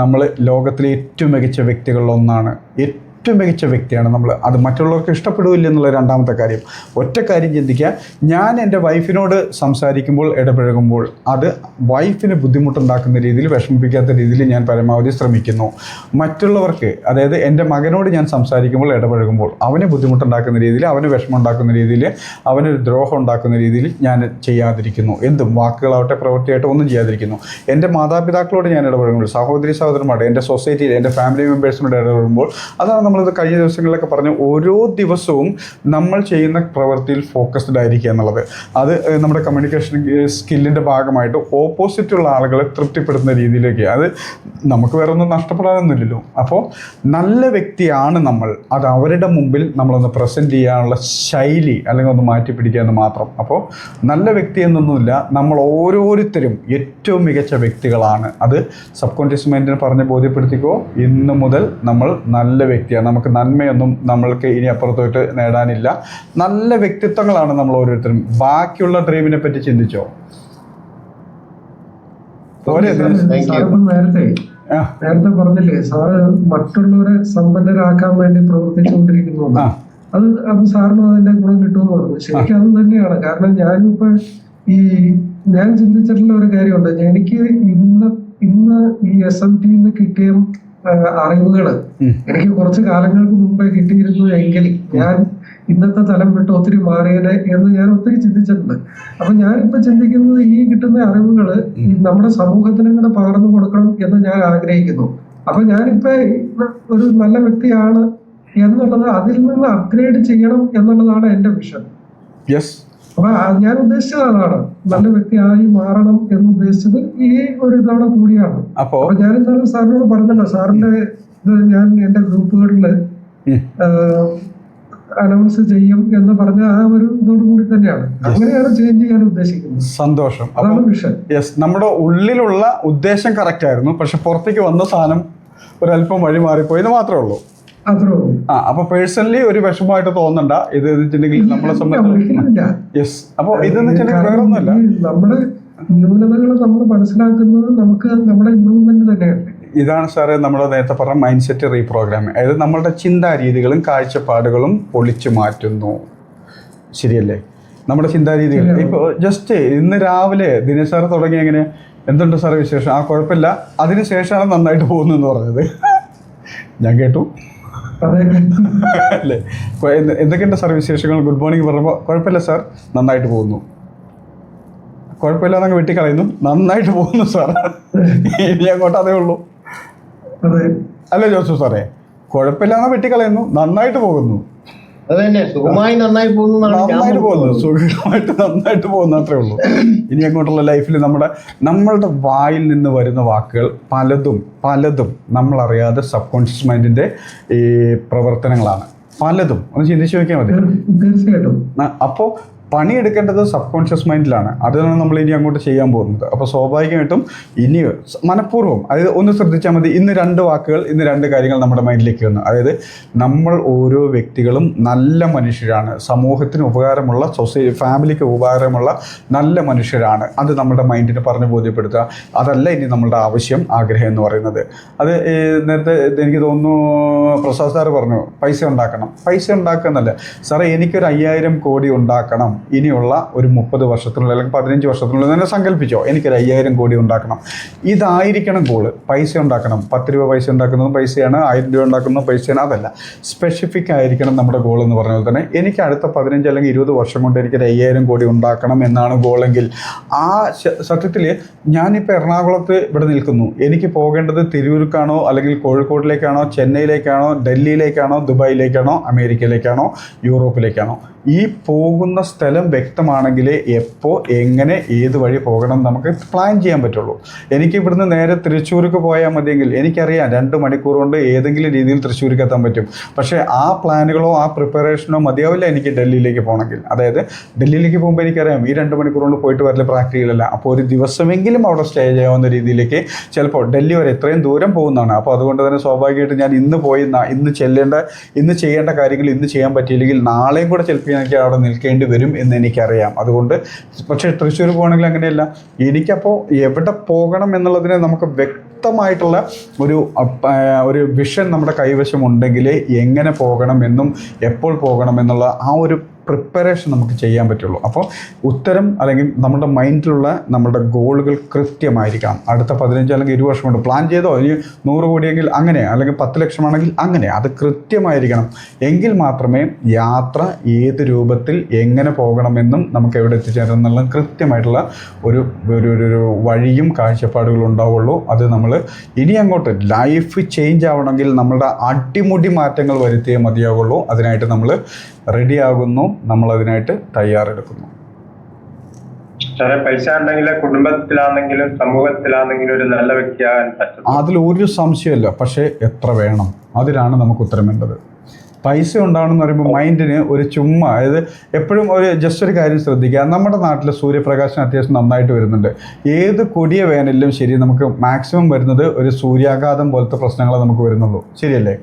Speaker 1: നമ്മൾ ലോകത്തിലെ ഏറ്റവും മികച്ച വ്യക്തികളിലൊന്നാണ്, ഏറ്റവും മികച്ച വ്യക്തിയാണ് നമ്മൾ. അത് മറ്റുള്ളവർക്ക് ഇഷ്ടപ്പെടില്ല എന്നുള്ള രണ്ടാമത്തെ കാര്യം. ഒറ്റ കാര്യം ചിന്തിക്കുക, ഞാൻ എൻ്റെ വൈഫിനോട് സംസാരിക്കുമ്പോൾ, ഇടപഴകുമ്പോൾ അത് വൈഫിന് ബുദ്ധിമുട്ടുണ്ടാക്കുന്ന രീതിയിൽ, വിഷമിപ്പിക്കാത്ത രീതിയിൽ ഞാൻ പരമാവധി ശ്രമിക്കുന്നു. മറ്റുള്ളവർക്ക്, അതായത് എൻ്റെ മകനോട് ഞാൻ സംസാരിക്കുമ്പോൾ, ഇടപഴകുമ്പോൾ അവന് ബുദ്ധിമുട്ടുണ്ടാക്കുന്ന രീതിയിൽ, അവന് വിഷമമുണ്ടാക്കുന്ന രീതിയിൽ, അവനൊരു ദ്രോഹം ഉണ്ടാക്കുന്ന രീതിയിൽ ഞാൻ ചെയ്യാതിരിക്കുന്നു. എന്തും വാക്കുകളാവട്ടെ പ്രവൃത്തിയായിട്ട് ഒന്നും ചെയ്യാതിരിക്കുന്നു. എൻ്റെ മാതാപിതാക്കളോട് ഞാൻ ഇടപഴകുമ്പോൾ, സഹോദരി സഹോദരന്മാരോട്, എൻ്റെ സൊസൈറ്റിയിൽ എൻ്റെ ഫാമിലി മെമ്പേഴ്സിനോട് ഇടപെടുമ്പോൾ, അതാണ് നമ്മളിത് കഴിഞ്ഞ ദിവസങ്ങളിലൊക്കെ പറഞ്ഞു, ഓരോ ദിവസവും നമ്മൾ ചെയ്യുന്ന പ്രവൃത്തിയിൽ ഫോക്കസ്ഡ് ആയിരിക്കുക എന്നുള്ളത്. അത് നമ്മുടെ കമ്മ്യൂണിക്കേഷൻ സ്കില്ലിൻ്റെ ഭാഗമായിട്ട് ഓപ്പോസിറ്റുള്ള ആളുകളെ തൃപ്തിപ്പെടുത്തുന്ന രീതിയിലേക്ക്, അത് നമുക്ക് വേറെ ഒന്നും നഷ്ടപ്പെടാനൊന്നുമില്ലല്ലോ. അപ്പോൾ നല്ല വ്യക്തിയാണ് നമ്മൾ, അത് അവരുടെ മുമ്പിൽ നമ്മളൊന്ന് പ്രസൻറ്റ് ചെയ്യാനുള്ള ശൈലി അല്ലെങ്കിൽ ഒന്ന് മാറ്റി പിടിക്കുക മാത്രം. അപ്പോൾ നല്ല വ്യക്തി എന്നൊന്നുമില്ല, നമ്മൾ ഓരോരുത്തരും ഏറ്റവും മികച്ച വ്യക്തികളാണ്. അത് സബ് കോൺഷ്യസ് മൈൻഡിനെ പറഞ്ഞ് ബോധ്യപ്പെടുത്തിക്കോ. ഇന്ന് മുതൽ നമ്മൾ നല്ല വ്യക്തിയാണ്, നമുക്ക് നന്മയൊന്നും നമ്മൾക്ക് ഇനി അപ്പുറത്തോട്ട് നേടാനില്ല. നല്ല വ്യക്തിത്വങ്ങളാണ് നമ്മൾ ഓരോരുത്തരും. ബാക്കിയുള്ള ഡ്രീമിനെ പറ്റി ചിന്തിച്ചോ?
Speaker 5: നേരത്തെ പറഞ്ഞില്ലേ സാറ് മറ്റുള്ളവരെ സമ്പന്നരാക്കാൻ വേണ്ടി പ്രവർത്തിച്ചുകൊണ്ടിരിക്കുന്നു. അത് സാറിന് അതിന്റെ ഗുണം കിട്ടുമെന്ന് പറഞ്ഞു. ശരിക്കും അത് തന്നെയാണ്. കാരണം ഞാനിപ്പോ ഞാൻ ചിന്തിച്ചിട്ടുള്ള ഒരു കാര്യമുണ്ട്. എനിക്ക് ഇന്ന് ഈ SMT കിട്ടിയ അറിവുകള് എനിക്ക് കുറച്ച് കാലങ്ങൾക്ക് മുമ്പേ കിട്ടിയിരുന്നു എങ്കിൽ ഞാൻ ഇന്നത്തെ തലം വിട്ട് ഒത്തിരി മാറിയനെ എന്ന് ഞാൻ ഒത്തിരി ചിന്തിച്ചിട്ടുണ്ട്. അപ്പൊ ഞാനിപ്പോ ചിന്തിക്കുന്നത് ഈ കിട്ടുന്ന അറിവുകള് നമ്മുടെ സമൂഹത്തിനും കൂടെ പകർന്നു കൊടുക്കണം എന്ന് ഞാൻ ആഗ്രഹിക്കുന്നു. അപ്പൊ ഞാനിപ്പോ ഒരു നല്ല വ്യക്തിയാണ് എന്നുള്ളത് അതിൽ നിന്ന് അപ്ഗ്രേഡ് ചെയ്യണം എന്നുള്ളതാണ് എന്റെ വിഷൻ. അപ്പൊ ഞാൻ ഉദ്ദേശിച്ചത് അതാണ്, നല്ല വ്യക്തിയായി മാറണം എന്ന് ഉദ്ദേശിച്ചത് ഈ ഒരു ഇതോടെ കൂടിയാണ്. അപ്പൊ ഞാൻ എന്താണ് സാറിനോട് പറഞ്ഞല്ലോ, സാറിന്റെ ഇത് ഞാൻ എന്റെ ഗ്രൂപ്പുകളില് അനൗൺസ് ചെയ്യും എന്ന് പറഞ്ഞ ആ ഒരു ഇതോട് കൂടി തന്നെയാണ്. അങ്ങനെയാണ് ചേഞ്ച് ചെയ്യാൻ ഉദ്ദേശിക്കുന്നത്.
Speaker 1: സന്തോഷം.
Speaker 5: അതാണ് വിഷൻ.
Speaker 1: നമ്മുടെ ഉള്ളിലുള്ള ഉദ്ദേശം കറക്റ്റ് ആയിരുന്നു, പക്ഷെ പുറത്തേക്ക് വന്ന സാധനം ഒരല്പം വഴി മാറിപ്പോയെന്ന് മാത്രമേ ഉള്ളൂ. അപ്പൊ പേഴ്സണലി ഒരു വിഷമമായിട്ട് തോന്നണ്ട. ഇത് വെച്ചിട്ടുണ്ടെങ്കിൽ നമ്മളെ സംബന്ധിച്ച് അപ്പൊ ഇതെന്ന് വെച്ചിട്ടുണ്ടെങ്കിൽ വേറെ ഒന്നുമല്ല,
Speaker 5: നമ്മുടെ ന്യൂനതകൾ നമ്മൾ മനസ്സിലാക്കുന്നത് നമുക്ക് നമ്മുടെ ഇമ്പ്രൂവ്മെന്റ് തന്നെയാണ്.
Speaker 1: ഇതാണ് സാറേ നമ്മൾ നേരത്തെ പറഞ്ഞ മൈൻഡ് സെറ്റ് റീപ്രോഗ്രാമിങ്. അതായത് നമ്മളുടെ ചിന്താരീതികളും കാഴ്ചപ്പാടുകളും പൊളിച്ചു മാറ്റുന്നു. ശരിയല്ലേ? നമ്മുടെ ചിന്താരീതികൾ ഇപ്പോൾ ജസ്റ്റ് ഇന്ന് രാവിലെ ദിനേശ് സാറ് തുടങ്ങി എങ്ങനെ എന്തുണ്ട് സാറേ വിശേഷം, ആ കുഴപ്പമില്ല, അതിന് ശേഷമാണ് നന്നായിട്ട് പോകുന്നതെന്ന് പറഞ്ഞത് ഞാൻ കേട്ടു അല്ലേ? എന്തൊക്കെയുണ്ട് സാർ വിശേഷങ്ങൾ, ഗുഡ് മോർണിംഗ് പറഞ്ഞപ്പോൾ കുഴപ്പമില്ല സാർ നന്നായിട്ട് പോകുന്നു, കുഴപ്പമില്ല എന്നങ്ങ് വെട്ടിക്കളയുന്നു, നന്നായിട്ട് പോകുന്നു സാർ, ഇനി അങ്ങോട്ട് അതേ ഉള്ളൂ അല്ലേ ജോസഫ് സാറേ? കുഴപ്പമില്ലാന്ന് വെട്ടിക്കളയുന്നു, നന്നായിട്ട് പോകുന്നു,
Speaker 3: അത് തന്നെ സുഖമായി നന്നായി പോകുന്നു,
Speaker 1: നന്നായിട്ട് പോകുന്നു, സുഖമായിട്ട് നന്നായിട്ട് പോകുന്നു, അത്രേ ഉള്ളൂ. ഇനി അങ്ങോട്ടുള്ള ലൈഫിൽ നമ്മളുടെ വായിൽ നിന്ന് വരുന്ന വാക്കുകൾ പലതും നമ്മളറിയാതെ സബ് കോൺഷ്യസ് മൈൻഡിൻ്റെ ഈ പ്രവർത്തനങ്ങളാണ്. പലതും ഒന്ന് ചിന്തിച്ച് നോക്കിയാൽ മതി.
Speaker 5: തീർച്ചയായിട്ടും.
Speaker 1: അപ്പോൾ പണിയെടുക്കേണ്ടത് സബ് കോൺഷ്യസ് മൈൻഡിലാണ്. അതാണ് നമ്മൾ ഇനി അങ്ങോട്ട് ചെയ്യാൻ പോകുന്നത്. അപ്പോൾ സ്വാഭാവികമായിട്ടും ഇനി മനഃപൂർവ്വം, അതായത് ഒന്ന് ശ്രദ്ധിച്ചാൽ മതി. ഇന്ന് 2 വാക്കുകൾ, ഇന്ന് 2 കാര്യങ്ങൾ നമ്മുടെ മൈൻഡിലേക്ക് വന്നു. അതായത് നമ്മൾ ഓരോ വ്യക്തികളും നല്ല മനുഷ്യരാണ്, സമൂഹത്തിന് ഉപകാരമുള്ള, ഫാമിലിക്ക് ഉപകാരമുള്ള നല്ല മനുഷ്യരാണ്. അത് നമ്മുടെ മൈൻഡിനെ പറഞ്ഞ് ബോധ്യപ്പെടുത്തുക. അതല്ല ഇനി നമ്മളുടെ ആവശ്യം, ആഗ്രഹം എന്ന് പറയുന്നത്. അത് നേരത്തെ എനിക്ക് തോന്നുന്നു പ്രസാദ് സാറ് പറഞ്ഞു പൈസ ഉണ്ടാക്കണം. പൈസ ഉണ്ടാക്കുക എന്നല്ല സാറേ, എനിക്കൊരു 5000 കോടി ഉണ്ടാക്കണം ഇനിയുള്ള ഒരു 30 വർഷത്തിനുള്ളിൽ അല്ലെങ്കിൽ 15 വർഷത്തിനുള്ളിൽ തന്നെ സങ്കല്പിച്ചോ, എനിക്കൊരു 5000 കോടി ഉണ്ടാക്കണം. ഇതായിരിക്കണം ഗോള്. പൈസ ഉണ്ടാക്കണം, 10 രൂപ പൈസ ഉണ്ടാക്കുന്നതും പൈസയാണ്, 1000 രൂപ ഉണ്ടാക്കുന്നതും പൈസയാണ്. അതല്ല, സ്പെസിഫിക് ആയിരിക്കണം നമ്മുടെ ഗോൾ എന്ന് പറഞ്ഞ പോലെ തന്നെ എനിക്ക് അടുത്ത 15 അല്ലെങ്കിൽ 20 വർഷം കൊണ്ട് എനിക്കൊരു 5000 കോടി ഉണ്ടാക്കണം എന്നാണ് ഗോളെങ്കിൽ ആ സത്യത്തിൽ ഞാനിപ്പോൾ എറണാകുളത്ത് ഇവിടെ നിൽക്കുന്നു, എനിക്ക് പോകേണ്ടത് തിരൂർക്കാണോ അല്ലെങ്കിൽ കോഴിക്കോട്ടിലേക്കാണോ, ചെന്നൈയിലേക്കാണോ, ഡൽഹിയിലേക്കാണോ, ദുബായിലേക്കാണോ, അമേരിക്കയിലേക്കാണോ, യൂറോപ്പിലേക്കാണോ? ഈ പോകുന്ന സ്ഥലം വ്യക്തമാണെങ്കിൽ എപ്പോൾ, എങ്ങനെ, ഏത് വഴി പോകണം നമുക്ക് പ്ലാൻ ചെയ്യാൻ പറ്റുള്ളൂ. എനിക്ക് ഇവിടുന്ന് നേരെ തൃശ്ശൂർക്ക് പോയാൽ മതിയെങ്കിൽ എനിക്കറിയാം 2 മണിക്കൂർ കൊണ്ട് ഏതെങ്കിലും രീതിയിൽ തൃശ്ശൂർക്ക് എത്താൻ പറ്റും. പക്ഷേ ആ പ്ലാനുകളോ ആ പ്രിപ്പറേഷനോ മതിയാവില്ല എനിക്ക് ഡൽഹിയിലേക്ക് പോകണമെങ്കിൽ. അതായത് ഡൽഹിയിലേക്ക് പോകുമ്പോൾ എനിക്കറിയാം ഈ 2 മണിക്കൂർ കൊണ്ട് പോയിട്ട് വരല് പ്രാക്ടിക്കലല്ല. അപ്പോൾ ഒരു ദിവസമെങ്കിലും അവിടെ സ്റ്റേ ചെയ്യാവുന്ന രീതിയിലേക്ക് ചിലപ്പോൾ ഡൽഹി വരെ ഇത്രയും ദൂരം പോകുന്നതാണ്. അപ്പോൾ അതുകൊണ്ട് തന്നെ സ്വാഭാവികമായിട്ട് ഞാൻ ഇന്ന് ചെയ്യേണ്ട കാര്യങ്ങൾ ഇന്ന് ചെയ്യാൻ പറ്റിയില്ലെങ്കിൽ നാളെയും കൂടെ ചിലപ്പോൾ എനിക്ക് അവിടെ നിൽക്കേണ്ടി വരും എന്ന് എനിക്കറിയാം. അതുകൊണ്ട് പക്ഷേ തൃശ്ശൂർ പോകണമെങ്കിൽ അങ്ങനെയല്ല. എനിക്കപ്പോൾ എവിടെ പോകണം എന്നുള്ളതിനെ നമുക്ക് വ്യക്തമായിട്ടുള്ള ഒരു വിഷൻ നമ്മുടെ കൈവശം ഉണ്ടെങ്കിൽ എങ്ങനെ പോകണമെന്നും എപ്പോൾ പോകണമെന്നുള്ള ആ ഒരു പ്രിപ്പറേഷൻ നമുക്ക് ചെയ്യാൻ പറ്റുള്ളൂ. അപ്പോൾ ഉത്തരം അല്ലെങ്കിൽ നമ്മുടെ മൈൻഡിലുള്ള നമ്മുടെ ഗോളുകൾ കൃത്യമായിരിക്കണം. അടുത്ത 15 അല്ലെങ്കിൽ 20 വർഷം കൊണ്ട് പ്ലാൻ ചെയ്തോ, ഇനി 100 കോടിയെങ്കിൽ അങ്ങനെ, അല്ലെങ്കിൽ 10 ലക്ഷമാണെങ്കിൽ അങ്ങനെ, അത് കൃത്യമായിരിക്കണം. എങ്കിൽ മാത്രമേ യാത്ര ഏത് രൂപത്തിൽ എങ്ങനെ പോകണമെന്നും നമുക്ക് എവിടെ എത്തിച്ചേരണം എന്നുള്ള കൃത്യമായിട്ടുള്ള ഒരു വഴിയും കാഴ്ചപ്പാടുകളും ഉണ്ടാവുള്ളൂ. അത് നമ്മൾ ഇനി അങ്ങോട്ട് ലൈഫ് ചേഞ്ച് ആവണമെങ്കിൽ നമ്മളുടെ അടിമുടി മാറ്റങ്ങൾ വരുത്തിയേ മതിയാവുള്ളൂ. അതിനായിട്ട് നമ്മൾ റെഡിയാകുന്നു, നമ്മളതിനായിട്ട് തയ്യാറെടുക്കുന്നു.
Speaker 7: പൈസ ഉണ്ടെങ്കിൽ കുടുംബത്തിലാണെങ്കിലും സമൂഹത്തിലാണെങ്കിലും ഒരു നല്ല വ്യക്തിയാകാൻ പറ്റും.
Speaker 1: അതിലൊരു സംശയമല്ല. പക്ഷേ എത്ര വേണം, അതിലാണ് നമുക്ക് ഉത്തരം വേണ്ടത്. പൈസ ഉണ്ടാവണമെന്ന് പറയുമ്പോൾ മൈൻഡിന് ഒരു ചുമ്മാ, അതായത് എപ്പോഴും ജസ്റ്റ് ഒരു കാര്യം ശ്രദ്ധിക്കുക. നമ്മുടെ നാട്ടിൽ സൂര്യപ്രകാശം അത്യാവശ്യം നന്നായിട്ട് വരുന്നുണ്ട്. ഏത് കൊടിയ വേനലിലും ശരി, നമുക്ക് മാക്സിമം വരുന്നത് ഒരു സൂര്യാഘാതം പോലത്തെ പ്രശ്നങ്ങളെ നമുക്ക് വരുന്നുള്ളൂ. ശരിയല്ലേ?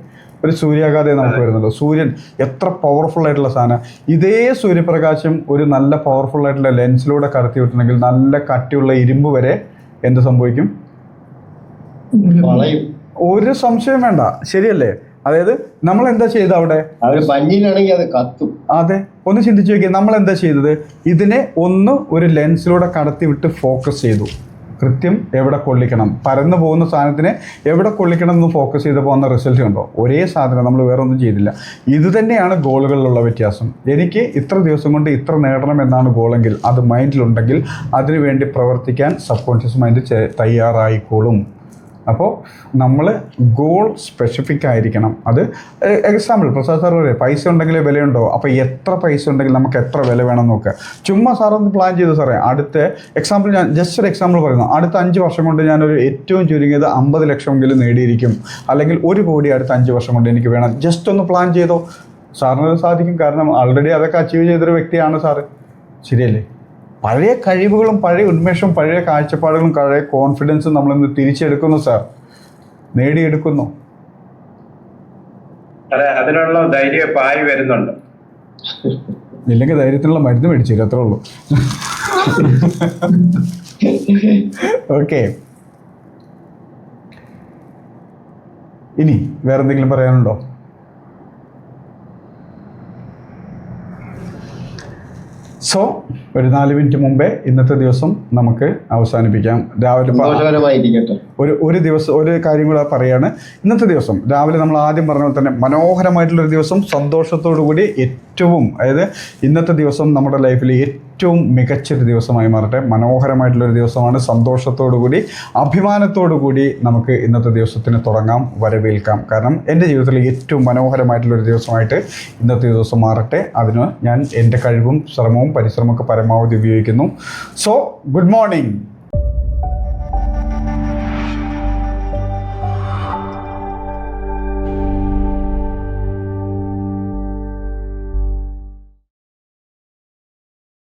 Speaker 1: ഒരു സൂര്യാഘാതമേ നമുക്ക് വരുന്നുള്ളൂ. സൂര്യൻ എത്ര പവർഫുൾ ആയിട്ടുള്ള സാധനം. ഇതേ സൂര്യപ്രകാശം ഒരു നല്ല പവർഫുൾ ആയിട്ടുള്ള ലെൻസിലൂടെ കടത്തി വിട്ടിട്ടുണ്ടെങ്കിൽ നല്ല കട്ടിയുള്ള ഇരുമ്പ് വരെ എന്ത് സംഭവിക്കും? ഒരു സംശയം വേണ്ട. ശരിയല്ലേ? അതായത് നമ്മൾ എന്താ ചെയ്തത് അവിടെ?
Speaker 3: പഞ്ഞിലാണെങ്കിൽ അത് കത്തും.
Speaker 1: അതെ, ഒന്ന് ചിന്തിച്ചു നോക്കിയാൽ നമ്മൾ എന്താ ചെയ്തത്? ഇതിനെ ഒരു ലെൻസിലൂടെ കടത്തി വിട്ട് ഫോക്കസ് ചെയ്തു. കൃത്യം എവിടെ കൊള്ളിക്കണം, പരന്നു പോകുന്ന സാധനത്തിനെ എവിടെ കൊള്ളിക്കണം എന്ന് ഫോക്കസ് ചെയ്ത് പോകുന്ന റിസൾട്ട് ഉണ്ടോ? ഒരേ സാധനം, നമ്മൾ വേറെ ഒന്നും ചെയ്തില്ല. ഇത് തന്നെയാണ് ഗോളുകളിലുള്ള വ്യത്യാസം. എനിക്ക് ഇത്ര ദിവസം കൊണ്ട് ഇത്ര നേടണം എന്നാണ് ഗോളെങ്കിൽ അത് മൈൻഡിലുണ്ടെങ്കിൽ അതിനുവേണ്ടി പ്രവർത്തിക്കാൻ സബ് കോൺഷ്യസ് മൈൻഡ് തയ്യാറായിക്കോളും. അപ്പോൾ നമ്മൾ ഗോൾ സ്പെസിഫിക് ആയിരിക്കണം. അത് എക്സാമ്പിൾ പ്രസാദ് സാർ പറയും പൈസ ഉണ്ടെങ്കിലേ വിലയുണ്ടോ. അപ്പോൾ എത്ര പൈസ ഉണ്ടെങ്കിൽ നമുക്ക് എത്ര വില വേണം നോക്കുക. ചുമ്മാ സാറൊന്ന് പ്ലാൻ ചെയ്തു സാറേ, അടുത്ത എക്സാമ്പിൾ, ഞാൻ ജസ്റ്റ് ഒരു എക്സാമ്പിൾ പറയുന്നു. അടുത്ത 5 വർഷം കൊണ്ട് ഞാനൊരു ഏറ്റവും ചുരുങ്ങിയത് 50 ലക്ഷമെങ്കിലും നേടിയിരിക്കും, അല്ലെങ്കിൽ 1 കോടി അടുത്ത 5 വർഷം കൊണ്ട് എനിക്ക് വേണം. ജസ്റ്റ് ഒന്ന് പ്ലാൻ ചെയ്തോ, സാറിന് സാധിക്കും. കാരണം ആൾറെഡി അതൊക്കെ അച്ചീവ് ചെയ്തൊരു വ്യക്തിയാണ് സാറ്. ശരിയല്ലേ? പഴയ കഴിവുകളും പഴയ ഉന്മേഷവും പഴയ കാഴ്ചപ്പാടുകളും പഴയ കോൺഫിഡൻസും നമ്മളിന്ന് തിരിച്ചെടുക്കുന്നു സാർ, നേടിയെടുക്കുന്നു.
Speaker 7: അതെ, അതിനുള്ള ധൈര്യം പായി വരുന്നുണ്ട്.
Speaker 1: ഇല്ലെങ്കിൽ ധൈര്യത്തിനുള്ള മരുന്ന് മേടിച്ചില്ല, അത്രേ ഉള്ളൂ. ഓക്കെ, ഇനി വേറെ എന്തെങ്കിലും പറയാനുണ്ടോ? സോ ഒരു 4 മിനിറ്റ് മുമ്പേ ഇന്നത്തെ ദിവസം നമുക്ക് അവസാനിപ്പിക്കാം. രാവിലെ
Speaker 3: സന്തോഷകരമായിരിക്കട്ടെ.
Speaker 1: ഒരു ദിവസം ഒരു കാര്യം കൂടെ പറയാണ്. ഇന്നത്തെ ദിവസം രാവിലെ നമ്മൾ ആദ്യം പറഞ്ഞ പോലെ തന്നെ മനോഹരമായിട്ടുള്ളൊരു ദിവസം, സന്തോഷത്തോടു കൂടി ഏറ്റവും, അതായത് ഇന്നത്തെ ദിവസം നമ്മുടെ ലൈഫിൽ ഏറ്റവും മികച്ചൊരു ദിവസമായി മാറട്ടെ. മനോഹരമായിട്ടുള്ളൊരു ദിവസമാണ്. സന്തോഷത്തോടു കൂടി, അഭിമാനത്തോടു കൂടി നമുക്ക് ഇന്നത്തെ ദിവസത്തിന് തുടങ്ങാം, വരവേൽക്കാം. കാരണം എൻ്റെ ജീവിതത്തിൽ ഏറ്റവും മനോഹരമായിട്ടുള്ളൊരു ദിവസമായിട്ട് ഇന്നത്തെ ദിവസം മാറട്ടെ. അതിന് ഞാൻ എൻ്റെ കഴിവും ശ്രമവും പരിശ്രമമൊക്കെ പരമാവധി ഉപയോഗിക്കുന്നു. So good morning.